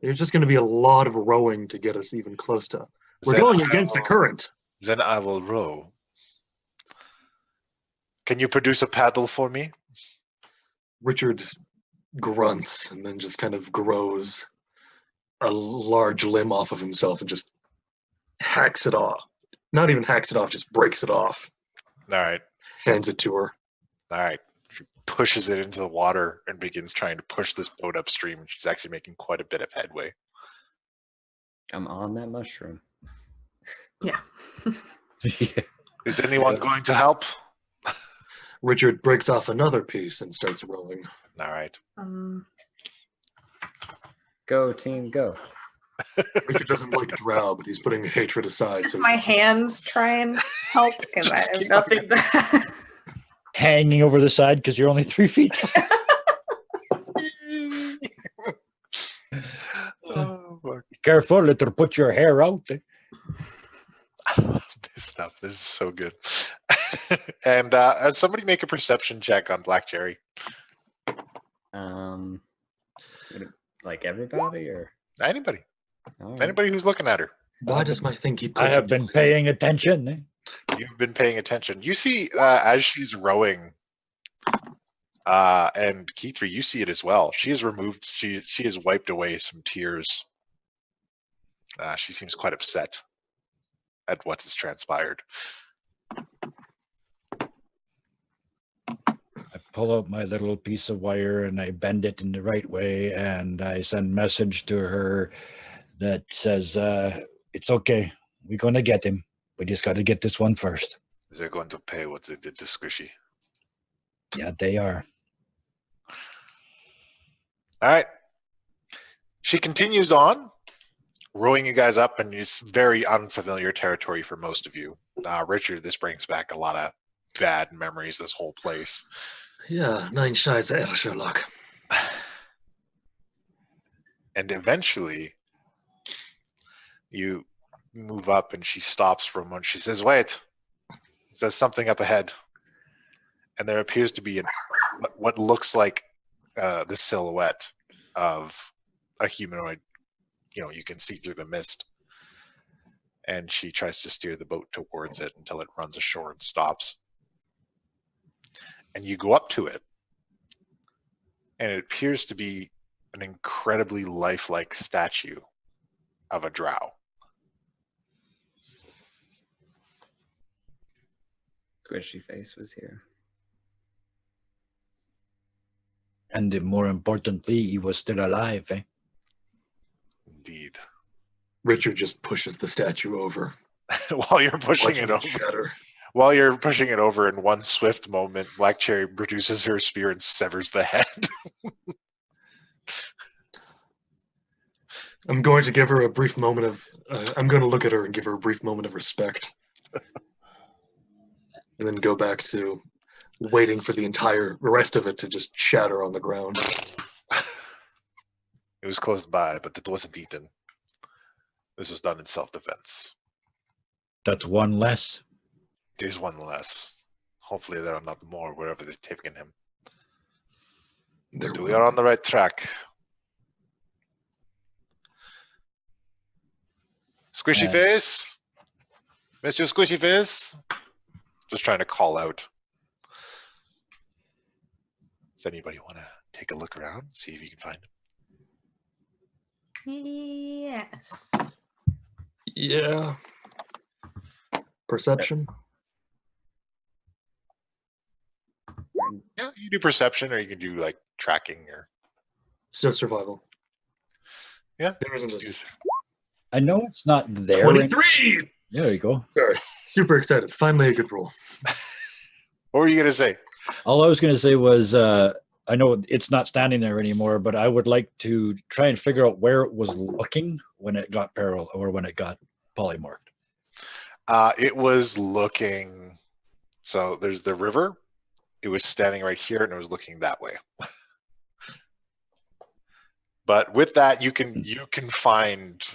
E: There's just going to be a lot of rowing to get us even close to. We're
B: Then
E: going
B: I
E: against the
B: will-
E: current.
B: Then I will row. Can you produce a paddle for me?
E: Richard grunts and then just kind of grows a large limb off of himself and just hacks it off. Not even hacks it off, just breaks it off.
B: All right.
E: Hands it to her.
B: All right. She pushes it into the water and begins trying to push this boat upstream. She's actually making quite a bit of headway.
D: I'm on that mushroom.
F: Yeah.
B: Is anyone going to help?
E: Richard breaks off another piece and starts rowing.
B: All right.
D: Go, team, go.
E: Richard doesn't like drow, but he's putting hatred aside.
F: Does
E: So
F: my hands try and help because I
B: Just
F: have
B: keep
F: nothing to.
C: Hanging over the side because you're only 3 feet.
B: Oh, fuck.
C: Careful, it'll put your hair out.
B: This stuff. This is so good. And somebody make a perception check on Black Cherry.
D: Like everybody or
B: Anybody.
D: all right.
B: Anybody who's looking at her.
E: why does my thing keep
C: I have
E: clicking
C: been
E: twice?
C: paying attention.
B: You've been paying attention. You see, as she's rowing, and Keithra, you see it as well. She has removed. She has wiped away some tears. She seems quite upset at what has transpired.
C: I pull out my little piece of wire and I bend it in the right way, and I send message to her that says, it's okay. We're going to get him. We just got to get this one first.
B: They're going to pay what they did to Squishy.
C: Yeah, they are.
B: All right. She continues on, rowing you guys up, and it's very unfamiliar territory for most of you. Richard, this brings back a lot of bad memories, this whole place.
E: Yeah, 9 Scheiße, Sherlock.
B: And eventually, you move up, and she stops for a moment. She says, wait. There's something up ahead. And there appears to be what looks like the silhouette of a humanoid. You know, you can see through the mist. And she tries to steer the boat towards it until it runs ashore and stops. And you go up to it. And it appears to be an incredibly lifelike statue of a drow.
D: Squishy face was here.
C: And more importantly, he was still alive. Eh?
B: Indeed.
E: Richard just pushes the statue over.
B: While you're pushing
E: watching
B: it over.
E: shatter.
B: While you're pushing it over, in one swift moment, Black Cherry produces her spear and severs the head.
E: I'm going to give her a brief moment of. I'm going to look at her and give her a brief moment of respect, and then go back to waiting for the rest of it to just shatter on the ground.
B: It was close by, but it wasn't eaten. This was done in self-defense.
C: That's one less.
B: There's one less. Hopefully there are not more wherever they've taken him. We are on the right track. Squishy face? Mr. Squishy face? Just trying to call out. Does anybody want to take a look around, see if you can find him?
F: Yes.
E: Yeah. Perception?
B: Yeah, you do perception, or you can do like tracking, or
E: So survival.
B: yeah.
E: There isn't a
C: I know it's not there.
E: 23!
C: There you go.
E: Sorry. Super excited. Finally a good roll.
B: What were you gonna say?
C: All I was going to say was, I know it's not standing there anymore, but I would like to try and figure out where it was looking when it got or when it got polymorphed.
B: It was looking. So there's the river. It was standing right here, and it was looking that way. But with that, you can find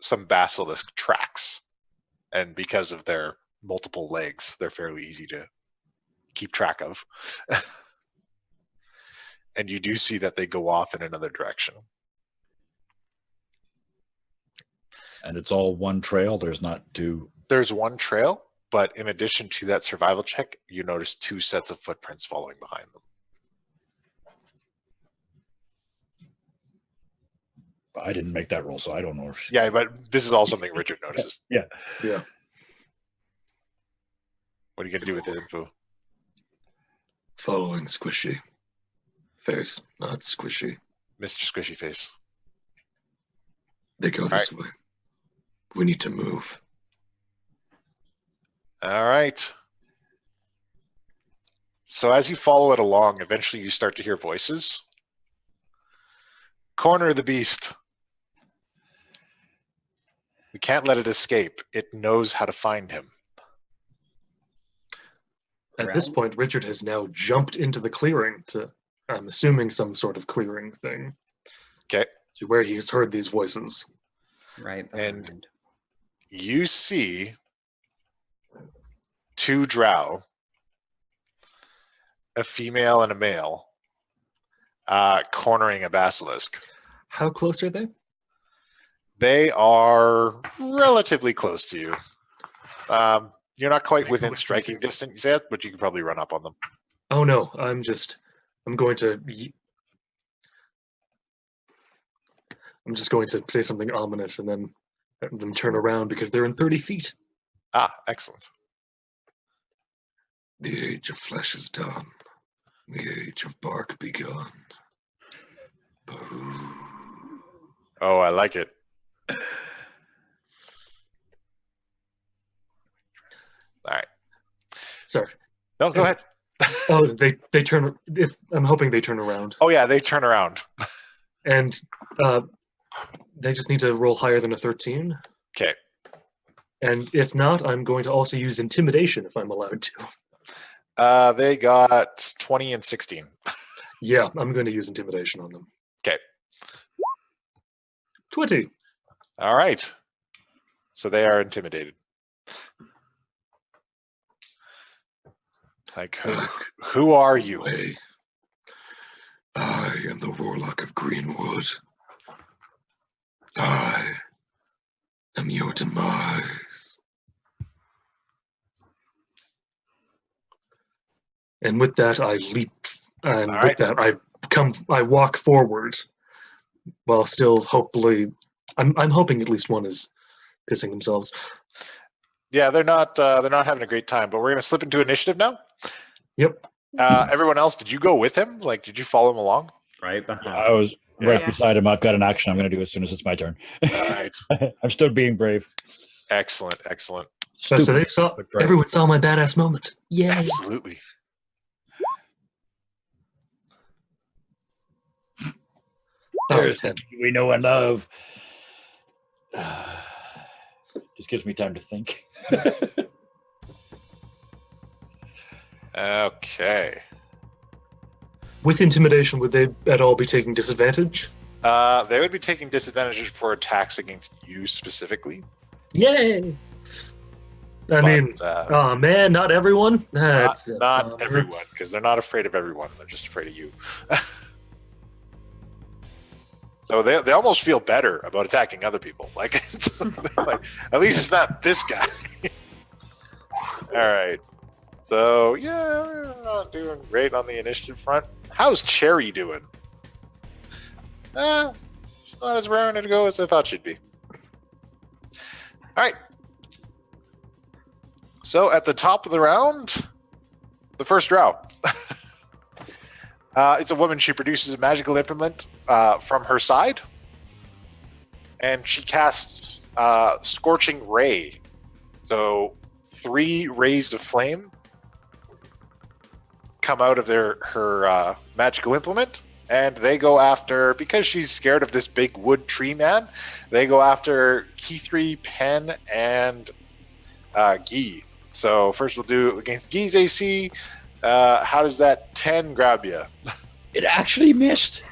B: some basilisk tracks, and because of their multiple legs, they're fairly easy to keep track of. And you do see that they go off in another direction.
C: And it's all one trail. There's not two.
B: There's one trail, but in addition to that survival check, you notice 2 sets of footprints following behind them.
C: I didn't make that roll, so I don't know.
B: Yeah, but this is all something Richard notices.
C: Yeah.
E: Yeah.
B: What are you going to do with the info?
E: Following Squishy. Face, not Squishy.
B: Mr. Squishy Face.
E: They go this way. We need to move.
B: All right. So as you follow it along, eventually you start to hear voices. Corner the beast. We can't let it escape. It knows how to find him.
E: At this point, Richard has now jumped into the clearing to, I'm assuming, some sort of clearing thing.
B: Okay.
E: To where he's heard these voices.
D: Right.
B: And you see 2 drow, a female and a male, cornering a basilisk.
E: How close are they?
B: They are relatively close to you. You're not quite within striking distance yet, but you can probably run up on them.
E: Oh no, I'm going to say something ominous and then have them turn around because they're in 30 feet.
B: Ah, excellent.
E: The age of flesh is done. The age of bark begun. Boo.
B: Oh, I like it. All right.
E: Sorry.
B: No, go ahead.
E: Oh, they turn. I'm hoping they turn around.
B: Oh yeah, they turn around.
E: And they just need to roll higher than a 13.
B: Okay.
E: And if not, I'm going to also use intimidation if I'm allowed to.
B: They got 20 and 16.
E: Yeah, I'm going to use intimidation on them.
B: Okay.
E: 20.
B: All right. So they are intimidated. Like, who are you?
E: I am the Warlock of Greenwood. I am your demise. And with that, I leap, and
B: All
E: with
B: right.
E: that, I walk forward, while still hopefully, I'm hoping at least one is pissing themselves.
B: Yeah, they're not having a great time, but we're going to slip into initiative now.
E: Yep.
B: Everyone else, did you go with him? Like, did you follow him along?
D: Right behind.
C: I was right
F: Yeah.
C: beside him. I've got an action I'm going to do as soon as it's my turn.
B: All right.
C: I'm still being brave.
B: Excellent, excellent.
E: So they saw,
C: but brave.
E: everyone saw my badass moment. Yeah.
B: Absolutely.
C: There's the we know and love. Just gives me time to think.
B: Okay.
E: With intimidation, would they at all be taking disadvantage?
B: They would be taking disadvantages for attacks against you specifically.
E: Yay! Oh man, not everyone.
B: Not everyone, because they're not afraid of everyone. They're just afraid of you. So they almost feel better about attacking other people. Like, like at least it's not this guy. All right. So yeah, we're not doing great on the initiative front. How's Cherry doing? She's not as raring to go as I thought she'd be. All right. So at the top of the round, the first drow. It's a woman. She produces a magical implement from her side, and she casts Scorching Ray. So 3 rays of flame come out of her magical implement, and they go after, because she's scared of this big wood tree man, they go after Kithri, Pen, and Guy. So first we'll do against Guy's AC. How does that 10 grab you?
C: It actually missed.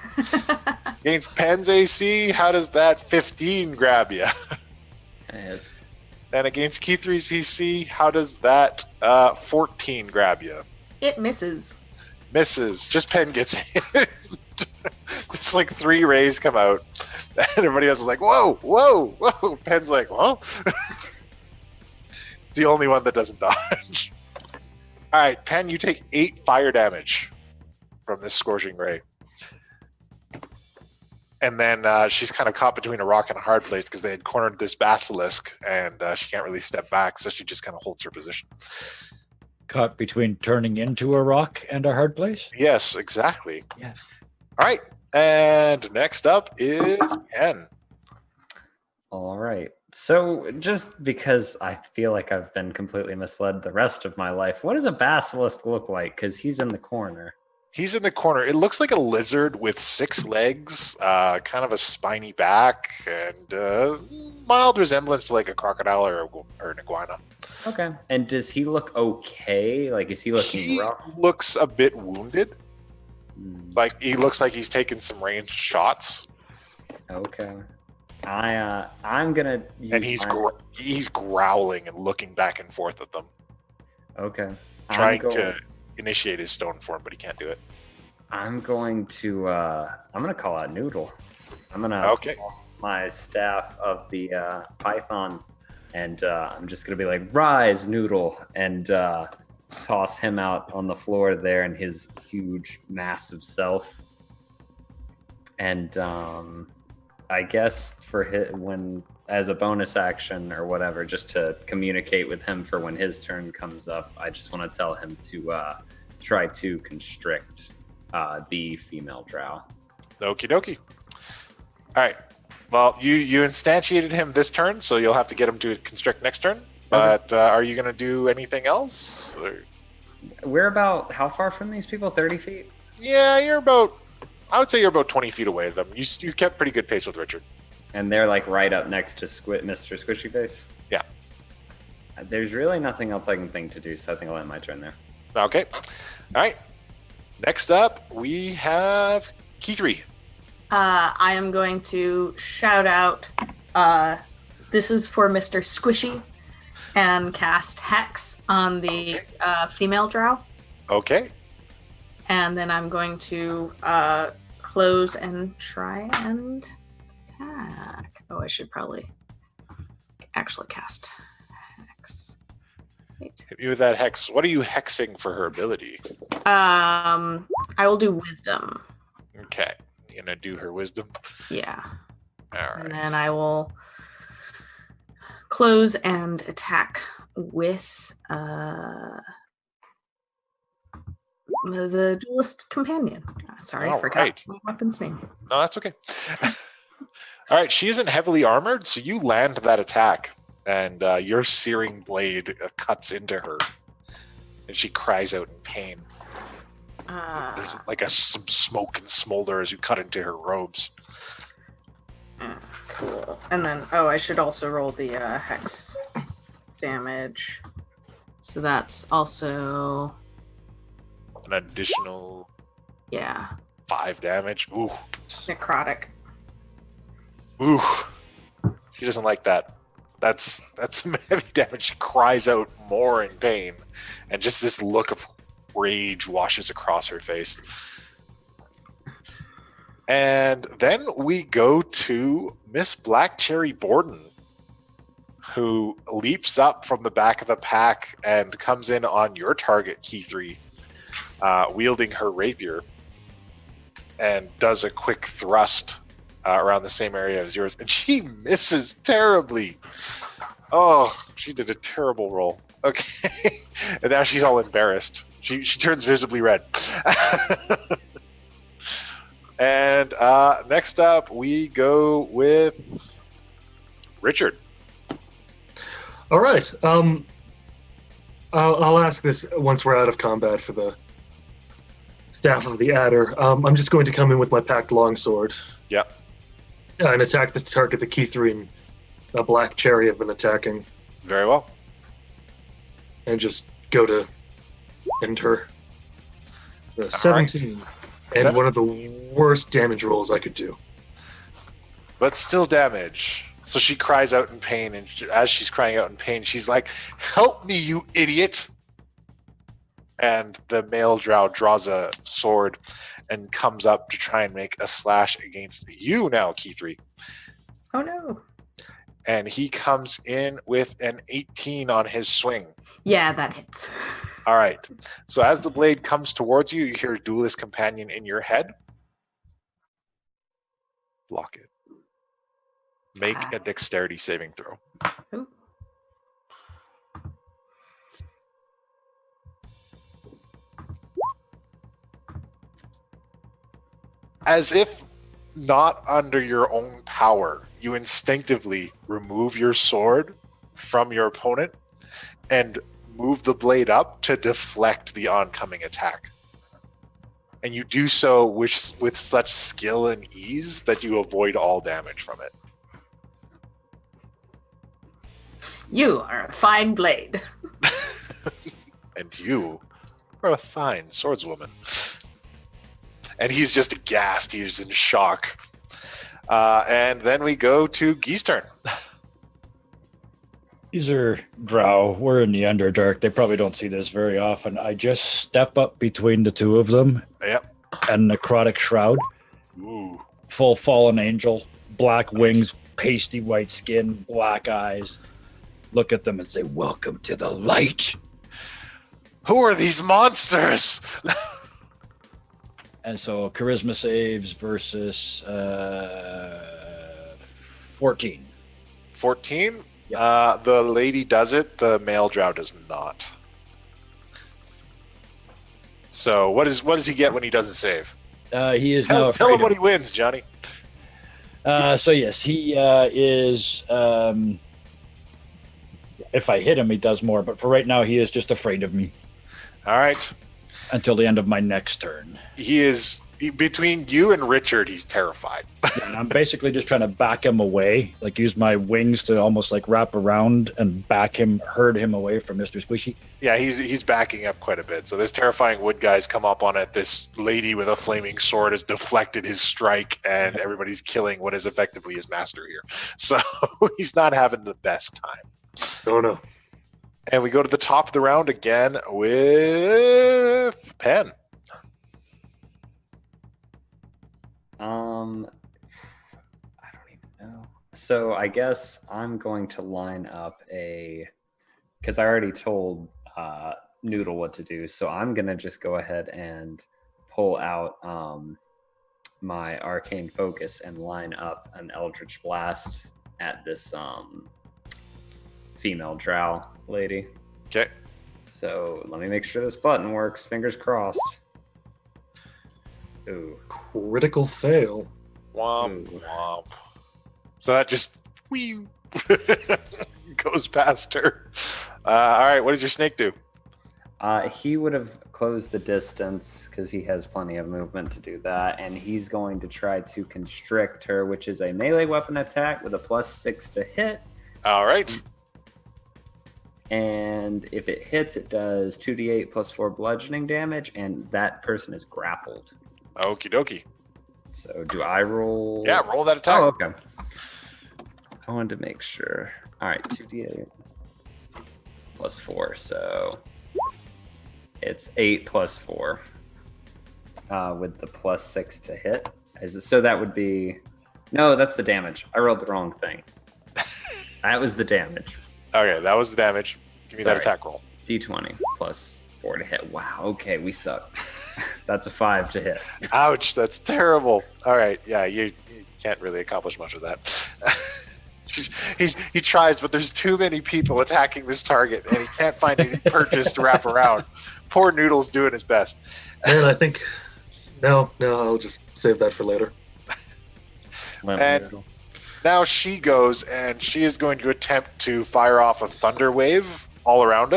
B: Against Pen's AC, how does that 15 grab you?
D: It's
B: And against Kithri's AC, how does that 14 grab you?
F: It misses.
B: Misses. Just Pen gets hit. Just like 3 rays come out. And everybody else is like, whoa, whoa, whoa. Pen's like, well. It's the only one that doesn't dodge. All right, Pen, you take 8 fire damage from this Scorching Ray. And then she's kind of caught between a rock and a hard place because they had cornered this basilisk, and she can't really step back, so she just kind of holds her position.
C: Caught between turning into a rock and a hard place?
B: Yes, exactly.
C: Yeah.
B: All right, and next up is Pen.
D: All right. So, just because I feel like I've been completely misled the rest of my life, what does a basilisk look like? Because he's in the corner.
B: He's in the corner. It looks like a lizard with 6 legs, kind of a spiny back, and mild resemblance to like a crocodile or an iguana.
D: Okay. And does he look okay? Like, is he looking
B: He
D: rough?
B: looks a bit wounded.
D: Hmm,
B: Like he looks like he's taken some ranged shots,
D: Okay. I'm gonna use
B: and he's growling and looking back and forth at them,
D: okay.
B: trying to initiate his stone form, but he can't do it.
D: I'm going to call out Noodle. I'm gonna
B: Okay.
D: pull my staff of the python, and I'm just gonna be like, "Rise, Noodle," and toss him out on the floor there in his huge, massive self. And I guess for when as a bonus action or whatever, just to communicate with him for when his turn comes up, I just want to tell him to try to constrict the female drow.
B: Okie dokie. All right. Well, you instantiated him this turn, so you'll have to get him to constrict next turn. But are you going to do anything else? Or...
D: We're about how far from these people? 30 feet?
B: Yeah, I would say you're about 20 feet away from them. You kept pretty good pace with Richard.
D: And they're like right up next to Mr. Squishy Face?
B: Yeah.
D: There's really nothing else I can think to do, so I think I'll end my turn there.
B: Okay. All right. Next up, we have Key 3.
F: I am going to shout out, this is for Mr. Squishy, and cast Hex on the female drow.
B: Okay.
F: And then I'm going to close and try and attack. Oh, I should probably actually cast Hex. Wait.
B: Hit me with that hex. What are you hexing for her ability?
F: I will do Wisdom.
B: Okay. You're going to do her wisdom?
F: Yeah.
B: All right.
F: And then I will close and attack with the duelist companion. Sorry, I forgot
B: right.
F: my weapon's name.
B: No, that's okay. All right. She isn't heavily armored, so you land that attack, and your searing blade cuts into her, and she cries out in pain. There's like some smoke and smolder as you cut into her robes.
F: Cool. And then, I should also roll the hex damage. So that's also...
B: An additional 5 damage. Ooh.
F: necrotic.
B: Ooh. She doesn't like that. That's some heavy damage. She cries out more in pain, and just this look of rage washes across her face. And then we go to Miss Black Cherry Borden, who leaps up from the back of the pack and comes in on your target, Key 3, wielding her rapier, and does a quick thrust around the same area as yours. And she misses terribly. Oh, she did a terrible roll. Okay. And now she's all embarrassed. She turns visibly red. And next up, we go with Richard.
E: All right. I'll ask this once we're out of combat for the Staff of the Adder. I'm just going to come in with my packed longsword.
B: Yep.
E: Yeah, and attack the target the Key 3 and Black Cherry have been attacking.
B: Very well.
E: And just go to end her. 17. And one of the worst damage rolls I could do.
B: But still damage. So she cries out in pain, and as she's crying out in pain, she's like, "Help me, you idiot!" And the male drow draws a sword and comes up to try and make a slash against you now, Key 3.
F: Oh no.
B: And he comes in with an 18 on his swing.
F: Yeah, that hits.
B: All right. So as the blade comes towards you, you hear Duelist Companion in your head. Block it. Make a dexterity saving throw.
F: Ooh.
B: As if not under your own power, you instinctively remove your sword from your opponent and move the blade up to deflect the oncoming attack. And you do so with such skill and ease that you avoid all damage from it.
F: You are a fine blade.
B: And you are a fine swordswoman. And he's just aghast. He's in shock. And then we go to Gee's turn.
C: These are drow. We're in the Underdark. They probably don't see this very often. I just step up between the two of them.
B: Yep.
C: And necrotic shroud.
B: Ooh.
C: Full fallen angel. Black wings, pasty white skin, black eyes. Look at them and say, "Welcome to the light."
B: Who are these monsters?
C: And so charisma saves versus 14.
B: 14? The lady does it. The male drow does not. So what does he get when he doesn't save?
C: He is now
B: Tell him what he wins, Johnny.
C: So yes, he is. If I hit him, he does more. But for right now, he is just afraid of me.
B: All right.
C: Until the end of my next turn.
B: Between you and Richard, he's terrified.
C: And I'm basically just trying to back him away, like use my wings to almost like wrap around and herd him away from Mr. Squishy.
B: Yeah, he's backing up quite a bit. So this terrifying wood guy's come up on it. This lady with a flaming sword has deflected his strike, and everybody's killing what is effectively his master here. So he's not having the best time.
E: Oh no.
B: And we go to the top of the round again with Penn.
D: I don't even know. So I guess I'm going to line up because I already told Noodle what to do. So I'm going to just go ahead and pull out my arcane focus and line up an Eldritch Blast at this female drow lady.
B: Okay.
D: So let me make sure this button works. Fingers crossed. Ooh.
E: Critical fail.
B: Womp womp. So that just goes past her. All right, what does your snake do?
D: He would have closed the distance because he has plenty of movement to do that, and he's going to try to constrict her, which is a melee weapon attack with a +6 to hit.
B: All right.
D: And if it hits, it does 2d8 +4 bludgeoning damage, and that person is grappled.
B: Okie dokie.
D: So do I roll?
B: Yeah, roll that attack.
D: Oh, okay. I wanted to make sure. All right, 2d8 +4, so it's 8 +4 with the +6 to hit. So that would be... No, that's the damage. I rolled the wrong thing. That was the damage.
B: Okay, that was the damage. Give me that attack roll.
D: D20 +4 to hit. Wow, okay, we suck. That's a 5 to hit.
B: Ouch, that's terrible. All right, yeah, you can't really accomplish much with that. he tries, but there's too many people attacking this target, and he can't find any perches to wrap around. Poor Noodle's doing his best.
E: And I think... No, I'll just save that for later.
B: And now she goes, and she is going to attempt to fire off a thunder wave all around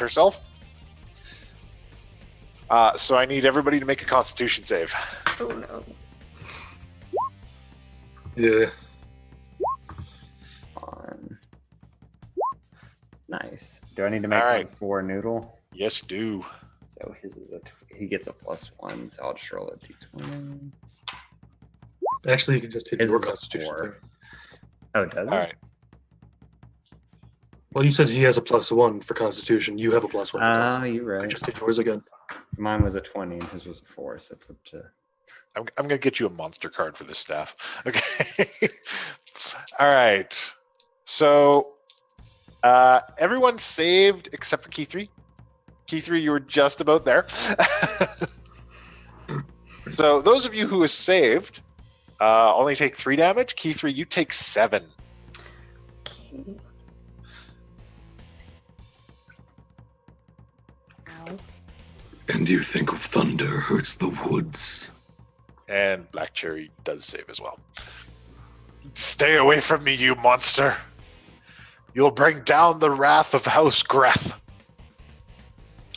B: herself. So I need everybody to make a Constitution save.
F: Oh no.
E: Yeah.
D: Nice. Do I need to make one for Noodle?
B: Yes, do.
D: So his is he gets a +1, so I'll just roll a d20.
E: Actually, you can just hit
D: His
E: your
D: is a
E: Constitution
D: 4.
E: thing.
D: Oh, does it?
B: All right.
E: Well, you said he has a +1 for Constitution. You have a +1 for Constitution.
D: You're right.
E: Just hit yours again.
D: Mine was a 20 and his was a 4, so it's up to...
B: I'm going to get you a monster card for this staff. Okay. All right. So everyone saved except for Key 3. Key 3, you were just about there. So those of you who have saved only take 3 damage. Key 3, you take 7.
F: Okay. Ow.
E: And you think thunder hurts the woods?
B: And Black Cherry does save as well. Stay away from me, you monster. You'll bring down the wrath of House Greth.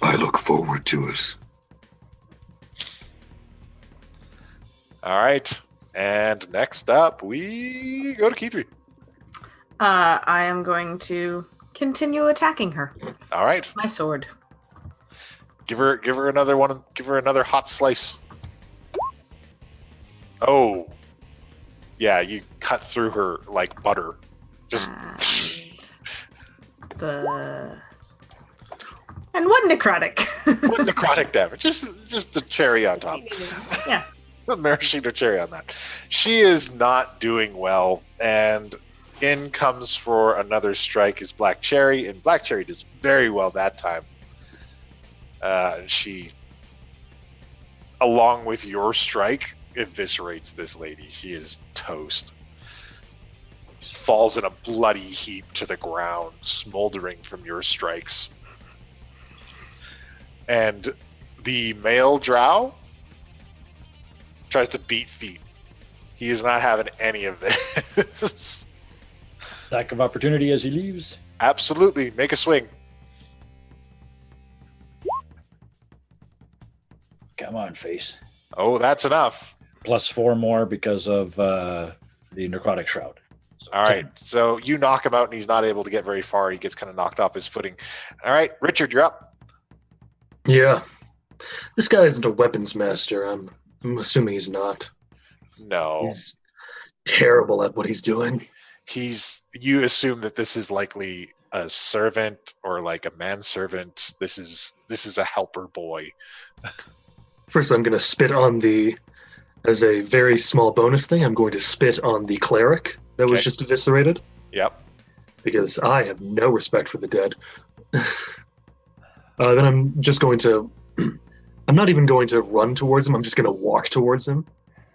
E: I look forward to it.
B: All right. And next up, we go to Kithri.
F: I am going to continue attacking her.
B: All right.
F: My sword.
B: Give her another one. Give her another hot slice. Oh. Yeah, you cut through her like butter. Just
F: and one necrotic.
B: what necrotic damage. Just the cherry on top.
F: Yeah.
B: The maraschino cherry on that. She is not doing well, and in comes for another strike is Black Cherry, and Black Cherry does very well that time. She, along with your strike, eviscerates this lady. She is toast. Falls in a bloody heap to the ground, smoldering from your strikes. And the male drow tries to beat feet. He is not having any of this.
C: Lack of opportunity as he leaves.
B: Absolutely. Make a swing.
C: Come on, face.
B: Oh, that's enough.
C: +4 more because of the necrotic shroud. So
B: All
C: 10.
B: right. So you knock him out and he's not able to get very far. He gets kind of knocked off his footing. All right. Richard, you're up.
E: Yeah. This guy isn't a weapons master. I'm assuming he's not.
B: No.
E: He's terrible at what he's doing.
B: You assume that this is likely a servant or like a manservant. This is a helper boy.
E: First, I'm going to spit on as a very small bonus thing, I'm going to spit on the cleric that was
B: Okay.
E: just eviscerated.
B: Yep.
E: Because I have no respect for the dead. Then I'm just going to... I'm not even going to run towards him. I'm just going to walk towards him.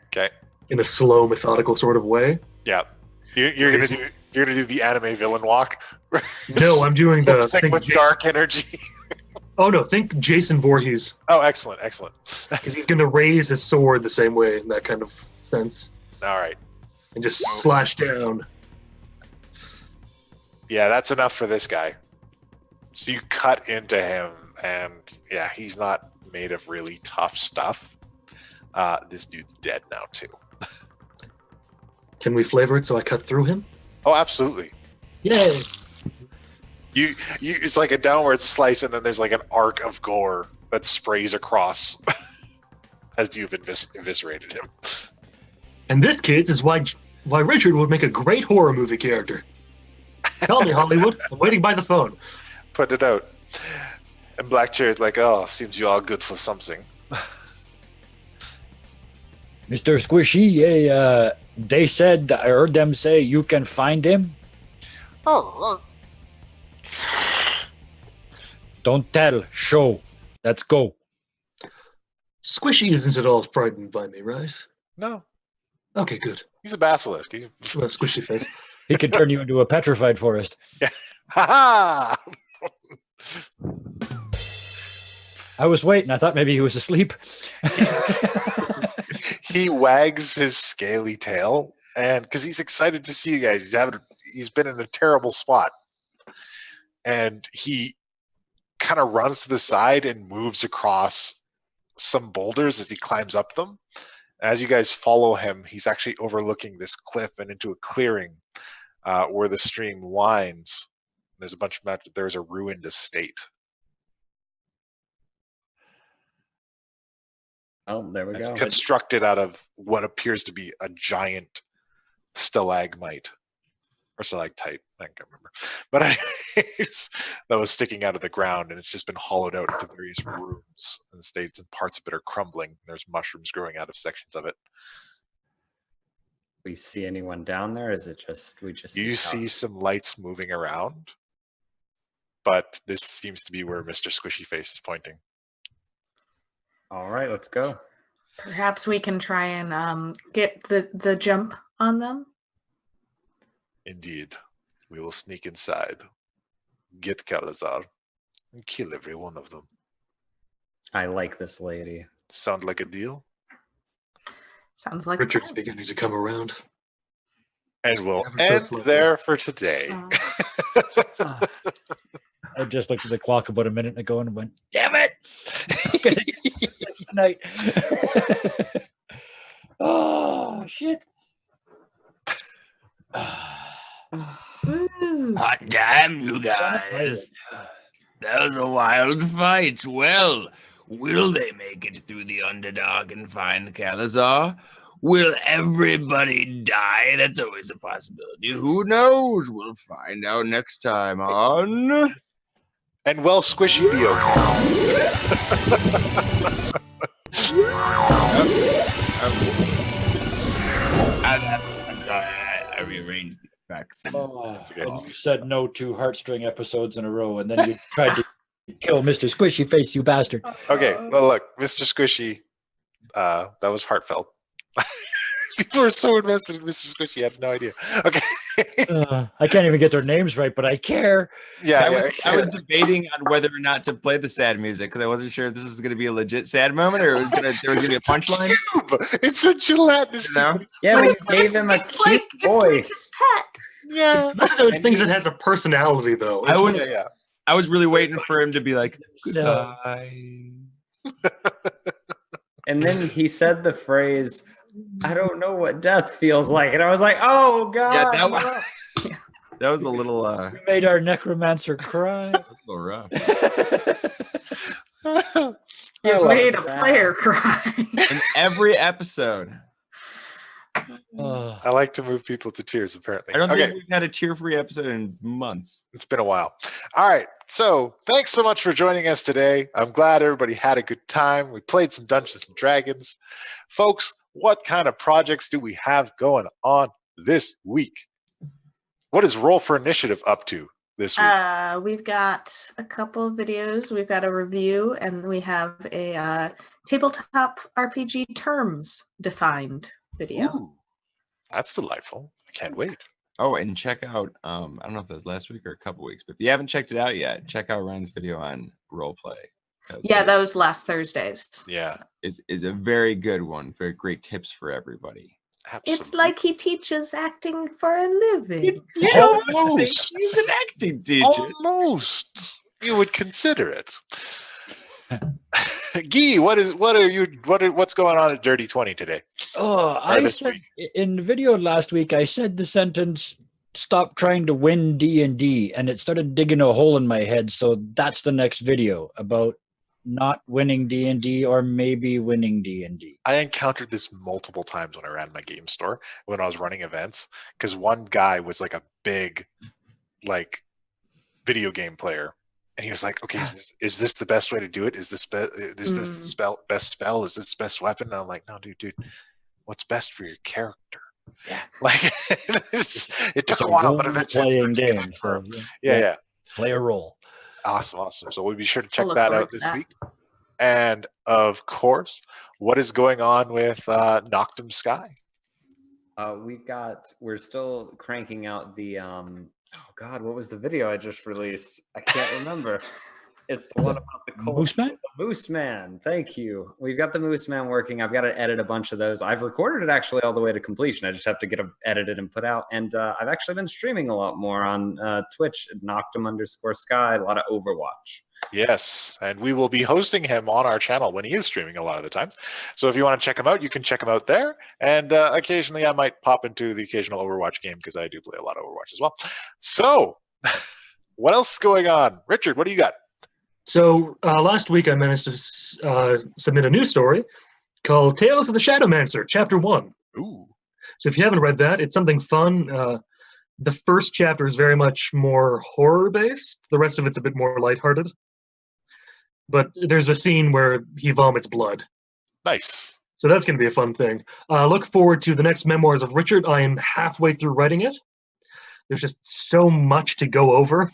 B: Okay.
E: In a slow, methodical sort of way.
B: Yep. You're gonna do the anime villain walk.
E: No, I'm doing the
B: thing with dark energy.
E: Oh no, think Jason Voorhees.
B: Oh, excellent.
E: Because he's going to raise his sword the same way in that kind of sense.
B: All right.
E: And just slash down.
B: Yeah, that's enough for this guy. So you cut into him, and yeah, he's not made of really tough stuff. This dude's dead now too.
E: Can we flavor it so I cut through him?
B: Oh, absolutely.
E: Yay!
B: You it's like a downward slice, and then there's like an arc of gore that sprays across as you've eviscerated him.
E: And this, kids, is why Richard would make a great horror movie character. Tell me, Hollywood. I'm waiting by the phone.
B: Put it out. And Black Chair's like, oh, seems you all good for something.
C: Mr. Squishy, they said, I heard them say you can find him.
B: Oh.
C: Don't tell, show. Let's go.
E: Squishy isn't at all frightened by me, right?
B: No.
E: Okay, good.
B: He's a basilisk.
E: Squishy face.
C: He could turn you into a petrified forest.
B: Yeah. Ha ha!
C: I was waiting. I thought maybe he was asleep.
B: He wags his scaly tail, and because he's excited to see you guys, he's been in a terrible spot, and he kind of runs to the side and moves across some boulders as he climbs up them. As you guys follow him, he's actually overlooking this cliff and into a clearing where the stream winds. There's a ruined estate.
D: Oh, there we go.
B: Constructed out of what appears to be a giant stalagmite or stalactite. I can't remember. But anyways, that was sticking out of the ground, and it's just been hollowed out into various rooms and states, and parts of it are crumbling. There's mushrooms growing out of sections of it.
D: We see anyone down there? Is it just
B: You see some lights moving around, but this seems to be where Mr. Squishy Face is pointing.
D: All right, let's go.
F: Perhaps we can try and get the jump on them.
B: Indeed. We will sneak inside, get Calazar, and kill every one of them.
D: I like this lady.
B: Sound like a deal?
F: Sounds like
E: Richard's beginning to come around.
B: And we'll
E: Ever so
B: end
E: slightly.
B: there for today.
C: I just looked at the clock about a minute ago and went, damn it! I'm gonna do this tonight. Oh, shit.
A: Hot damn, you guys. That was a wild fight. Well, will they make it through the Underdark and find Kalizar? Will everybody die? That's always a possibility. Who knows? We'll find out next time on...
B: And well, Squishy be okay.
A: I'm sorry, I rearranged the effects.
C: Oh,
B: okay.
C: and you said no to Heartstring episodes in a row, and then you tried to kill Mr. Squishy Face, you bastard.
B: Okay, well, look, Mr. Squishy, that was heartfelt. People are so invested in Mr. Squishy, I had no idea. Okay.
C: I can't even get their names right, but I care.
A: I was debating on whether or not to play the sad music because I wasn't sure if this was going to be a legit sad moment or there was going to be a punchline.
B: It's a gelatinous cube.
D: Yeah, but you gave him a cute voice.
F: his pet.
B: Yeah.
E: It's one of those things that has a personality, though.
A: I was,
B: Yeah.
A: I was really waiting for him to be like,
C: So-
A: goodbye.
D: And then he said the phrase, I don't know what death feels like. And I was like, oh, God.
A: Yeah, that was a little,
C: We made our necromancer cry.
A: rough.
F: You made a
D: that.
F: player cry.
A: In every episode.
C: Oh,
B: I like to move people to tears, apparently.
A: I don't
B: Okay.
A: think we've had a tear-free episode in months.
B: It's been a while. All right. So thanks so much for joining us today. I'm glad everybody had a good time. We played some Dungeons and Dragons. Folks, what kind of projects do we have going on this week? What is Roll for Initiative up to this week?
F: We've got a couple of videos. We've got a review, and we have a tabletop RPG terms defined video.
B: Ooh, that's delightful. I can't wait.
A: Oh, and check out, I don't know if that was last week or a couple weeks, but if you haven't checked it out yet, check out Ryan's video on roleplay.
F: Yeah, that was last Thursdays.
B: Yeah,
A: is a very good one. Very great tips for everybody.
B: absolutely.
F: It's like he teaches acting for a living.
A: You
B: Almost.
A: he's an acting teacher.
B: Almost. You would consider it. Guy, what's going on at Dirty 20 today?
C: Oh, I
B: this
C: said in the video last week, I said the sentence, stop trying to win D&D, and it started digging a hole in my head. So that's the next video about not winning D&D or maybe winning D&D.
B: I encountered this multiple times when I ran my game store, when I was running events, because one guy was like a big, like, video game player. And he was like, okay, is this the best way to do it? Is this this the best spell? Is this best weapon? And I'm like, no, dude, what's best for your character?
C: Yeah.
B: Like, it took
C: It's
B: a while, but
C: role
B: eventually
C: playing
B: it's started to
C: game.
B: get
C: So
B: confirmed. Yeah.
C: play a role.
B: Awesome. So we'll be sure to check
F: look
B: that
F: forward
B: out
F: to
B: this
F: that.
B: week. And of course, what is going on with Noctum Sky?
D: We're still cranking out the oh God, what was the video I just released? I can't remember. It's the one about the cold.
C: Moose Man?
D: Moose Man. Thank you. We've got the Moose Man working. I've got to edit a bunch of those. I've recorded it actually all the way to completion. I just have to get them edited and put out. And I've actually been streaming a lot more on Twitch at Noctum_Sky, a lot of Overwatch.
B: Yes, and we will be hosting him on our channel when he is streaming a lot of the times. So if you want to check him out, you can check him out there. And occasionally I might pop into the occasional Overwatch game because I do play a lot of Overwatch as well. So what else is going on? Richard, what do you got?
E: So last week I managed to submit a new story called Tales of the Shadowmancer, Chapter 1.
B: Ooh.
E: So if you haven't read that, it's something fun. The first chapter is very much more horror-based. The rest of it's a bit more lighthearted. But there's a scene where he vomits blood.
B: Nice.
E: So that's going to be a fun thing. Look forward to the next Memoirs of Richard. I am halfway through writing it. There's just so much to go over.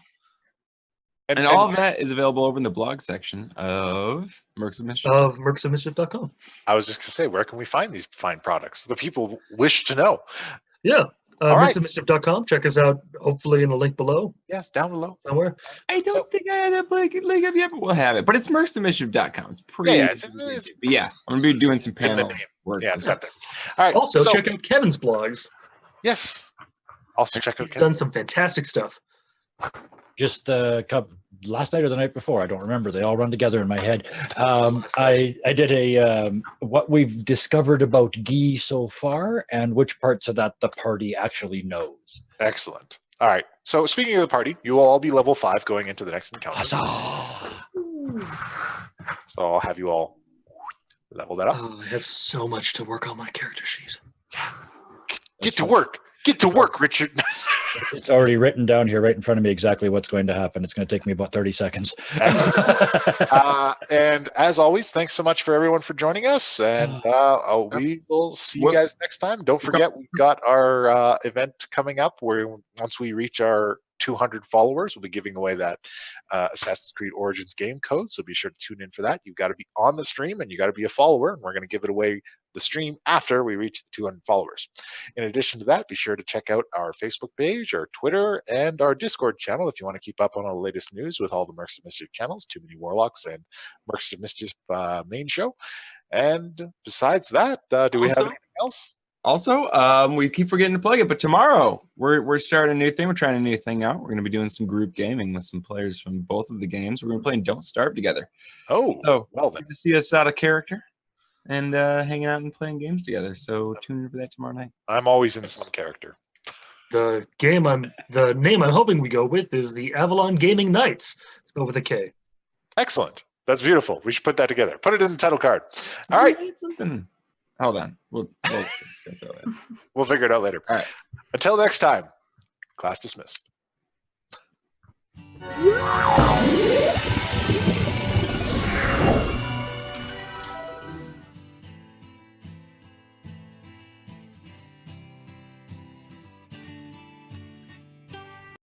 A: And all of that is available over in the blog section of Mercs of Mischief.
E: Of mercsofmischief.com.
B: I was just going to say, where can we find these fine products? The people wish to know.
E: Yeah.
B: All right.
E: mercsofmischief.com. Check us out, hopefully in the link below
B: Yes, down below.
E: somewhere.
A: I don't think I have that link up yet, but we'll have it. But it's mercsofmischief.com. It's pretty
B: Yeah,
A: easy to get to. But yeah, I'm going to be doing some
B: In the
A: panel
B: name.
A: Work.
B: Yeah, it's got there. All right.
E: Also,
B: so,
E: check out Kevin's blogs.
B: Yes. Also check out
E: He's
B: Kevin.
E: done some fantastic stuff.
C: Just last night or the night before, I don't remember. They all run together in my head.
E: Last night.
C: I did a what we've discovered about Guy so far, and which parts of that the party actually knows.
B: Excellent. All right. So speaking of the party, you will all be level 5 going into the next encounter.
C: Huzzah!
B: So I'll have you all level that up.
E: Oh, I have so much to work on my character sheet.
B: Get to work. Get to work, Richard.
C: It's already written down here right in front of me exactly what's going to happen. It's going to take me about 30 seconds.
B: And as always, thanks so much for everyone for joining us. And we will see you guys next time. Don't forget, we've got our event coming up where once we reach our 200 followers, we'll be giving away that Assassin's Creed Origins game code. So be sure to tune in for that. You've got to be on the stream and you got to be a follower. And we're going to give it away the stream after we reach the 200 followers. In addition to that, be sure to check out our Facebook page, our Twitter, and our Discord channel if you want to keep up on all the latest news with all the Mercs of Mischief channels, Too Many Warlocks and Mercs of Mischief main show. And besides that, do we have anything else?
A: Also, we keep forgetting to plug it, but tomorrow we're starting a new thing. We're trying a new thing out. We're going to be doing some group gaming with some players from both of the games. We're going to be playing Don't Starve together.
B: Oh,
A: so
B: well then.
A: to see us out of character and hanging out and playing games together. So tune in for that tomorrow night.
B: I'm always in some character.
E: The name I'm hoping we go with is the Avalon Gaming Nights. Spelled with a K.
B: Excellent. That's beautiful. We should put that together. Put it in the title card. All right.
A: Something. Hold on. We'll discuss that later.
B: We'll figure it out later.
A: All right.
B: Until next time, class dismissed.